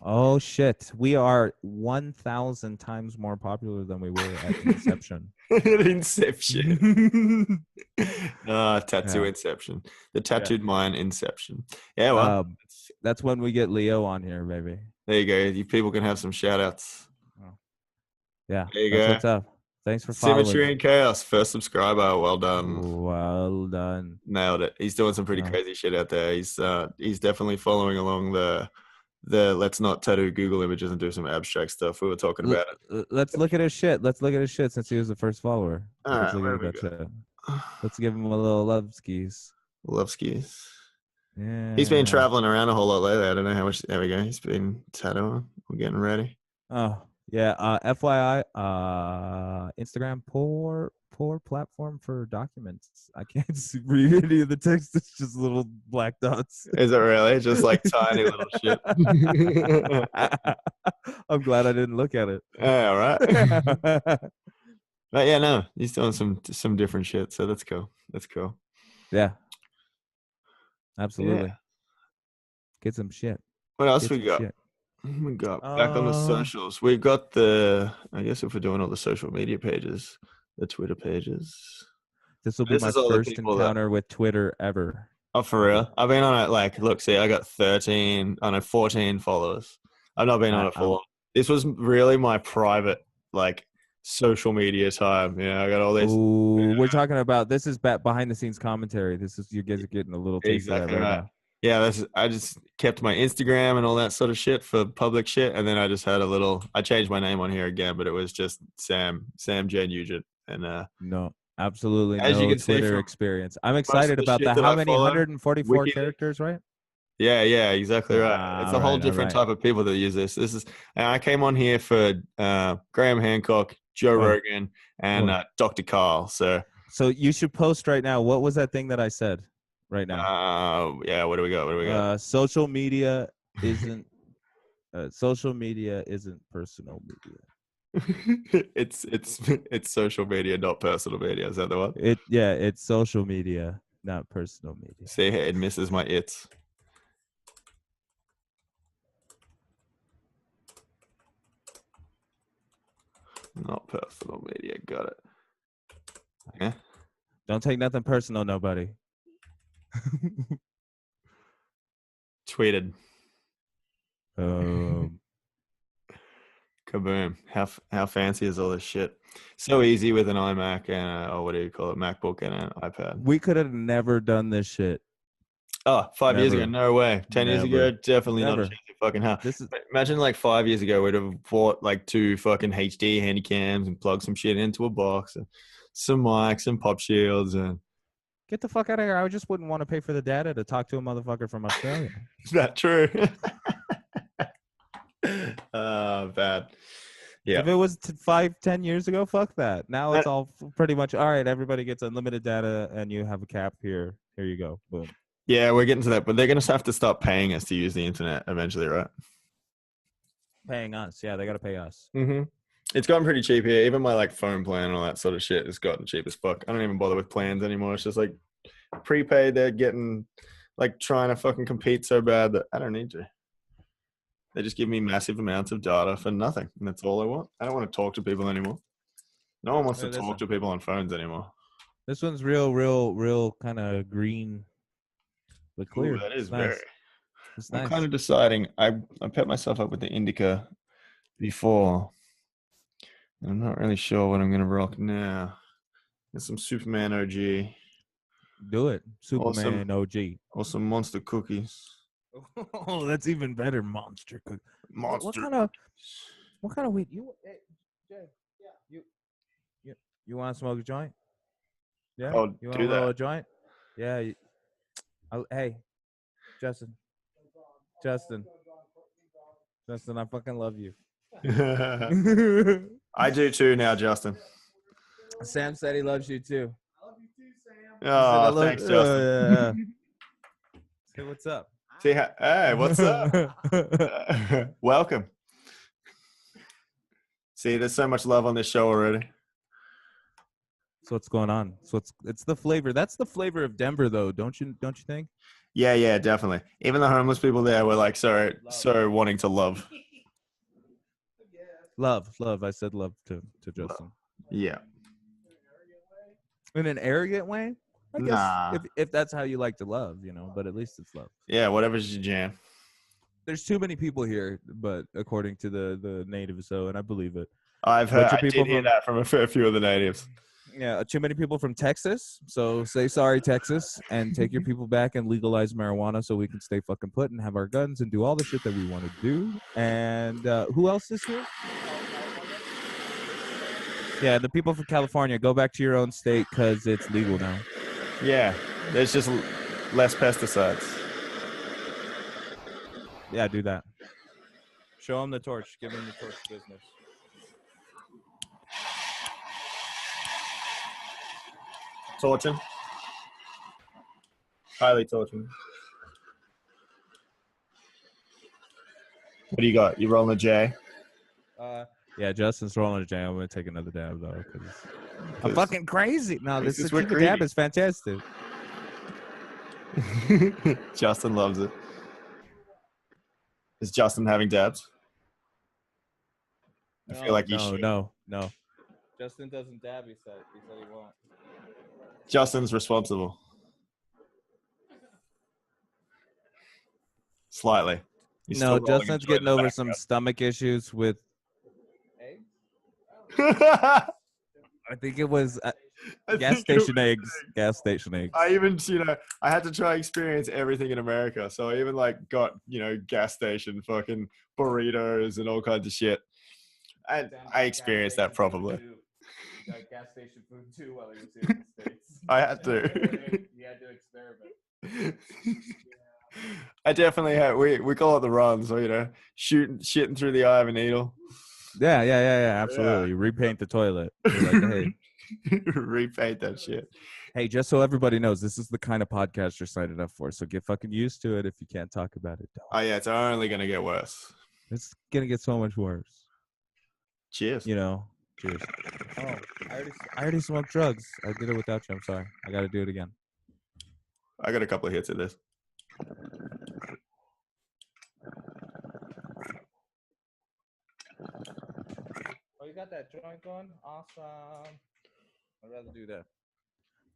Oh shit. We are 1,000 times more popular than we were at inception. Inception. Tattoo Yeah. Inception. The Yeah. tattooed mind Inception. Yeah, well, That's when we get Leo on here, baby. there you go. You people can have some shout outs. Oh. Yeah. There you That's go. what's up. Thanks for Symmetry following. and Chaos. First subscriber. Well done. Well done. Nailed it. He's doing some pretty crazy shit out there. He's definitely following along the let's not tattoo Google images and do some abstract stuff. We were talking about it. Let's look at his shit. Let's look at his shit since he was the first follower. All Let's right, look where at we that go? shit. Let's give him a little love skis. Love skis. Yeah. He's been traveling around a whole lot lately. I don't know how much. There we go. He's been tattooing. We're getting ready. Oh yeah. FYI, Instagram poor platform for documents. I can't read any of the text. It's just little black dots. Is it really? Just like tiny little shit. I'm glad I didn't look at it. Yeah, all right. But yeah, no, he's doing some different shit. So that's cool. That's cool. Yeah. Absolutely. Yeah. Get some shit. What else we got? We got back on the socials. We got I guess if we're doing all the social media pages, the Twitter pages. This will be my first encounter with Twitter ever. Oh, for real? I've been on it look, see, I got 14 followers. I've not been on it for long. This was really my private, social media time. Yeah, I got all this. Ooh, we're talking about, this is behind the scenes commentary. You guys are getting a little taste of that right now. Yeah, I just kept my Instagram and all that sort of shit for public shit, and then I just had I changed my name on here again, but it was just Sam J. Nugent. And no, absolutely as no you can Twitter see experience. I'm excited about that. How many? 144 characters, right? Yeah, exactly right. It's a whole different type of people that use this. And I came on here for Graham Hancock, Joe Rogan, and Dr. Carl. So you should post right now. What was that thing that I said right now? Yeah, what do we got? Social media isn't personal media. It's social media, not personal media. Is that the one? It's social media, not personal media. See, it misses my its. Not personal media. Got it. Yeah. Don't take nothing personal, nobody. Tweeted. Kaboom. How fancy is all this shit? So easy with an iMac and what do you call it? MacBook and an iPad. We could have never done this shit. Oh, 5 years ago? No way. 10 years ago? Definitely not a chance in fucking hell. Imagine 5 years ago, we'd have bought 2 fucking HD handy cams and plugged some shit into a box and some mics and pop shields and... Get the fuck out of here. I just wouldn't want to pay for the data to talk to a motherfucker from Australia. Is that true? Bad. Yeah. If it was 5-10 years ago, fuck that. Now it's all pretty much, all right, everybody gets unlimited data and you have a cap here. Here you go. Boom. Yeah, we're getting to that, but they're going to have to stop paying us to use the internet eventually, right? Paying us. Yeah, they got to pay us. Mm-hmm. It's gotten pretty cheap here. Even my phone plan and all that sort of shit has gotten cheap as fuck. I don't even bother with plans anymore. It's just prepaid. They're getting trying to fucking compete so bad that I don't need to. They just give me massive amounts of data for nothing. And that's all I want. I don't want to talk to people anymore. No one wants to talk to people on phones anymore. This one's real kind of green. But clear. Ooh, that is nice. very. It's I'm nice. kind of deciding. I pet myself up with the indica before. And I'm not really sure what I'm going to rock now. There's some Superman OG. Do it. Superman OG. Or some Monster cookies. Oh, that's even better. Monster cookie. Monster. What kind of weed? You want to smoke a joint? Yeah. Oh, you want to roll a joint? Yeah. Hey, Justin, I fucking love you. I do too now, Justin. Sam said he loves you too. I love you too, Sam. Oh, thanks, Justin. Say what's up. Hey, what's up? Welcome. See, there's so much love on this show already. So what's going on? So it's the flavor. That's the flavor of Denver, though, don't you think? Yeah, definitely. Even the homeless people there were like so wanting to love. Love. I said love to Justin. Yeah. In an arrogant way, I guess. Nah. If that's how you like to love, but at least it's love. Yeah, whatever's your jam. There's too many people here, but according to the natives, and I believe it. I've heard. I did hear that from a fair few of the natives. Yeah, too many people from Texas. So say sorry, Texas, and take your people back and legalize marijuana so we can stay fucking put and have our guns and do all the shit that we want to do. And who else is here? Yeah, the people from California, go back to your own state because it's legal now. Yeah, there's just less pesticides. Yeah, do that. Show them the torch. Give them the torch business. Torch him. Highly torch him. What do you got? You rolling a J? Yeah, Justin's rolling a J. I'm going to take another dab, though, because I'm fucking crazy. No, this sativa dab is fantastic. Justin loves it. Is Justin having dabs? I feel like you should. No. Justin doesn't dab, he said he won't. Justin's responsible. Slightly. No, Justin's getting over some stomach issues with eggs. I think it was gas station eggs. I even, I had to try experience everything in America. So I even got, gas station fucking burritos and all kinds of shit. I experienced that probably. Got gas station food too while he was here in the States. I had to. You had to experiment. I definitely had. We call it the run, so shitting through the eye of a needle. Yeah, absolutely. Yeah. Repaint the toilet. Hey. Repaint that shit. Hey, just so everybody knows, this is the kind of podcast you're signing up for. So get fucking used to it. If you can't talk about it, don't. Oh yeah, it's only gonna get worse. It's gonna get so much worse. Cheers. Cheers. Oh, I already smoked drugs. I did it without you. I'm sorry. I got to do it again. I got a couple of hits of this. Oh, you got that joint going? Awesome. I'd rather do that.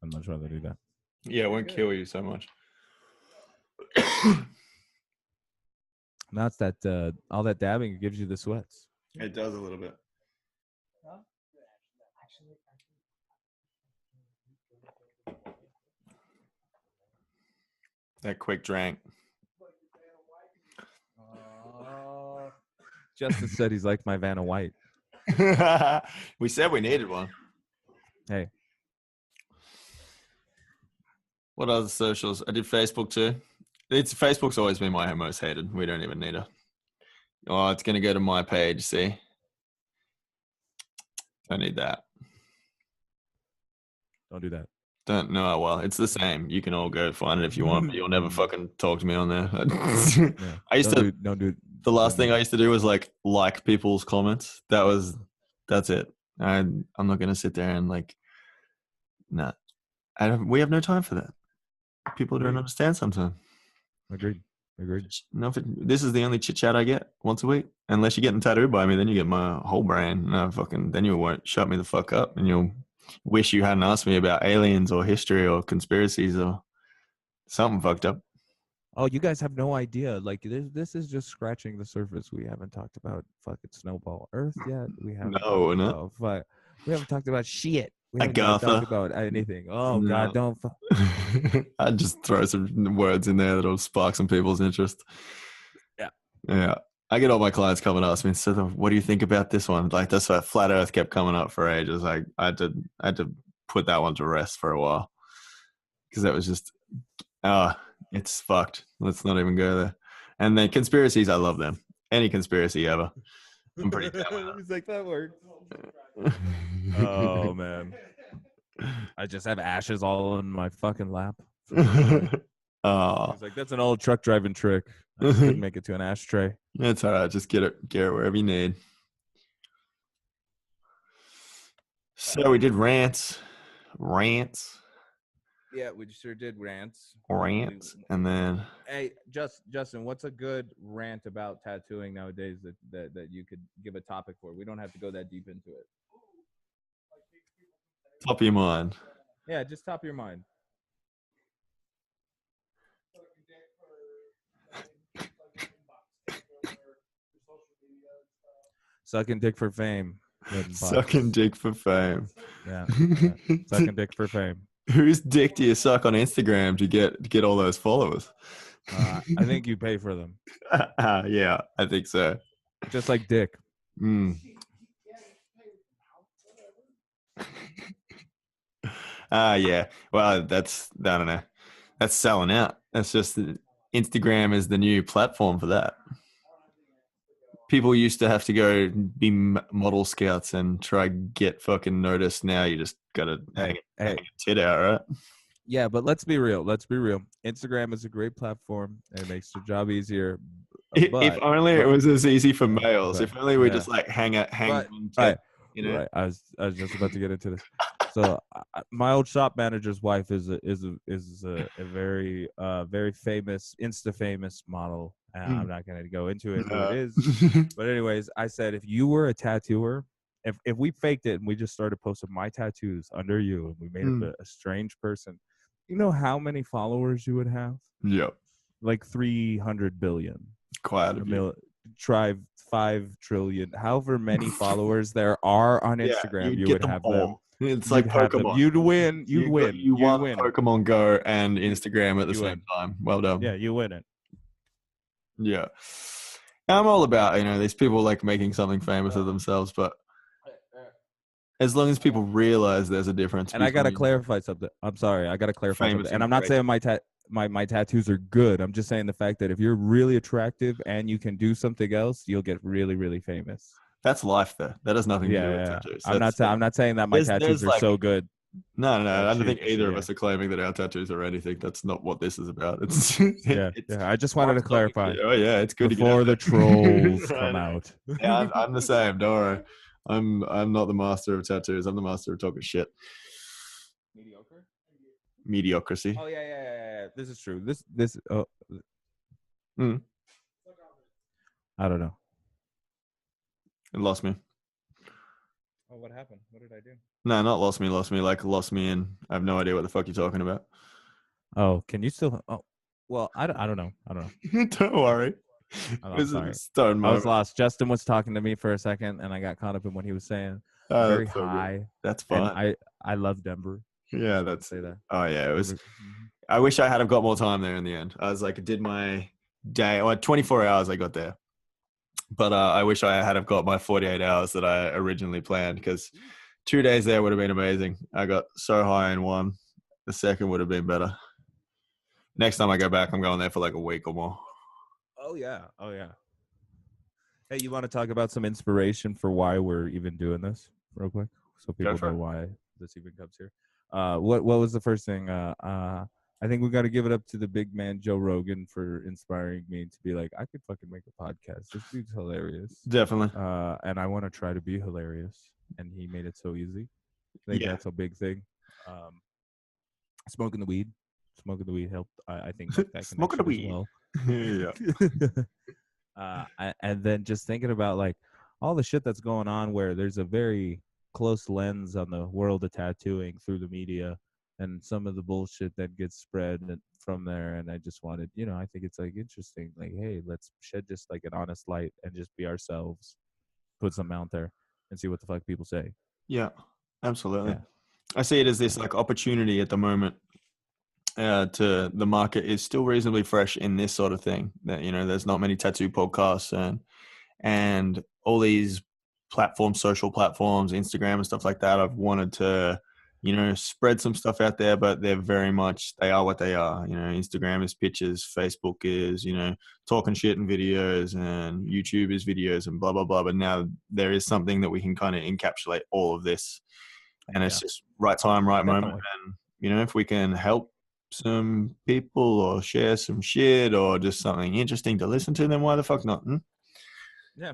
I'd much rather do that. Yeah, it won't kill you so much. Now it's that all that dabbing gives you the sweats. It does a little bit. That quick drank. Justin said he's like my Vanna White. We said we needed one. Hey. What other socials? I did Facebook too. Facebook's always been my most hated. We don't even need it. Oh, it's going to go to my page, see? Don't need that. Don't do that. Don't know. Well, it's the same. You can all go find it if you want, but you'll never fucking talk to me on there. Yeah. I used to. Don't do. The last thing I used to do was like people's comments. That's it. I'm not gonna sit there and nah. We have no time for that. People don't understand sometimes. Agreed. No, this is the only chit chat I get once a week. Unless you're getting tattooed by me, then you get my whole brain. No, then you won't shut me the fuck up, and you'll wish you hadn't asked me about aliens or history or conspiracies or something fucked up. Oh, you guys have no idea. This is just scratching the surface. We haven't talked about fucking Snowball Earth yet. We haven't. No. We haven't talked about shit. We haven't talked about anything. Oh, no. God, don't. I'd just throw some words in there that'll spark some people's interest. Yeah. I get all my clients come and ask me, so what do you think about this one? That's why Flat Earth kept coming up for ages. I had to put that one to rest for a while because that was just, it's fucked. Let's not even go there. And then conspiracies, I love them. Any conspiracy ever. I'm pretty down. He's like, that works. Oh, man. I just have ashes all in my fucking lap. Oh. He's like, that's an old truck driving trick. I just couldn't make it to an ashtray. That's all right. Just get it wherever you need. So we did rants. rants, Yeah, we sure did rants. and then Hey, Justin, what's a good rant about tattooing nowadays that you could give a topic for? We don't have to go that deep into it. top of your mind. Yeah, just top of your mind. Sucking dick for fame. Sucking dick for fame. Yeah. Sucking dick for fame. Whose dick do you suck on Instagram to get all those followers? I think you pay for them. Yeah, I think so. Just like dick. Yeah. Well, I don't know. That's selling out. That's just Instagram is the new platform for that. People used to have to go be model scouts and try get fucking noticed. Now you just gotta hang a tit out, right? Yeah, but let's be real. Instagram is a great platform. It makes your job easier. If only it was as easy for males. If only we just like hang. Right. You know? Right. I was just about to get into this. So my old shop manager's wife is a very very famous Insta famous model. I'm not going to go into it who it is, but anyways, I said if you were a tattooer, if we faked it and we just started posting my tattoos under you and we made it a strange person, you know how many followers you would have? Yep. Like 300 billion. Quite a bit. Try 5 trillion. However many followers there are on Instagram, you would have them. It's like Pokemon. You'd win. You won Pokemon Go and Instagram at the same time. Well done. Yeah, you win it. Yeah. I'm all about, these people like making something famous of themselves, but as long as people realize there's a difference. And I got to clarify something. I'm sorry. I got to clarify something. And I'm not saying my tattoos are good. I'm just saying the fact that if you're really attractive and you can do something else, you'll get really, really famous. That's life, though. That has nothing to do with tattoos. I'm not saying that my tattoos are so good. No. I don't think either of us are claiming that our tattoos are anything. That's not what this is about. I just wanted to clarify. Oh yeah, it's good before the trolls come out. Yeah, I'm the same. Don't worry. I'm not the master of tattoos. I'm the master of talking shit. Mediocrity. Oh yeah. This is true. This. I don't know. It lost me. Oh, what happened? What did I do? No, not lost me. Like lost me in. I have no idea what the fuck you're talking about. Oh, can you still? Oh, well, I don't know. Don't worry. I'm sorry. I was lost. Justin was talking to me for a second, and I got caught up in what he was saying. Very high. That's fun. And I love Denver. Yeah, say that. Oh yeah, it was. I wish I had got more time there in the end. I was like, did my day, 24 hours I got there, but I wish I had got my 48 hours that I originally planned, because 2 days there would have been amazing. I got so high in one, the second would have been better. Next time I go back, I'm going there for like a week or more. Oh yeah. Hey, you want to talk about some inspiration for why we're even doing this real quick, so people know why this even comes here? What was the first thing? I think we got to give it up to the big man Joe Rogan for inspiring me to be like, I could fucking make a podcast. This dude's hilarious. Definitely. And I want to try to be hilarious, and he made it so easy. I think that's a big thing. Smoking the weed helped. I think that smoking the weed. Well. Yeah. And then just thinking about like all the shit that's going on, where there's a very close lens on the world of tattooing through the media, and some of the bullshit that gets spread from there. And I just wanted, I think it's like interesting, like, hey, let's shed just like an honest light and just be ourselves, put something out there and see what the fuck people say. Yeah, absolutely. Yeah. I see it as this like opportunity at the moment. To the market is still reasonably fresh in this sort of thing. That there's not many tattoo podcasts and all these platforms, social platforms, Instagram and stuff like that. I've wanted to, spread some stuff out there, but they are what they are. Instagram is pictures, Facebook is, talking shit and videos, and YouTube is videos and blah, blah, blah. But now there is something that we can kind of encapsulate all of this, and it's just right time, right moment. And, if we can help some people or share some shit or just something interesting to listen to, then why the fuck not? Yeah.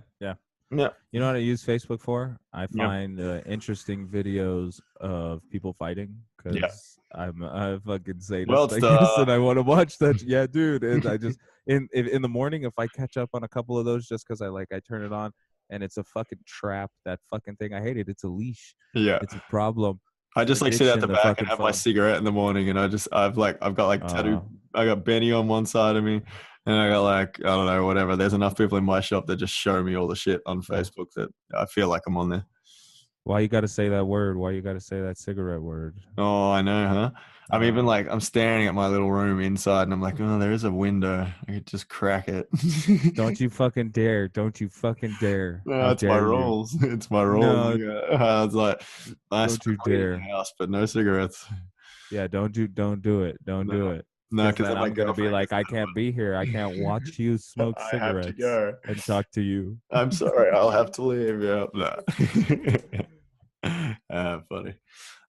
Yeah. You know what I use Facebook for? I Yeah. find interesting videos of people fighting Yeah. because I'm a fucking sadist, World I guess, star. and I want to watch that. Yeah, dude. And I just in the morning, if I catch up on a couple of those, just because I turn it on and it's a fucking trap. That fucking thing, I hate it. It's a leash. Yeah. It's a problem. I It's an just like sit at addiction. the The back and fucking have my phone. cigarette in the morning, and I've got like tattoo. I got Benny on one side of me, and I got like, I don't know, whatever. There's enough people in my shop that just show me all the shit on Facebook that I feel like I'm on there. Why you got to say that word? Why you got to say that cigarette word? Oh, I know, huh? I'm even like, I'm staring at my little room inside, and I'm like, oh, there is a window. I could just crack it. Don't you fucking dare! Don't you fucking dare! No, How it's my dare you? rules. It's my rules. No, I was like, I don't you smoke weed in the dare! house, but no cigarettes. Yeah, don't do it. Don't do it. No, Because because then then my I'm gonna be girlfriend like, gets I another can't be here. I can't watch you one. smoke I have to cigarettes go. and talk to you. I'm sorry, I'll have to leave. Yeah, no. Funny.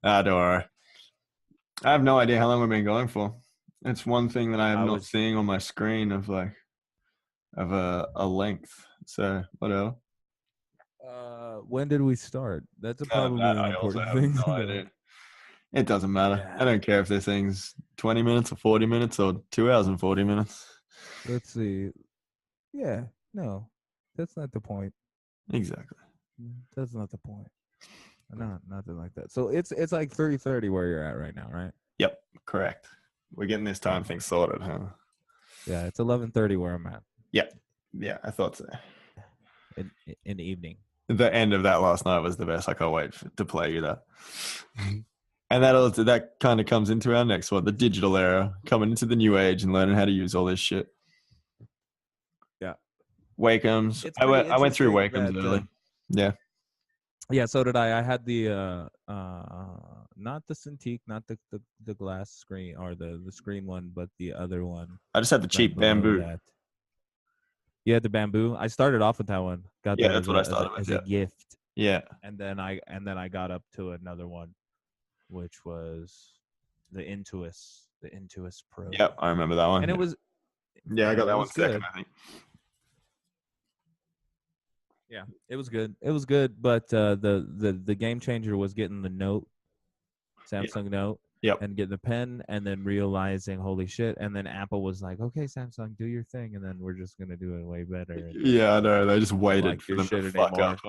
Don't worry. I have no idea how long we've been going for. It's one thing that I am not seeing on my screen of a length. So whatever. When did we start? That's probably That an I also important have thing no to know. idea. It doesn't matter. Yeah. I don't care if this thing's 20 minutes or 40 minutes or 2 hours and 40 minutes. Let's see. Yeah, no, that's not the point. Exactly. That's not the point. No, nothing like that. So it's like 3:30 where you're at right now, right? Yep, correct. We're getting this time thing sorted, huh? Yeah, it's 11:30 where I'm at. Yep. Yeah, I thought so. In the evening. The end of that last night was the best. I can't wait to play you that. And that kind of comes into our next one, the digital era, coming into the new age and learning how to use all this shit. Yeah. Wakeham's. I went through Wakeham's early. Yeah. Yeah, so did I. I had the not the Cintiq, not the glass screen or the screen one, but the other one. I just had the cheap bamboo. That. You had the bamboo. I started off with that one. Got that as a gift. Yeah. And then I got up to another one, which was the Intuos Pro. Yep, I remember that one. And it was. Yeah, I got that one second, I think. Yeah, it was good. It was good, but the game changer was getting the Note, Samsung Note, and getting the pen, and then realizing, holy shit! And then Apple was like, "Okay, Samsung, do your thing," and then we're just gonna do it way better. Yeah, I know. They just waited for them to fuck up.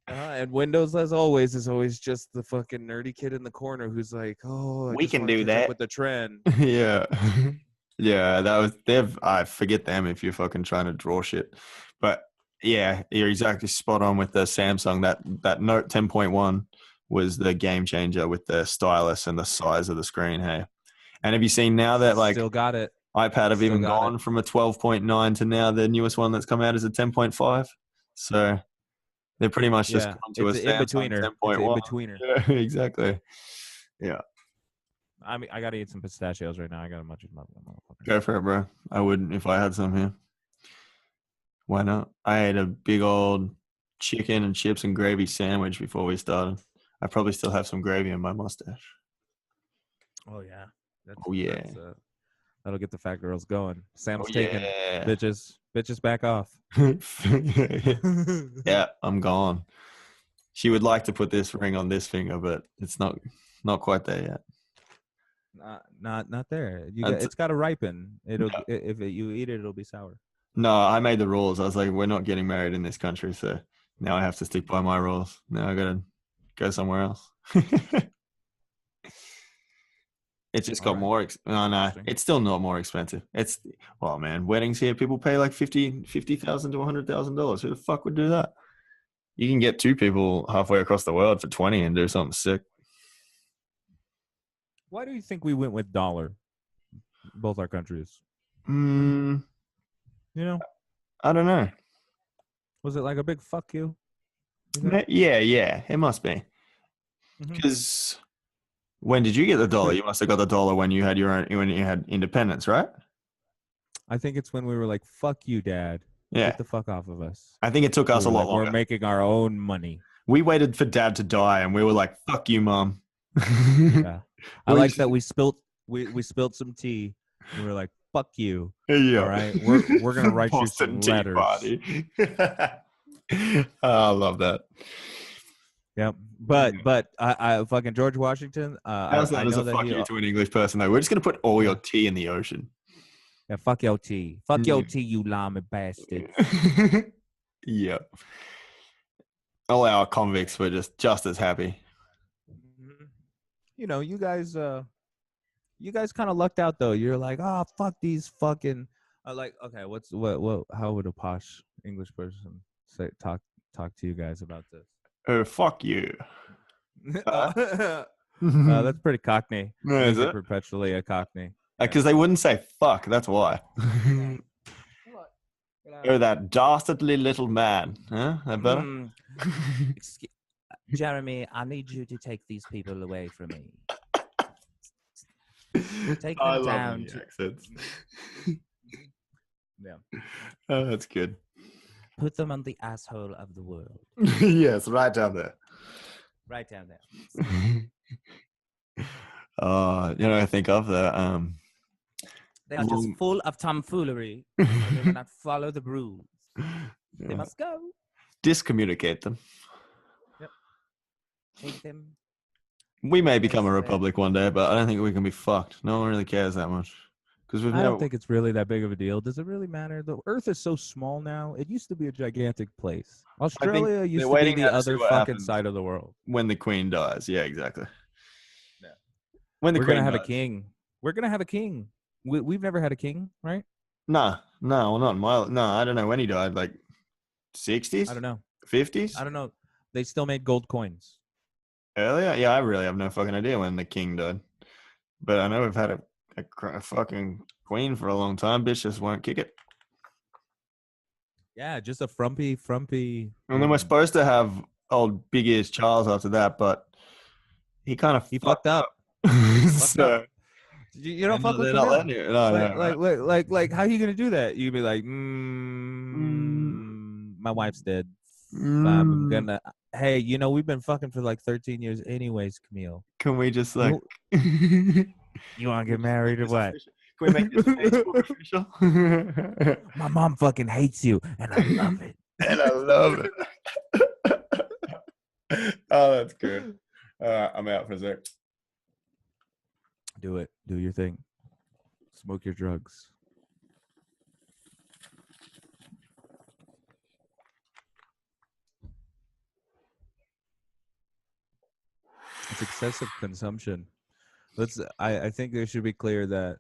And Windows, as always, is always just the fucking nerdy kid in the corner who's like, "Oh, we can do that with the trend." Yeah, yeah. I forget them if you're fucking trying to draw shit, but. Yeah, you're exactly spot on with the Samsung. That Note 10.1 was the game changer with the stylus and the size of the screen. Hey, and have you seen now that like still got it? iPad have even gone from a 12.9 to now the newest one that's come out is a 10.5. So they're pretty much just gone to a Samsung 10.1. In-betweener. Yeah, exactly. Yeah. I mean, I gotta eat some pistachios right now. I gotta munch them up. Go for it, bro. I wouldn't if I had some here. Why not? I ate a big old chicken and chips and gravy sandwich before we started. I probably still have some gravy in my mustache. Oh, yeah. That'll get the fat girls going. Sam's taken. Yeah. Bitches back off. Yeah, I'm gone. She would like to put this ring on this finger, but it's not quite there yet. Not there. It's got to ripen. If you eat it, it'll be sour. No, I made the rules. I was like, we're not getting married in this country, so now I have to stick by my rules. Now I gotta go somewhere else. It just got more. No, it's still not more expensive. Man, weddings here, people pay like $50,000 to $100,000. Who the fuck would do that? You can get two people halfway across the world for 20 and do something sick. Why do you think we went with dollar? Both our countries. You know, I don't know. Was it like a big fuck you? Yeah, it must be. Because when did you get the dollar? You must have got the dollar when you had when you had independence, right? I think it's when we were like, "Fuck you, Dad. Yeah, get the fuck off of us." I think it took us a lot longer. We're making our own money. We waited for Dad to die, and we were like, "Fuck you, Mom." Yeah, I like that we spilled some tea. And we were like, "Fuck you." Yeah. All right, we're gonna write you some letters. I love that. Yeah, but I fucking George Washington. How's I that as know a that fuck he. you to an English person though? We're just gonna put all your Yeah, tea in the ocean. yeah. Fuck your tea. Fuck your tea, you lama bastards. Yeah. All our convicts were just as happy. Mhm. You know, you guys kind of lucked out though. You're like, oh fuck these fucking. Like, okay, what? How would a posh English person say talk to you guys about this? Oh, fuck you. That's pretty Cockney. No, Because is you're it? perpetually a Cockney. Yeah. Because they wouldn't say fuck. That's why. Oh, that dastardly little man. Huh? That better? Excuse, Jeremy, I need you to take these people away from me. Take I them love down any to. accents. Yeah. Oh, that's good. Put them on the asshole of the world. Yes, right down there. Right down there. You know, I think of the They are just full of tomfoolery. And they will not follow the rules. They must go. Discommunicate them. Yep. Take them. We may become a republic one day, but I don't think we can be fucked. No one really cares that much. Because I don't think it's really that big of a deal. Does it really matter? The Earth is so small now. It used to be a gigantic place. Australia used to be the other fucking side of the world. When the Queen dies. Yeah, exactly. Yeah. When the We're Queen going to have dies. a king. We're going to have a king. We've never had a king, right? No, not in my... No, I don't know when he died. Like 60s? I don't know. 50s? I don't know. They still made gold coins. Earlier? Yeah, I really have no fucking idea when the king died. But I know we've had a fucking queen for a long time. Bitch just won't kick it. Yeah, just a frumpy. And then we're supposed to have old big ears Charles after that, but he kind of fucked up. So you don't fuck with they're not letting Camille. you. No, Like, how are you gonna do that? You'd be like, my wife's dead. I'm gonna. Hey, you know we've been fucking for like 13 years, anyways, Camille. Can we just like? You want to get married or what? Can we make this Facebook official? My mom fucking hates you, and I love it. And I love it. Oh, that's good. I'm out for a sec. Do it. Do your thing. Smoke your drugs. It's excessive consumption. I think there should be clear that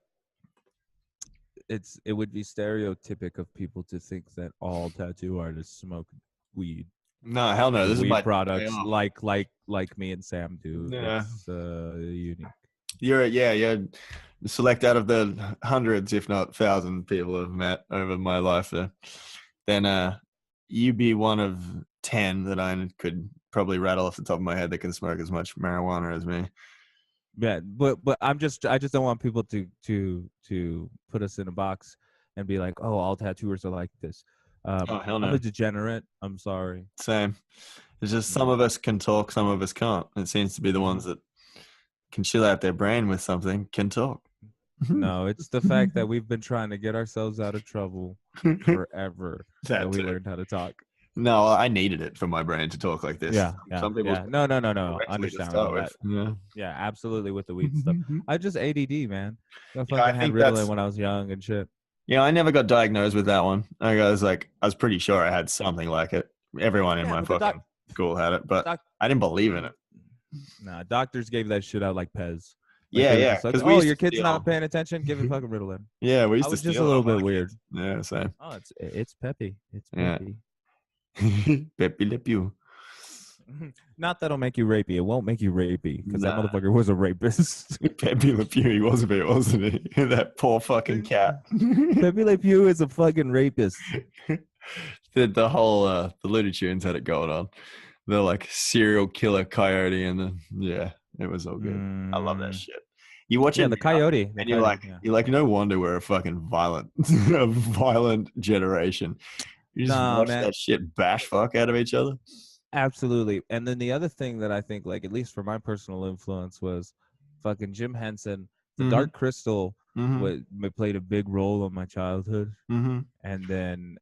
it would be stereotypic of people to think that all tattoo artists smoke weed. No, hell no. This is my products like me and Sam do. Yeah. It's unique. You're select out of the hundreds, if not 1,000 people I've met over my life. Then you be one of 10 that I could probably rattle off the top of my head that can smoke as much marijuana as me. Yeah, but I just don't want people to put us in a box and be like, oh, all tattooers are like this. Oh hell no! I'm a degenerate. I'm sorry. Same. It's just some of us can talk, some of us can't. It seems to be the ones that can chill out their brain with something can talk. No, it's the fact that we've been trying to get ourselves out of trouble forever that we learned how to talk. No, I needed it for my brain to talk like this. Yeah. Some people. Yeah. No. Understand all that. Yeah, absolutely with the weed stuff. I just ADD, man. I fucking had Ritalin when I was young and shit. Yeah, I never got diagnosed with that one. I was pretty sure I had something like it. Everyone in my fucking school had it, but I didn't believe in it. Nah, doctors gave that shit out like Pez. Yeah. Like, oh, your kid's not paying attention. Give it fucking Ritalin. Yeah, we used to steal. Just a little bit weird. Yeah, same. Oh, it's peppy. It's peppy. Peppy Le Pew. Not that'll make you rapey. It won't make you rapey because that motherfucker was a rapist. Pepe Le Pew, he was a bit, wasn't he? That poor fucking cat. Pepe Le Pew is a fucking rapist. The whole the Looney Tunes had it going on. The like serial killer coyote and it was all good. I love that shit. You watch it, the coyote, and you're like, no wonder we're a fucking violent generation. You just watch that shit bash fuck out of each other. Absolutely. And then the other thing that I think, like, at least for my personal influence, was fucking Jim Henson. The Dark Crystal played a big role in my childhood. And then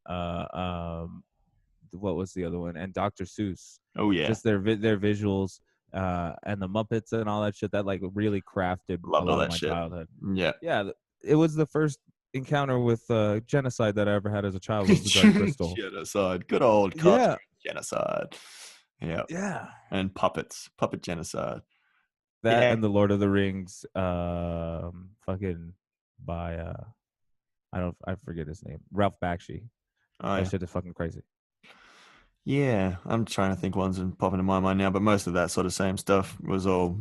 what was the other one? And Dr. Seuss. Oh yeah, Just their visuals and the Muppets and all that shit that like really crafted a loved all lot of that my shit. childhood. Yeah, Yeah, it was the first encounter with genocide that I ever had as a child. Was the Dark Crystal. Genocide, good old cartoon Yeah, genocide. Yeah, yeah. and puppet genocide. That Yeah, and the Lord of the Rings, fucking by I forget his name. Ralph Bakshi. oh, That yeah. shit is fucking crazy. Yeah, I'm trying to think ones and popping in my mind now, but most of that sort of same stuff was all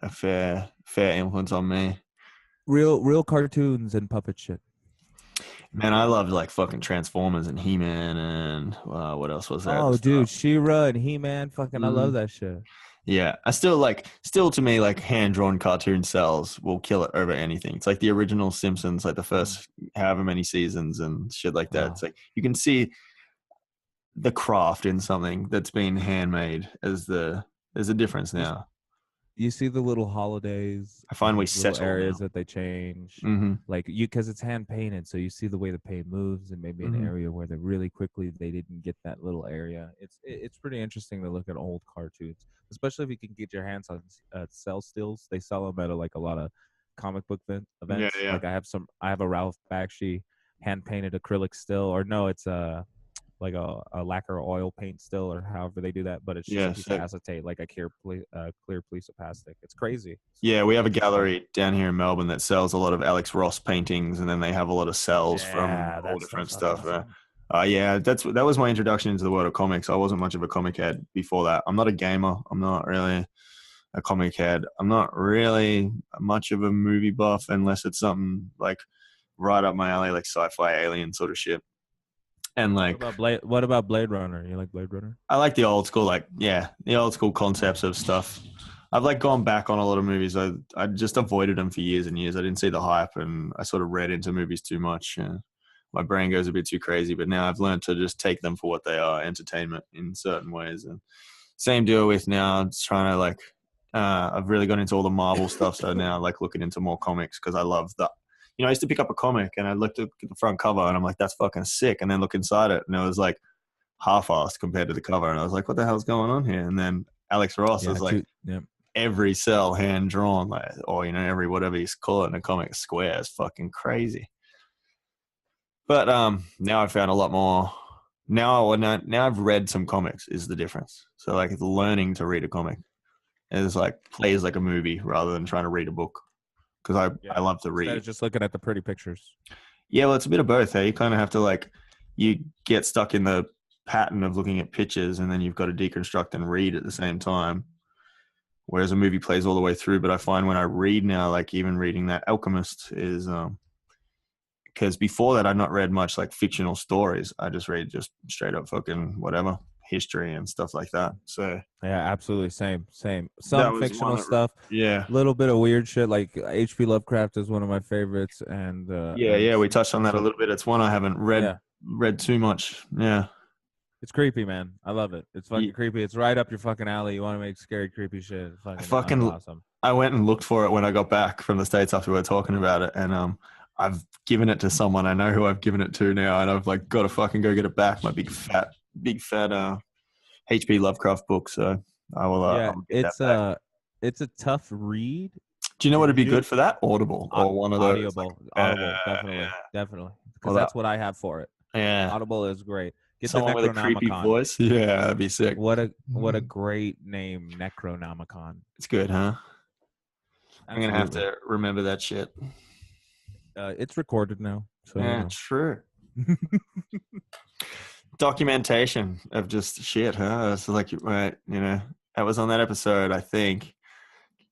a fair influence on me. Real cartoons and puppet shit. Man, I loved like fucking Transformers and He-Man and what else was there? Oh, dude, She-Ra and He-Man, fucking, I love that shit. Yeah, I still to me, like hand drawn cartoon cells will kill it over anything. It's like the original Simpsons, like the first however many seasons and shit like that. It's like you can see the craft in something that's been handmade there's a difference now. You see the little holidays, I find we those little settle areas now. that they change, Mm-hmm. like because it's hand painted, so you see the way the paint moves, and maybe an area where they really quickly they didn't get that little area. It's pretty interesting to look at old cartoons, especially if you can get your hands on cell stills. They sell them at like a lot of comic book events. Yeah. Like I have a Ralph Bakshi hand painted acrylic still, or no, it's like a lacquer oil paint still, or however they do that, but it's just a piece of acetate, like a clear piece of plastic. It's crazy. Yeah, we have a gallery down here in Melbourne that sells a lot of Alex Ross paintings, and then they have a lot of cells from all different stuff. Awesome. Yeah, that was my introduction into the world of comics. I wasn't much of a comic head before that. I'm not a gamer. I'm not really a comic head. I'm not really much of a movie buff unless it's something like right up my alley, like sci-fi alien sort of shit. And like, what about Blade Runner? You like Blade Runner? I like the old school, the old school concepts of stuff. I've like gone back on a lot of movies. I just avoided them for years and years. I didn't see the hype, and I sort of read into movies too much. My brain goes a bit too crazy. But now I've learned to just take them for what they are, entertainment in certain ways. And same deal with now. Just trying to like, I've really got into all the Marvel stuff. So now I like looking into more comics because I love that. I used to pick up a comic and I looked at the front cover and I'm like, that's fucking sick. And then look inside it and it was like half-assed compared to the cover. And I was like, what the hell's going on here? And then Alex Ross is like every cell hand drawn, like, or, every whatever you call it in a comic square is fucking crazy. But now I've found a lot more. Now I've read some comics is the difference. So like learning to read a comic is like plays like a movie rather than trying to read a book. Because I love to read. Instead of just looking at the pretty pictures. Yeah, well, it's a bit of both. You kind of have to you get stuck in the pattern of looking at pictures, and then you've got to deconstruct and read at the same time. Whereas a movie plays all the way through. But I find when I read now, like even reading that Alchemist is, because before that I'd not read much like fictional stories. I just read just straight up fucking whatever. History and stuff like that. So yeah, absolutely same. Some fictional stuff. Yeah, a little bit of weird shit. Like H.P. Lovecraft is one of my favorites, and we touched on that a little bit. It's one I haven't read too much. Yeah, it's creepy, man. I love it. It's fucking creepy. It's right up your fucking alley. You want to make scary, creepy shit. Fucking awesome. I went and looked for it when I got back from the States after we were talking about it, and I've given it to someone. I know who I've given it to now, and I've like got to fucking go get it back. My big fat H.P. Lovecraft book. So I will. I'll get that back. It's a tough read. Do you know what would be good for that? Audible or one of those. Audible, definitely. Because that's what I have for it. Yeah, Audible is great. Get someone with a creepy voice. Yeah, that'd be sick. What a great name, Necronomicon. It's good, huh? I'm gonna have to remember that shit. It's recorded now. So yeah, true. Documentation of just shit, huh? It's like, right, that was on that episode. I think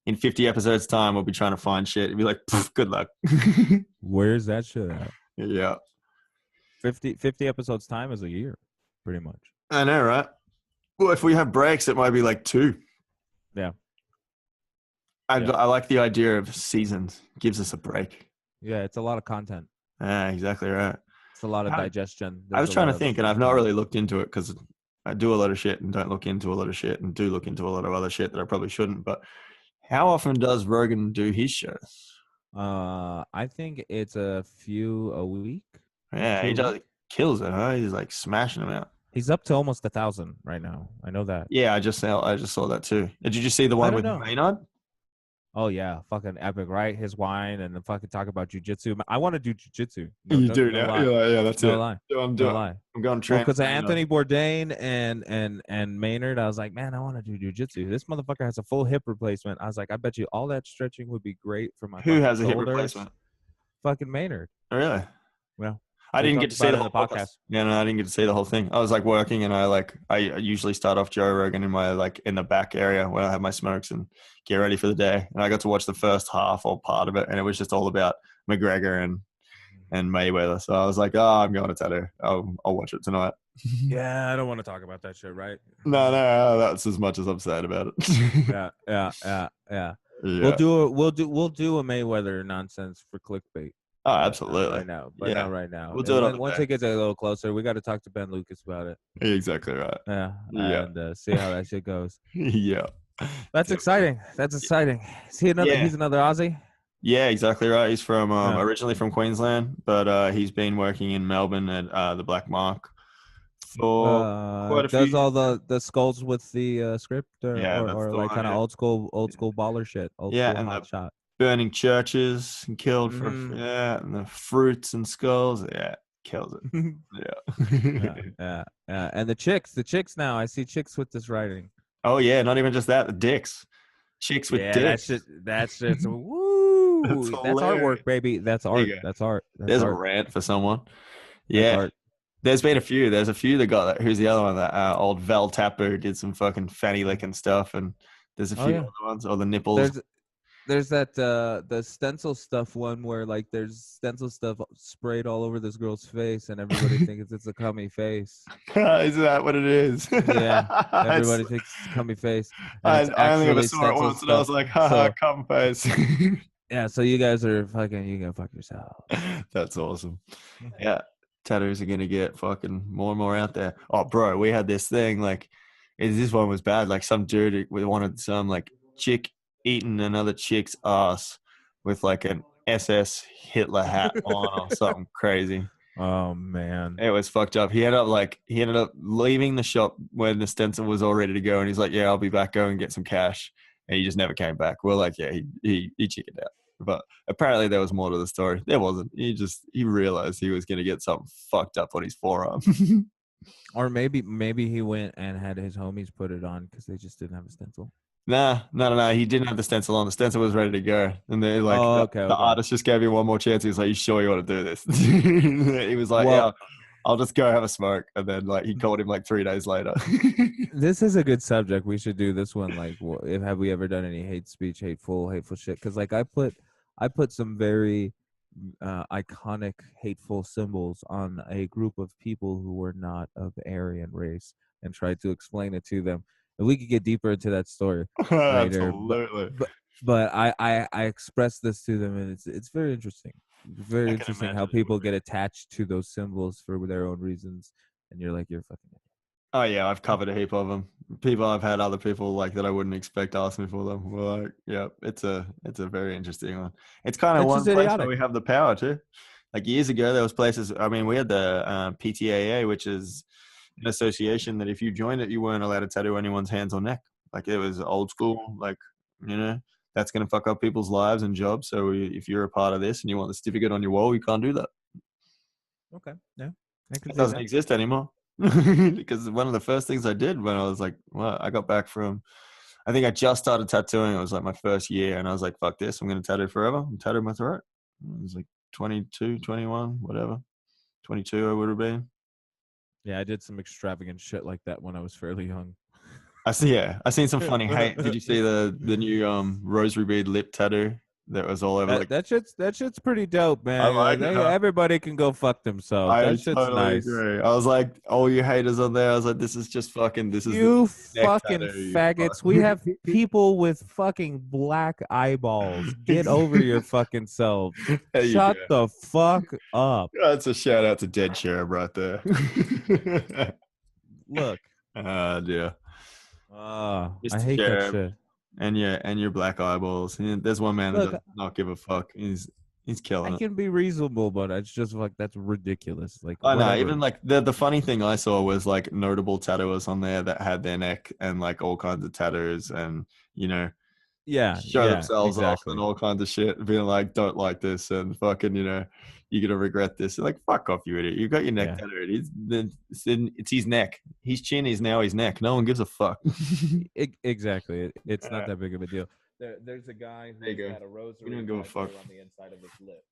in 50 episodes time, we'll be trying to find shit. It'd be like, good luck. Where's that shit at? Yeah. 50 episodes time is a year, pretty much. I know, right? Well, if we have breaks, it might be like 2. Yeah. I like the idea of seasons. Gives us a break. Yeah, it's a lot of content. Exactly right. It's a lot of digestion. I was trying to think, and I've not really looked into it because I do a lot of shit and don't look into a lot of shit and do look into a lot of other shit that I probably shouldn't. But how often does Rogan do his shows? I think it's a few a week. Yeah, he kills it, huh? He's like smashing them out. He's up to almost 1,000 right now. I know that. Yeah, I just saw that too. Did you just see the I one don't with know. Maynard? Oh yeah, fucking epic, right? His wine and the fucking talk about jujitsu. I want to do jujitsu. No, You no, do no now? lie, Yeah, that's no it. lie, So I'm no doing. lie. I'm going to Well, train because with of Maynard. Anthony Bourdain and Maynard, I was like, man, I want to do jujitsu. This motherfucker has a full hip replacement. I was like, I bet you all that stretching would be great for my Who fucking has a hip shoulders. replacement? Fucking Maynard. Oh, really? Well, I we didn't get talked to see about the it in whole the podcast. podcast. Yeah, no, I didn't get to see the whole thing. I was like working, and I usually start off Joe Rogan in my like in the back area where I have my smokes and get ready for the day. And I got to watch the first half or part of it, and it was just all about McGregor and Mayweather. So I was like, oh, I'm going to tattoo. I'll watch it tonight. Yeah, I don't want to talk about that shit, right? No, that's as much as I'm sad about it. Yeah. Yeah. We'll do a Mayweather nonsense for clickbait. Oh, Not absolutely. right now, but Yeah. not right now. We'll do it on the Once day. it gets a little closer, we got to talk to Ben Lucas about it. Exactly right. Yeah, Yeah. and see how that shit goes. Yeah. That's exciting. That's exciting. Is he another? Yeah. He's another Aussie. Yeah, exactly right. He's from Yeah. originally from Queensland, but he's been working in Melbourne at the Black Mark for quite a few Does all years. the skulls with the script Yeah, that's or the like one. kind of Yeah, old school baller shit, old yeah, school and hot the shot. burning churches and killed for Mhm. yeah, and the fruits and skulls. Yeah, kills it. Yeah. Yeah. And the chicks now. I see chicks with this writing. Oh yeah, not even just that. The dicks, chicks with Yeah, dicks. that shit's woo. That's hilarious. artwork, baby. That's There you art. go. That's art. That's There's a art. rant for someone. That's Yeah. art. There's been a few. There's a few that got that. Who's the other one? That old Val Tapper who did some fucking fanny licking stuff, and there's a Oh few yeah. other ones. Or the nipples. There's that the stencil stuff one where like there's stencil stuff sprayed all over this girl's face and everybody thinks it's a cummy face. Is that what it is? Yeah, everybody thinks it's a cummy face, and I it's only ever actually saw it stencil once, and I stuff. was like, haha, So cum face. yeah, so you guys are fucking. You can fuck yourself. That's awesome. Yeah, tattoos are gonna get fucking more and more out there. Oh, bro, we had this thing like, this one was bad. Like some dude we wanted some like chick eating another chick's ass with like an SS Hitler hat on or something crazy. Oh man, It was fucked up. He ended up leaving the shop when the stencil was all ready to go, and he's like, "Yeah, I'll be back. Go and get some cash." And he just never came back. We're like, "Yeah, he chickened out." But apparently there was more to the story. There wasn't. He realized he was gonna get something fucked up on his forearm. or maybe he went and had his homies put it on because they just didn't have a stencil. Nah, no. He didn't have the stencil on. The stencil was ready to go, and they like the artist just gave him one more chance. He was like, "You sure you want to do this?" He was like, Well, "Yeah, I'll just go have a smoke." And then like he called him like 3 days later. this is a good subject. We should do this one. Like, have we ever done any hate speech, hateful shit? Because like I put some very iconic hateful symbols on a group of people who were not of Aryan race and tried to explain it to them. And we could get deeper into that story later. Absolutely. But I expressed this to them, and it's very interesting. Very interesting how people get attached to those symbols for their own reasons, and you're like, you're fucking idiot. Oh yeah, I've covered a heap of them. I've had other people like that I wouldn't expect ask me for them. Well, like, yeah, it's a very interesting one. It's kind of one place where we have the power too. Like years ago, there was places. I mean, we had the PTAA, which is an association that if you joined it, you weren't allowed to tattoo anyone's hands or neck. Like it was old school. Like that's going to fuck up people's lives and jobs. So if you're a part of this and you want the certificate on your wall, you can't do that. Okay, yeah, It doesn't exist anymore. Because one of the first things I did when I was like, well, I got back from, I think I just started tattooing. It was like my first year, and I was like, fuck this, I'm going to tattoo forever. I'm tattooing my throat. It was like 22, 21, whatever. 22 I would have been. Yeah, I did some extravagant shit like that when I was fairly young. I seen some funny hate. Did you see the new rosary bead lip tattoo that was all over? That shit's pretty dope, man. I like it, huh? Everybody can go fuck themselves. I That shit's totally nice. agree. I was like, all you haters on there. I was like, this is just fucking. This is you the fucking tattoo, you faggots. fuck. We have people with fucking black eyeballs. Get over your fucking selves. Shut the fuck up. That's a shout out to Dead Sheriff right there. Look. Dear. I hate that shit. And your black eyeballs. There's one man that does not give a fuck. He's I killing it. can be reasonable, but it's just like that's ridiculous. Like I know. whatever. Even like the funny thing I saw was like notable tattooers on there that had their neck and like all kinds of tattoos and you know Yeah, show yeah, themselves off and exactly. all kinds of shit, being like, don't like this and fucking, you're gonna regret this. Like, fuck off, you idiot. You got your neck Yeah, tattooed. It's his neck. His chin is now his neck. No one gives a fuck. exactly. It's not Yeah, that big of a deal. There's a guy there you who's go. got a We rosary don't of give a fuck. tattoo on the inside of his lip,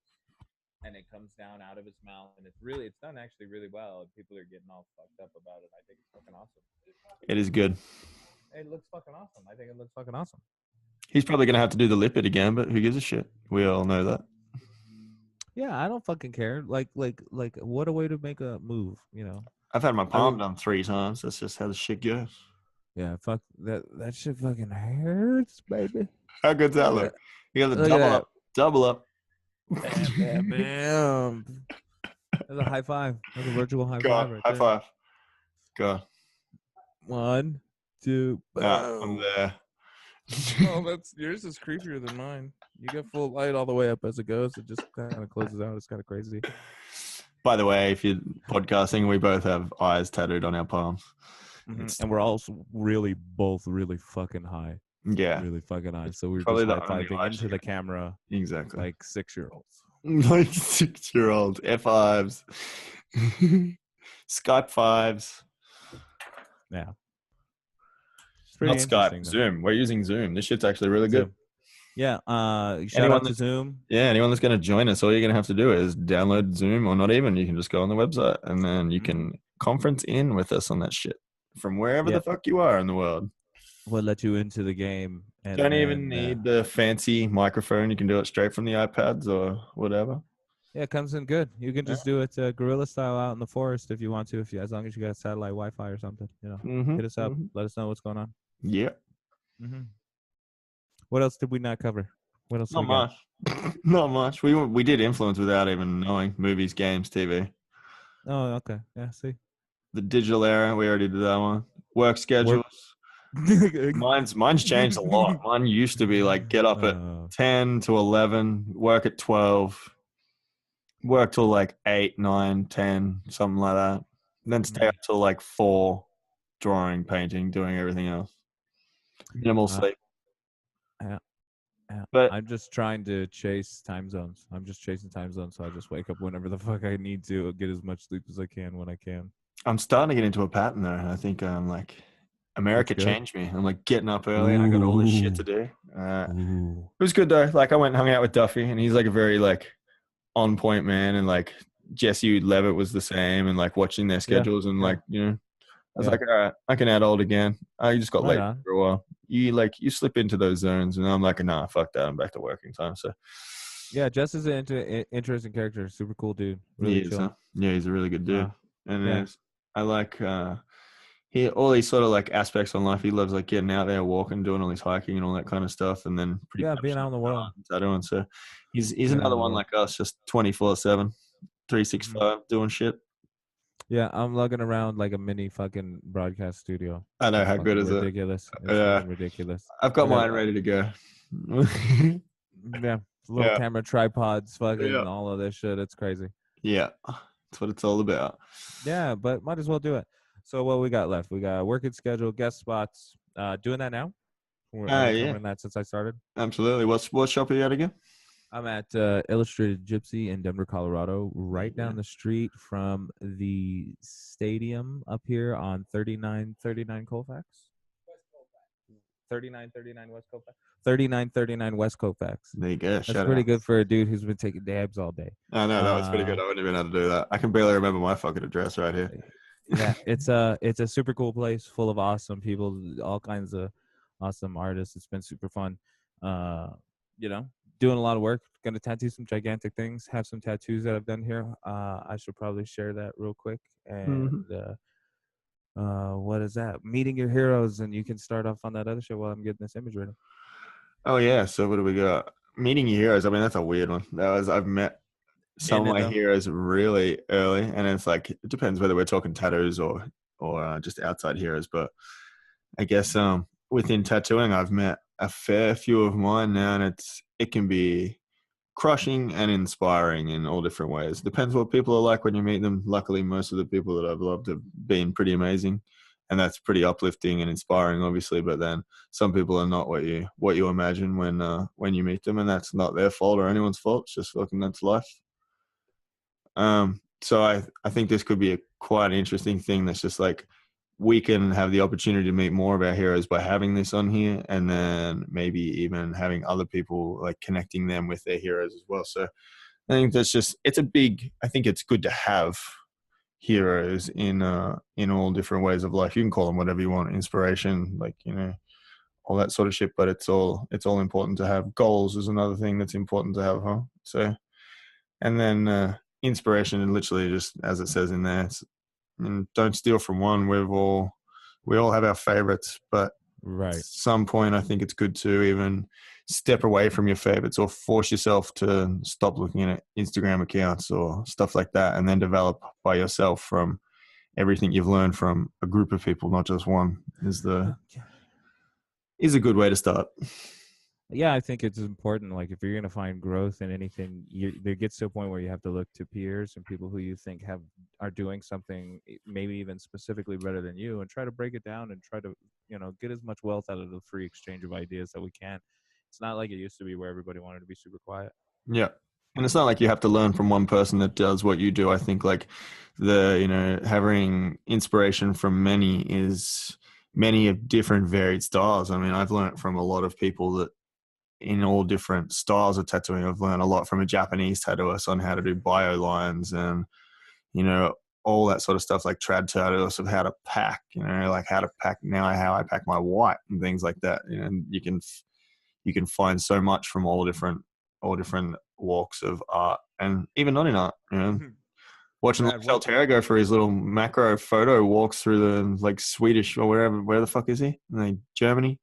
and it comes down out of his mouth, and it's done actually really well. And people are getting all fucked up about it. I think it's fucking awesome. It is good. It looks fucking awesome. I think it looks fucking awesome. He's probably gonna have to do the lip it again, but who gives a shit? We all know that. Yeah, I don't fucking care. Like, what a way to make a move, you know? I've had my I palm mean, done 3 times. That's just how the shit goes. yeah, fuck that. That shit fucking hurts, baby. How good's that Look look? You got the at double that. up, double up. Bam, bam, bam. That's a high five. That's a virtual high God, five right high there. five. God. 1, 2, I'm boom. there. Oh, that's yours is creepier than mine. You get full light all the way up as it goes. It just kind of closes out. It's kind of crazy. By the way, if you're podcasting, we both have eyes tattooed on our palms. It's And we're also both really fucking high. yeah, Really fucking high. So we're probably just the only high-fiving eye into the camera exactly like 6-year-olds. like 6-year-old F5s, Skype fives, Yeah. It's not pretty Skype, interesting, though. Zoom. We're using Zoom. This shit's actually really good. Zoom. Yeah. Shout Anyone out to Zoom. Yeah, anyone that's going to join us, all you're going to have to do is download Zoom, or not even. You can just go on the website and then you can conference in with us on that shit from wherever the Yep. fuck you are in the world. We'll let you into the game. And Don't then, even need the fancy microphone. You can do it straight from the iPads or whatever. yeah, it comes in good. You can just do it guerrilla style out in the forest if you want to, as long as you got satellite Wi-Fi or something. Hit us up. Let us know what's going on. Yeah. What else did we not cover? What else Not we got? much. Not much. We did influence without even knowing. Movies, games, TV. Oh, okay. Yeah, see. The digital era, we already did that one. Work schedules. Mine's changed a lot. Mine used to be like get up at 10 to 11, work at 12, work till like 8, 9, 10, something like that. Then stay up till like 4, drawing, painting, doing everything else. Minimal sleep. Yeah. But I'm just trying to chase time zones. I'm just chasing time zones, so I just wake up whenever the fuck I need to, get as much sleep as I can when I can. I'm starting to get into a pattern though. I think I'm like America changed me. I'm like getting up early and I got all this shit to do. It was good though. Like I went and hung out with Duffy and he's like a very like on point man, and like Jesse Levitt was the same, and like watching their schedules and like, I was like, all right, I can adult again. I just got late for a while. You slip into those zones and I'm like, nah, fuck that. I'm back to working time. So yeah, Jess is an interesting character. Super cool dude. Really chill. Yeah, he's a really good dude. I like all these sort of like aspects on life. He loves like getting out there, walking, doing all his hiking and all that kind of stuff, and then being out in the world. Tattooing. So he's another one like us, just 24/7, 365 doing shit. Yeah, I'm lugging around like a mini fucking broadcast studio. I know, how good is it? Ridiculous. It's ridiculous. I've got mine ready to go. Yeah, little camera tripods, fucking all of this shit. It's crazy. Yeah, that's what it's all about. Yeah, but might as well do it. So what we got left? We got working schedule, guest spots. Doing that now? We're covering that since I started. Absolutely. What shop are you at again? I'm at Illustrated Gypsy in Denver, Colorado, right down the street from the stadium up here on 3939 Colfax. 3939 West Colfax. 3939 West Colfax. There you go. That's pretty good for a dude who's been taking dabs all day. I know, that was pretty good. I wouldn't even know how to do that. I can barely remember my fucking address right here. Yeah, it's a super cool place full of awesome people, all kinds of awesome artists. It's been super fun. Doing a lot of work. Gonna tattoo some gigantic things. Have some tattoos that I've done here. I should probably share that real quick. And what is that? Meeting your heroes, and you can start off on that other show while I'm getting this image ready. Oh yeah. So what do we got? Meeting your heroes. I mean, that's a weird one. I've met some of my heroes really early, and it's like it depends whether we're talking tattoos or just outside heroes. But I guess within tattooing, I've met a fair few of mine now, and it can be crushing and inspiring in all different ways. Depends what people are like when you meet them. Luckily, most of the people that I've loved have been pretty amazing, and that's pretty uplifting and inspiring, obviously. But then some people are not what you imagine when you meet them, and that's not their fault or anyone's fault. It's just fucking that's life. So I think this could be a quite interesting thing. That's just like we can have the opportunity to meet more of our heroes by having this on here, and then maybe even having other people like connecting them with their heroes as well. So I think that's just I think it's good to have heroes in all different ways of life. You can call them whatever you want, inspiration, like, you know, all that sort of shit, but it's all important to have. Goals is another thing that's important to have, huh? So, and then inspiration, and literally just as it says in there, and don't steal from one. We all have our favorites, but Right. at some point I think it's good to even step away from your favorites or force yourself to stop looking at Instagram accounts or stuff like that, and then develop by yourself from everything you've learned from a group of people, not just one, is a good way to start. Yeah, I think it's important. Like, if you're going to find growth in anything, there gets to a point where you have to look to peers and people who you think are doing something maybe even specifically better than you, and try to break it down and try to, you know, get as much wealth out of the free exchange of ideas that we can. It's not like it used to be where everybody wanted to be super quiet. Yeah. And it's not like you have to learn from one person that does what you do. I think like having inspiration from many of different varied styles. I mean, I've learned from a lot of people that in all different styles of tattooing. I've learned a lot from a Japanese tattooist on how to do bio lines and, you know, all that sort of stuff, like trad tattooists of how to pack, you know, like how I pack my white and things like that. You know, and you can find so much from all different walks of art, and even not in art, you know. Watching Saltera go for his little macro photo walks through the like Swedish or where the fuck is he? Germany.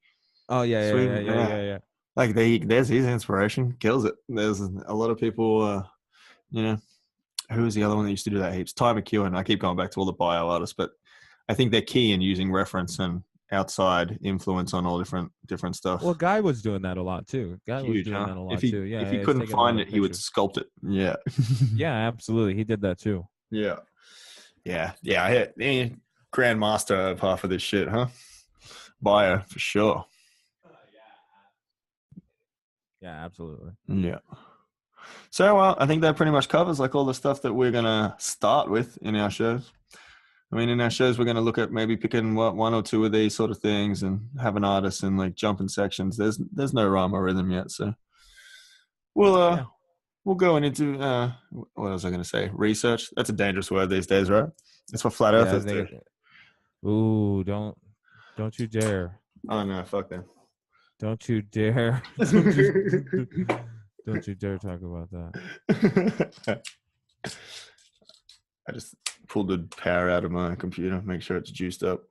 Oh yeah, Sweden, yeah. Like there's his inspiration, kills it. There's a lot of people, you know, who was the other one that used to do that heaps? Ty McEwen. I keep going back to all the bio artists, but I think they're key in using reference and outside influence on all different stuff. Well, Guy was doing that a lot too. Guy was doing that a lot too. Yeah, if he couldn't find it, he would sculpt it. Yeah. Yeah, absolutely. He did that too. Yeah. Grandmaster of half of this shit, huh? Bio for sure. Yeah, absolutely. Yeah. So, I think that pretty much covers like all the stuff that we're gonna start with in our shows. I mean, in our shows, we're gonna look at maybe picking one or two of these sort of things and have an artist and like jump in sections. There's no rhyme or rhythm yet, so we'll go into what was I gonna say? Research. That's a dangerous word these days, right? That's what flat earthers do. Ooh, don't you dare! Oh no, fuck that. Don't you dare! Don't you dare talk about that. I just pulled the power out of my computer, make sure it's juiced up.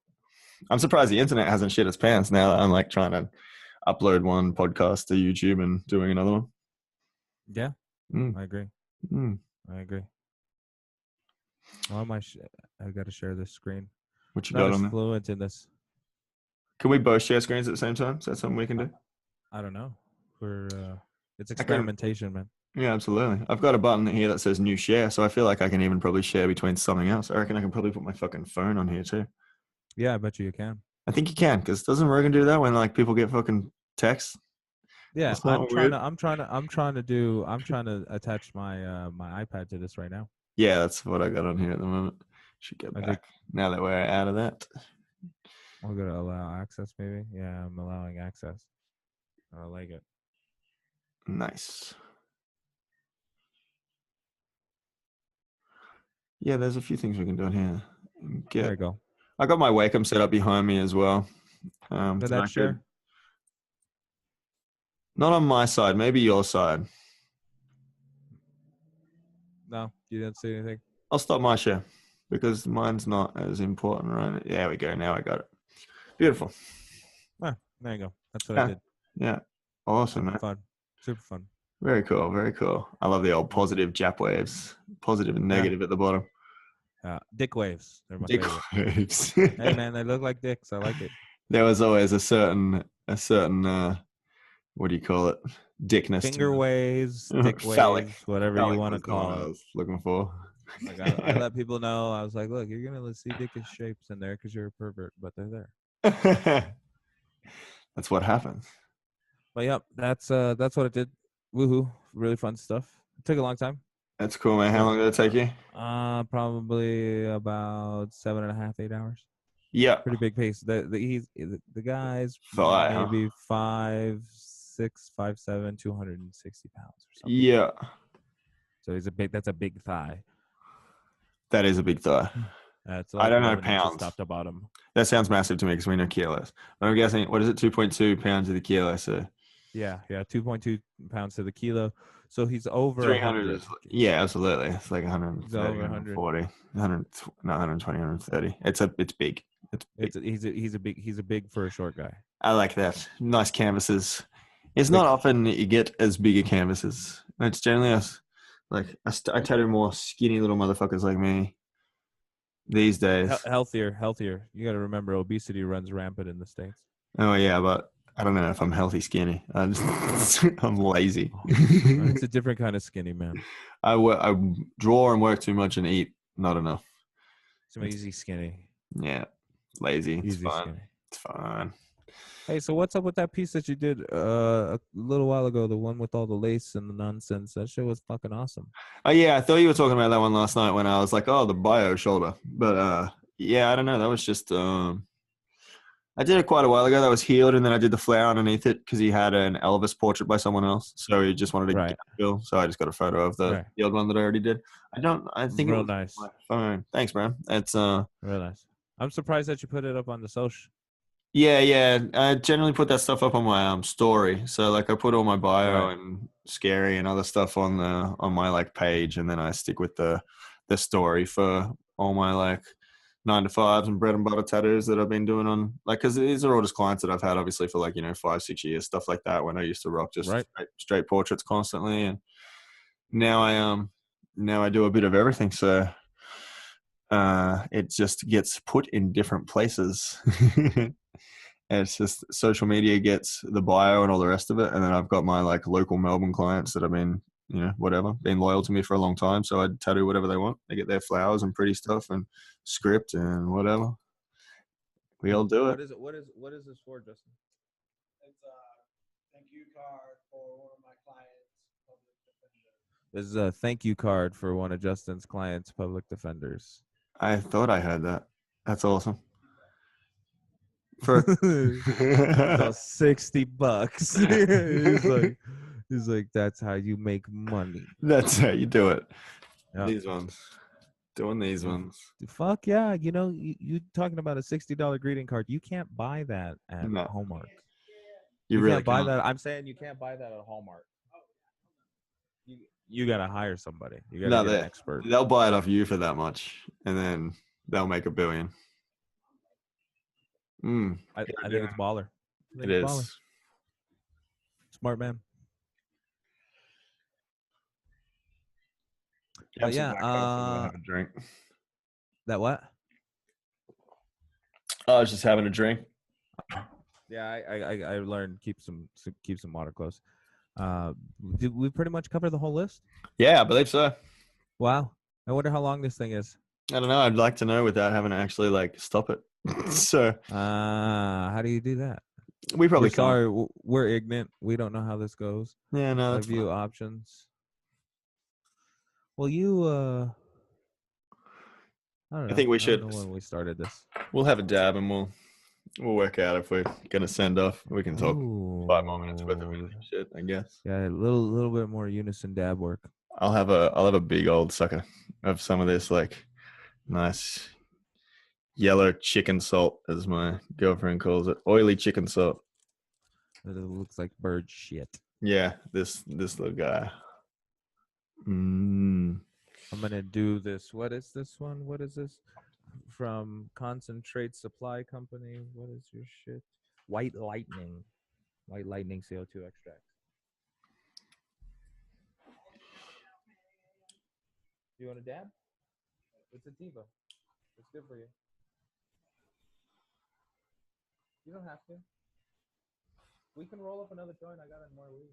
I'm surprised the internet hasn't shit its pants now that I'm like trying to upload one podcast to YouTube and doing another one. Yeah, I agree. I agree. Why am I got to share this screen. What you got on there? Fluent in this. Can we both share screens at the same time? Is that something we can do? I don't know. It's experimentation, man. Yeah, absolutely. I've got a button here that says new share, so I feel like I can even probably share between something else. I reckon I can probably put my fucking phone on here too. Yeah, I bet you can. I think you can, because doesn't Rogan do that when like people get fucking texts? Yeah, I'm trying to attach my my iPad to this right now. Yeah, that's what I got on here at the moment. Should get back now that we're out of that. We're gonna allow access, maybe. Yeah, I'm allowing access. I like it. Nice. Yeah, there's a few things we can do in here. There you go. I got my Wacom set up behind me as well. Did that share? Not on my side, maybe your side. No, you didn't see anything. I'll stop my share because mine's not as important, right? Yeah, we go. Now I got it. Beautiful. Ah, there you go. That's what I did. Yeah. Awesome, man. Fun. Super fun. Very cool. Very cool. I love the old positive Jap waves. Positive and negative at the bottom. Dick waves. They're my dick favorite. waves. Hey, man, they look like dicks. I like it. There was always a certain what do you call it? Dickness. Finger waves, dick Phallic. waves, whatever you Phallic want to was the one call I it. was looking for. Like I let people know. I was like, look, you're gonna see dickish shapes in there because you're a pervert, but they're there. That's what happens. But yep, that's what it did. Woohoo! Really fun stuff. It took a long time. That's cool, man. How long did it take you? Probably about 7.5, 8 hours. Yeah. Pretty big pace. The guy's Fly, huh? maybe 5'6", 5'7", 260 pounds or something. Yeah. So that's a big thigh. That is a big thigh. That's I like don't know 11 inches pounds. top to bottom. That sounds massive to me because we know kilos. But I'm guessing, what is it, 2.2 pounds to the kilo? So Yeah, 2.2 pounds to the kilo. So he's over 300 100. yeah, absolutely. It's like 130, He's over 100. 140, 100, not 120, 130. It's big. It's big. He's a big for a short guy. I like that. Nice canvases. It's Big. not often you get as big a canvases. It's generally us. Like I tattoo more skinny little motherfuckers like me these days. Healthier. You got to remember, obesity runs rampant in the States. Oh yeah, but I don't know if I'm healthy skinny. I'm lazy. It's a different kind of skinny, man. I draw and work too much and eat not enough. Some easy skinny. Yeah, lazy. It's Easy fun. skinny. It's fun. Hey, so what's up with that piece that you did a little while ago? The one with all the lace and the nonsense. That shit was fucking awesome. Oh yeah, I thought you were talking about that one last night when I was like, oh, the bio shoulder. But yeah, I don't know. That was just I did it quite a while ago. That was healed, and then I did the flower underneath it because he had an Elvis portrait by someone else, so he just wanted to get a feel. So I just got a photo of the healed one that I already did. I think real it was nice. my phone. Thanks, bro. It's real nice. I'm surprised that you put it up on the social. Yeah. I generally put that stuff up on my story. So like I put all my bio and scary and other stuff on my like page, and then I stick with the story for all my like 9 to 5s and bread and butter tattoos that I've been doing on, like, because these are all just clients that I've had obviously for like 5-6 years, stuff like that, when I used to rock just straight portraits constantly, and now I do a bit of everything. So it just gets put in different places. And it's just social media gets the bio and all the rest of it, and then I've got my like local Melbourne clients that have been been loyal to me for a long time. So I tattoo whatever they want. They get their flowers and pretty stuff and script and whatever. We all do it. What is this for, Justin? It's a thank you card for one of my clients, public defenders. This is a thank you card for one of Justin's clients, public defenders. I thought I heard that. That's awesome. For $60. He's like, that's how you make money. That's how you do it. Yeah. These ones. Doing these ones. Fuck yeah. You talking about a $60 greeting card. You can't buy that at Hallmark. You really can't buy that. I'm saying you can't buy that at Hallmark. You got to hire somebody. You got to get an expert. They'll buy it off you for that much, and then they'll make $1 billion. I think it's baller. It is. Baller. Smart man. Yeah. Have a drink. That what? I was just having a drink. Yeah, I learned keep some water close. Did we pretty much cover the whole list? Yeah, I believe so. Wow. I wonder how long this thing is. I don't know. I'd like to know without having to actually like stop it. So how do you do that? We probably can't. Sorry, we're ignorant. We don't know how this goes. Yeah, no, that's view options. Well, I don't know. I think we should. I don't know when we started this. We'll have a dab and we'll work out if we're gonna send off. We can talk 5 more minutes worth of shit, I guess. Yeah, a little bit more unison dab work. I'll have a big old sucker of some of this like nice yellow chicken salt, as my girlfriend calls it. Oily chicken salt. It looks like bird shit. Yeah, this little guy. I'm gonna do this. What is this one? What is this? From Concentrate Supply Company. What is your shit? White Lightning CO2 extract. You want a dab? It's a Diva. It's good for you. You don't have to. We can roll up another joint. I got more weed.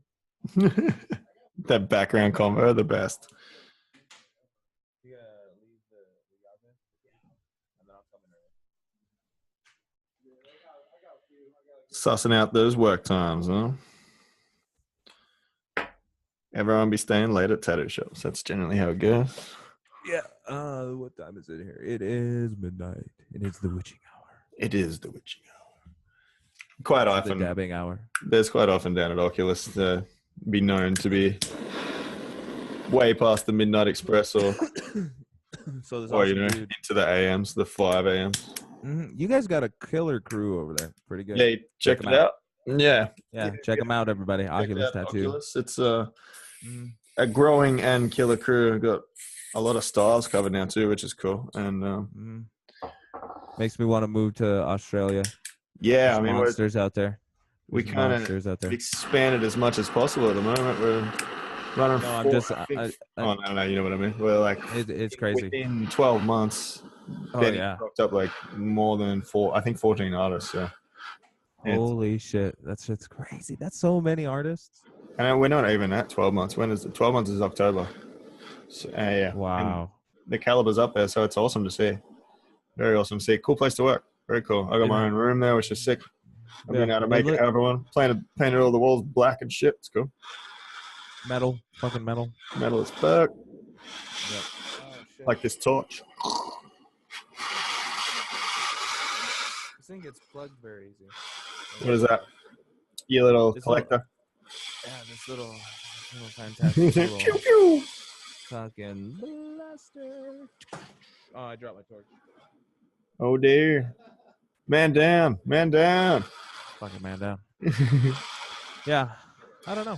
That background combo, the best. You gotta leave the oven, and then I'll come in. Sussing out those work times, huh? Everyone be staying late at tattoo shops. That's generally how it goes. Yeah. What time is it here? It is midnight. It is the witching hour. It is the witching hour. Quite often, The dabbing hour. there's quite often down at Oculus to be known to be way past the midnight express or So there's or also you know into the AMs, the 5 AMs. You guys got a killer crew over there. Pretty good. Yeah, you check it out. Yeah, check them out, everybody. check Oculus out Tattoo. Oculus. It's a growing and killer crew. Got a lot of styles covered now too, which is cool. And makes me want to move to Australia. yeah, There's I mean, monsters out there. we There's kind monsters out of there. expanded as much as possible at the moment. We're running. No, I'm just. no, you know what I mean. We're like It's crazy. within 12 months. Oh Benny yeah. rocked up like more than 14 artists. So. Holy shit, that's crazy. That's so many artists. And we're not even at 12 months. When is it? 12 months is October. So, yeah. Wow. And the caliber's up there, so it's awesome to see. Very awesome to see. Cool place to work. Very cool. I got my own room there, which is sick. I've been able to make it everyone. Painted all the walls black and shit. It's cool. Metal. Fucking metal. Metal as fuck. Yep. Oh, shit. Like this torch. This thing gets plugged very easy. What is that? Your little collector? This little fantastic little Pew, pew. fucking blaster. Oh, I dropped my torch. Oh, dear. Man down. Man down. Fucking man down. Yeah. I don't know.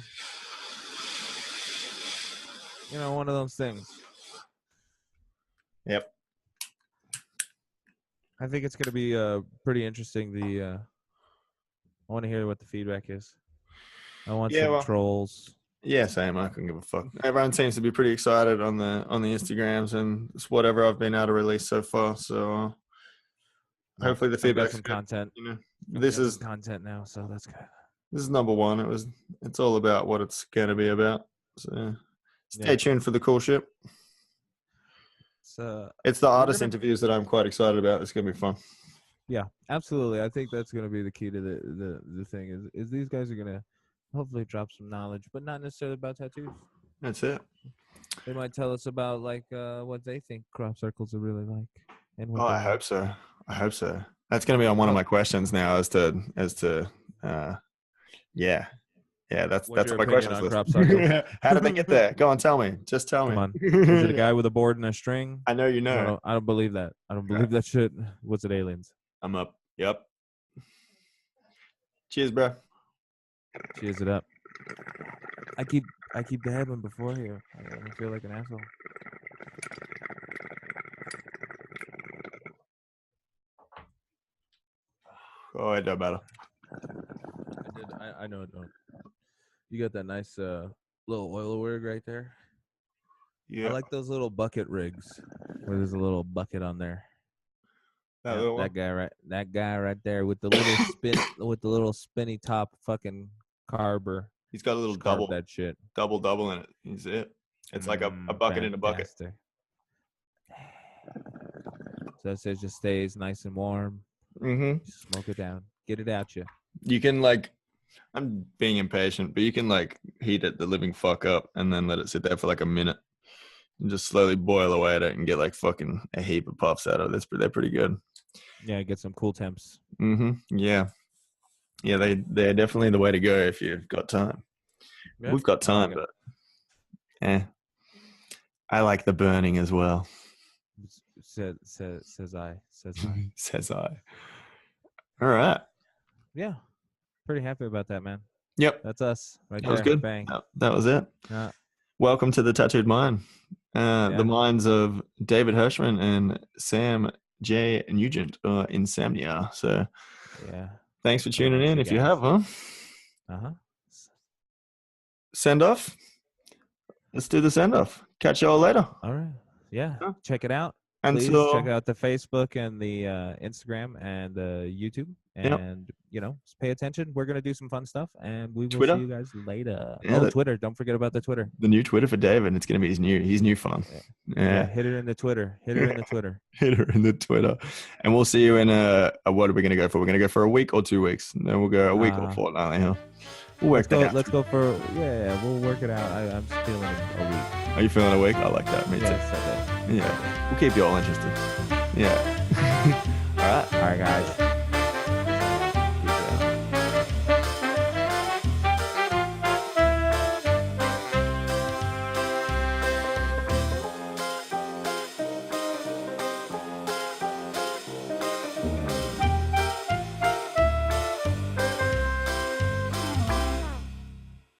You know, one of those things. Yep. I think it's going to be pretty interesting. I want to hear what the feedback is. I want some trolls. Yeah, same. I couldn't give a fuck. Everyone seems to be pretty excited on the Instagrams and it's whatever I've been able to release so far. So hopefully the feedback's some good. content. You know, this is content now, so that's good. This is number one. It's all about what it's going to be about. So stay tuned for the cool shit. It's the artist interviews that I'm quite excited about. It's going to be fun. Yeah, absolutely. I think that's going to be the key to the thing is these guys are going to hopefully drop some knowledge, but not necessarily about tattoos. That's it. They might tell us about like what they think crop circles are really like. And what I hope so. I hope so. That's going to be on one of my questions now as to that's on my questions list. How did they get there? Go on, tell me. Just tell me. Come on. Is it a guy with a board and a string? I know you know. I don't believe that. I don't believe that shit. What's it, aliens? I'm up. Yep. Cheers, bro. Cheers it up. I keep dabbing before here. I feel like an asshole. Oh, it don't matter. I know it don't. You got that nice little oil rig right there. Yeah. I like those little bucket rigs where there's a little bucket on there. That guy right there with the little spinny top fucking carber. He's got a little double that shit. Double in it. He's it. It's like a bucket in a bucket. So it says just stays nice and warm. Mm-hmm. Just smoke it down. Get it out you. You can I'm being impatient, but you can heat it the living fuck up and then let it sit there for a minute and just slowly boil away at it and get fucking a heap of puffs out of it. They're pretty good. Yeah, get some cool temps. Mm-hmm. Yeah. Yeah, they're definitely the way to go if you've got time. Yeah, we've got time, but I like the burning as well. Says I. Says I. All right. Yeah. Pretty happy about that, man. Yep. That's us right there. That was good. Bang. That was it. Yeah. Welcome to the Tattooed Mind. The minds of David Hershman and Sam J. Nugent, Insamnia. So thanks for tuning in if you have, huh? Uh-huh. Send off. Let's do the send off. Catch y'all later. All right. Yeah. Check it out. And please check out the Facebook and the Instagram and the YouTube. Yep. And just pay attention. We're gonna do some fun stuff, and we will Twitter? see you guys later. Yeah, Twitter! Don't forget about the Twitter. the new Twitter for David. It's gonna be his new fun. Yeah, hit her in the Twitter. Hit her in the Twitter. Hit her in the Twitter. And we'll see you in what are we gonna go for? We're gonna go for a week or 2 weeks. Then we'll go a week or fortnightly, huh? We'll work that out. Let's go for we'll work it out. I'm feeling a week. Are you feeling a week? I like that. Me too. Yes, I do. Yeah. We'll keep you all interested. Yeah. All right, guys.